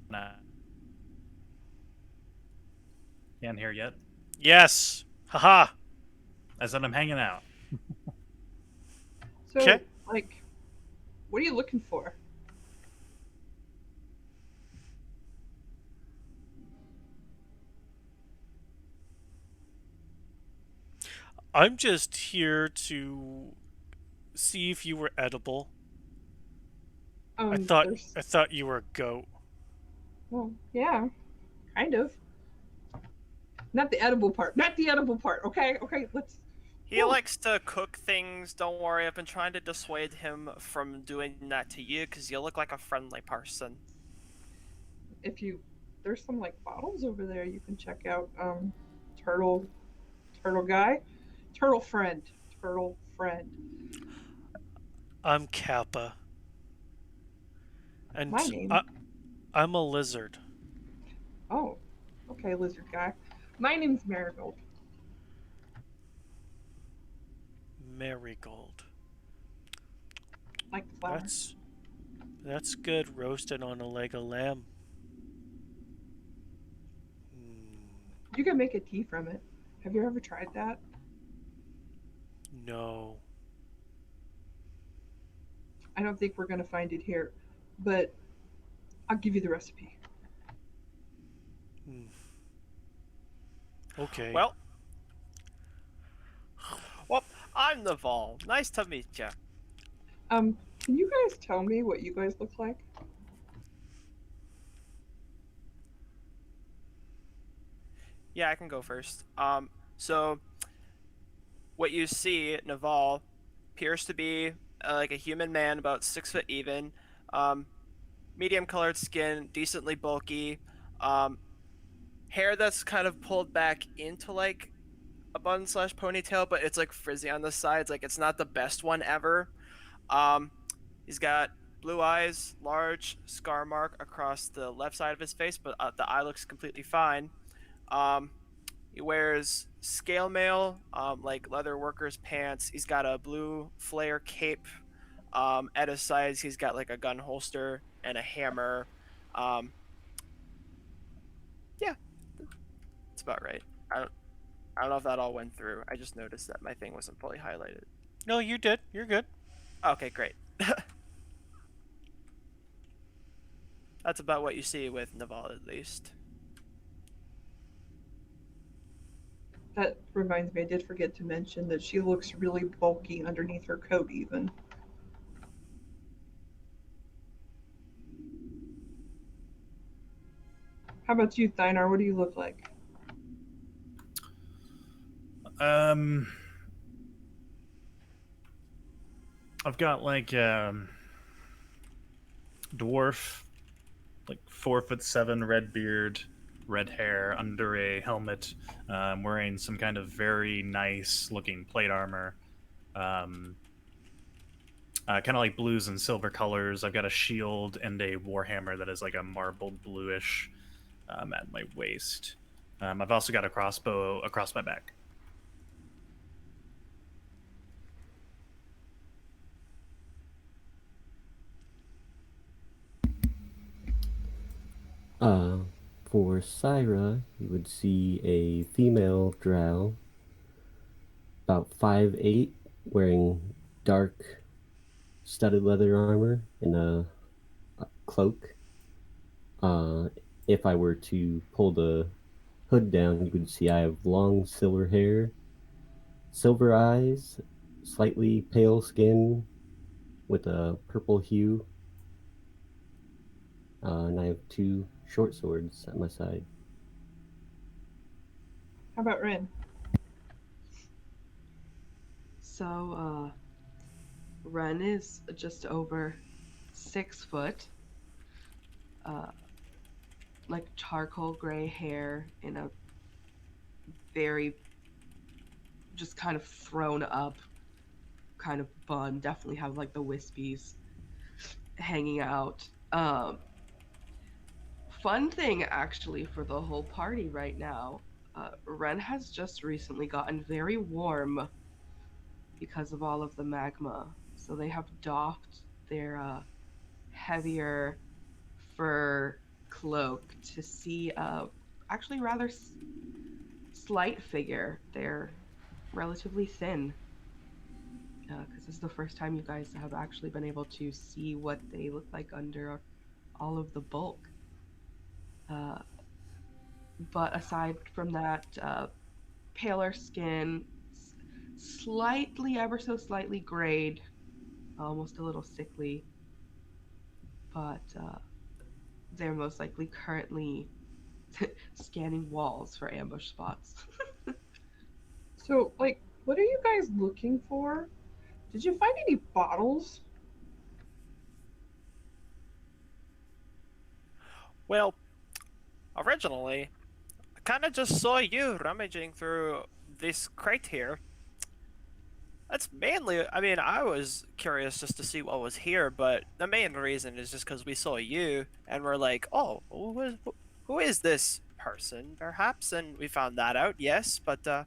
nah. Can't hear yet. Yes. Haha. I said I'm hanging out. So, Okay. like, what are you looking for? I'm just here to see if you were edible. I thought you were a goat. Well, yeah, kind of. Not the edible part. Not the edible part. Okay, okay. Let's. He Whoa. likes to cook things. Don't worry, I've been trying to dissuade him from doing that to you because you look like a friendly person. If you, there's some like bottles over there you can check out. Turtle, turtle guy, turtle friend, turtle friend. I'm Kappa. And My name. I'm a lizard. Oh, okay, lizard guy. My name's Marigold. Marigold. Like the flower. That's good roasted on a leg of lamb. You can make a tea from it. Have you ever tried that? No. I don't think we're gonna find it here, but I'll give you the recipe. Okay. Well, I'm Naval. Nice to meet you. Can you guys tell me what you guys look like? Yeah, I can go first. So what you see, Naval, appears to be like a human man, about 6 foot even, medium colored skin, decently bulky, hair that's kind of pulled back into like a bun slash ponytail, but it's like frizzy on the sides. Like it's not the best one ever. Um, he's got blue eyes, large scar mark across the left side of his face, but the eye looks completely fine. Um, he wears scale mail, like leather workers pants. He's got a blue flare cape. At his sides, he's got like a gun holster and a hammer. Um, yeah, that's about right. I don't, I don't know if that all went through. I just noticed that my thing wasn't fully highlighted. No, you did. You're good. Okay, great. That's about what you see with Naval, at least. That reminds me, I did forget to mention that she looks really bulky underneath her coat, even. How about you, Thynar? What do you look like? Um, I've got like dwarf, like 4'7", red beard, red hair under a helmet. I'm wearing some kind of very nice looking plate armor. Um, kind of like blues and silver colors. I've got a shield and a warhammer that is like a marbled bluish at my waist. I've also got a crossbow across my back. Uh, for Syra, you would see a female drow, about 5'8", wearing dark studded leather armor and a cloak. Uh, if I were to pull the hood down, you would see I have long silver hair, silver eyes, slightly pale skin with a purple hue, and I have two short swords at my side. How about Ren? So, Ren is just over 6 foot, uh, like charcoal gray hair in a very just kind of thrown up kind of bun. Definitely have like the wispies hanging out. Fun thing actually for the whole party right now. Ren has just recently gotten very warm because of all of the magma. So they have doffed their heavier fur cloak to see actually rather slight figure. They're relatively thin because this is the first time you guys have actually been able to see what they look like under all of the bulk. Uh, but aside from that, paler skin, slightly, ever so slightly grayed, almost a little sickly, but they're most likely currently scanning walls for ambush spots. So, like, what are you guys looking for? Did you find any bottles? Well, originally, I kind of just saw you rummaging through this crate here. That's mainly, I mean, I was curious just to see what was here, but the main reason is just because we saw you and we're like, oh, who is this person, perhaps? And we found that out, yes, but at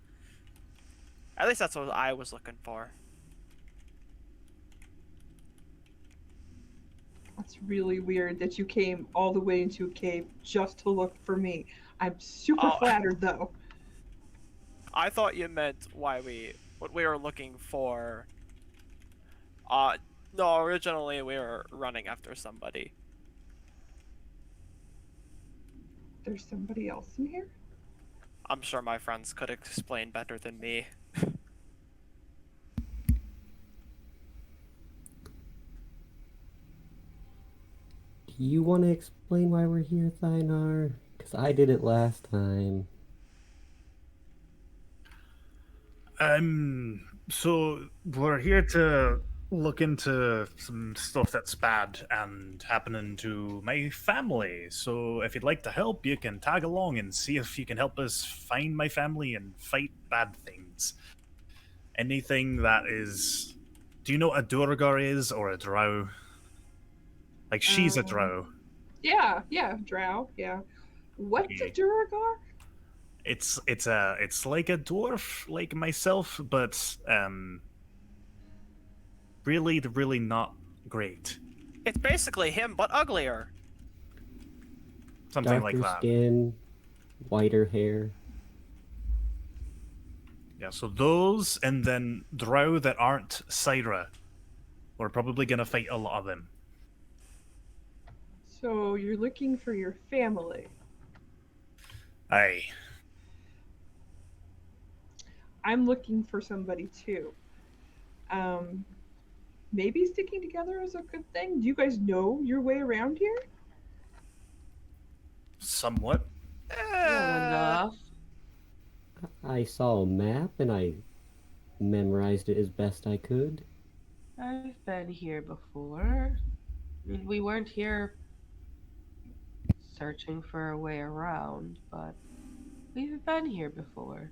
least that's what I was looking for. That's really weird that you came all the way into a cave just to look for me. I'm super Oh, flattered, though. I thought you meant what we were looking for. No, originally we were running after somebody. There's somebody else in here? I'm sure my friends could explain better than me. Do you want to explain why we're here, Thynar? Because I did it last time. So we're here to look into some stuff that's bad and happening to my family. So if you'd like to help, you can tag along and see if you can help us find my family and fight bad things. Anything that is. Do you know what a Durgar is or a Drow? Like she's a Um, Drow. yeah, Drow, yeah. What's a Okay. Duragar? It's like a dwarf like myself, but really not great. It's basically him, but uglier. Something like Darker that. skin, whiter hair. Yeah, so those and then Drow that aren't Syra. We're probably gonna fight a lot of them. So you're looking for your family. Aye. I'm looking for somebody too. Um, Maybe sticking together is a good thing. Do you guys know your way around here? Somewhat. Well Eh, enough. I saw a map and I memorized it as best I could. I've been here before. I mean, we weren't here searching for a way around, but we've been here before.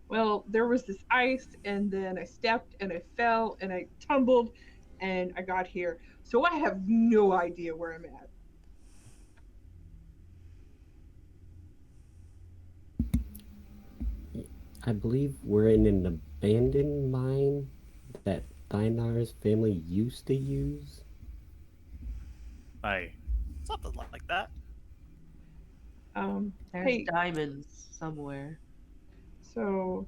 Well, there was this ice, and then I stepped and I fell and I tumbled and I got here. So I have no idea where I'm at. I believe we're in an abandoned mine that Thinar's family used to use. Aye. something like that. There's Hey, diamonds somewhere. so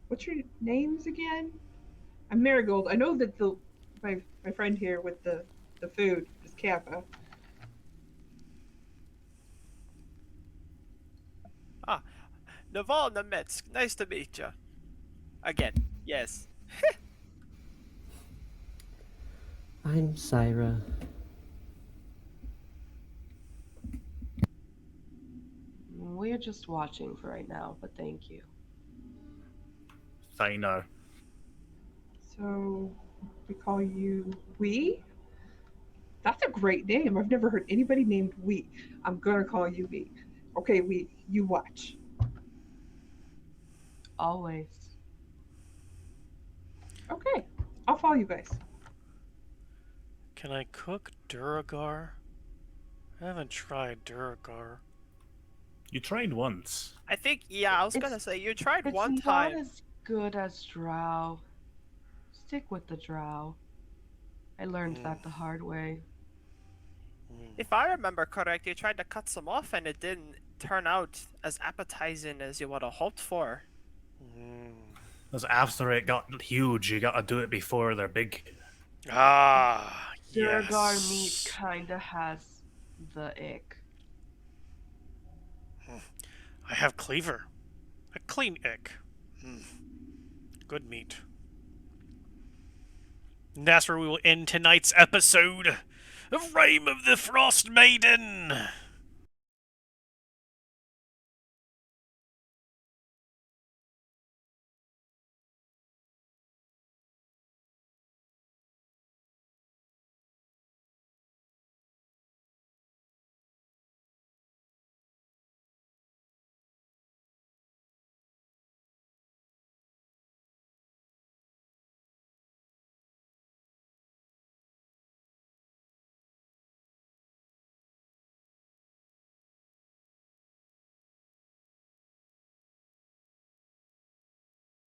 what's your names again? I'm Marigold. I know that my friend here with the food is Kappa. Ah, Naval Nemetsk, nice to meet you. Again, yes. I'm Syra. We're just watching for right now, but thank you. Thynar. So we call you We. That's a great name. I've never heard anybody named We. I'm gonna call you We. Okay, We. You watch. Always. Okay, I'll follow you guys. Can I cook Duragar? I haven't tried Duragar. You tried once. I think, yeah, I was It's- gonna say, you tried It's one not time. as good as Drow. Stick with the Drow. I learned that the hard way. If I remember correct, you tried to cut some off and it didn't turn out as appetizing as you would have hoped for. Because after it got huge, you gotta do it before they're big. Ah, Duragar meat yes. kinda has the ick. I have cleaver. A clean ick. Good meat. And that's where we will end tonight's episode of Rime of the Frostmaiden.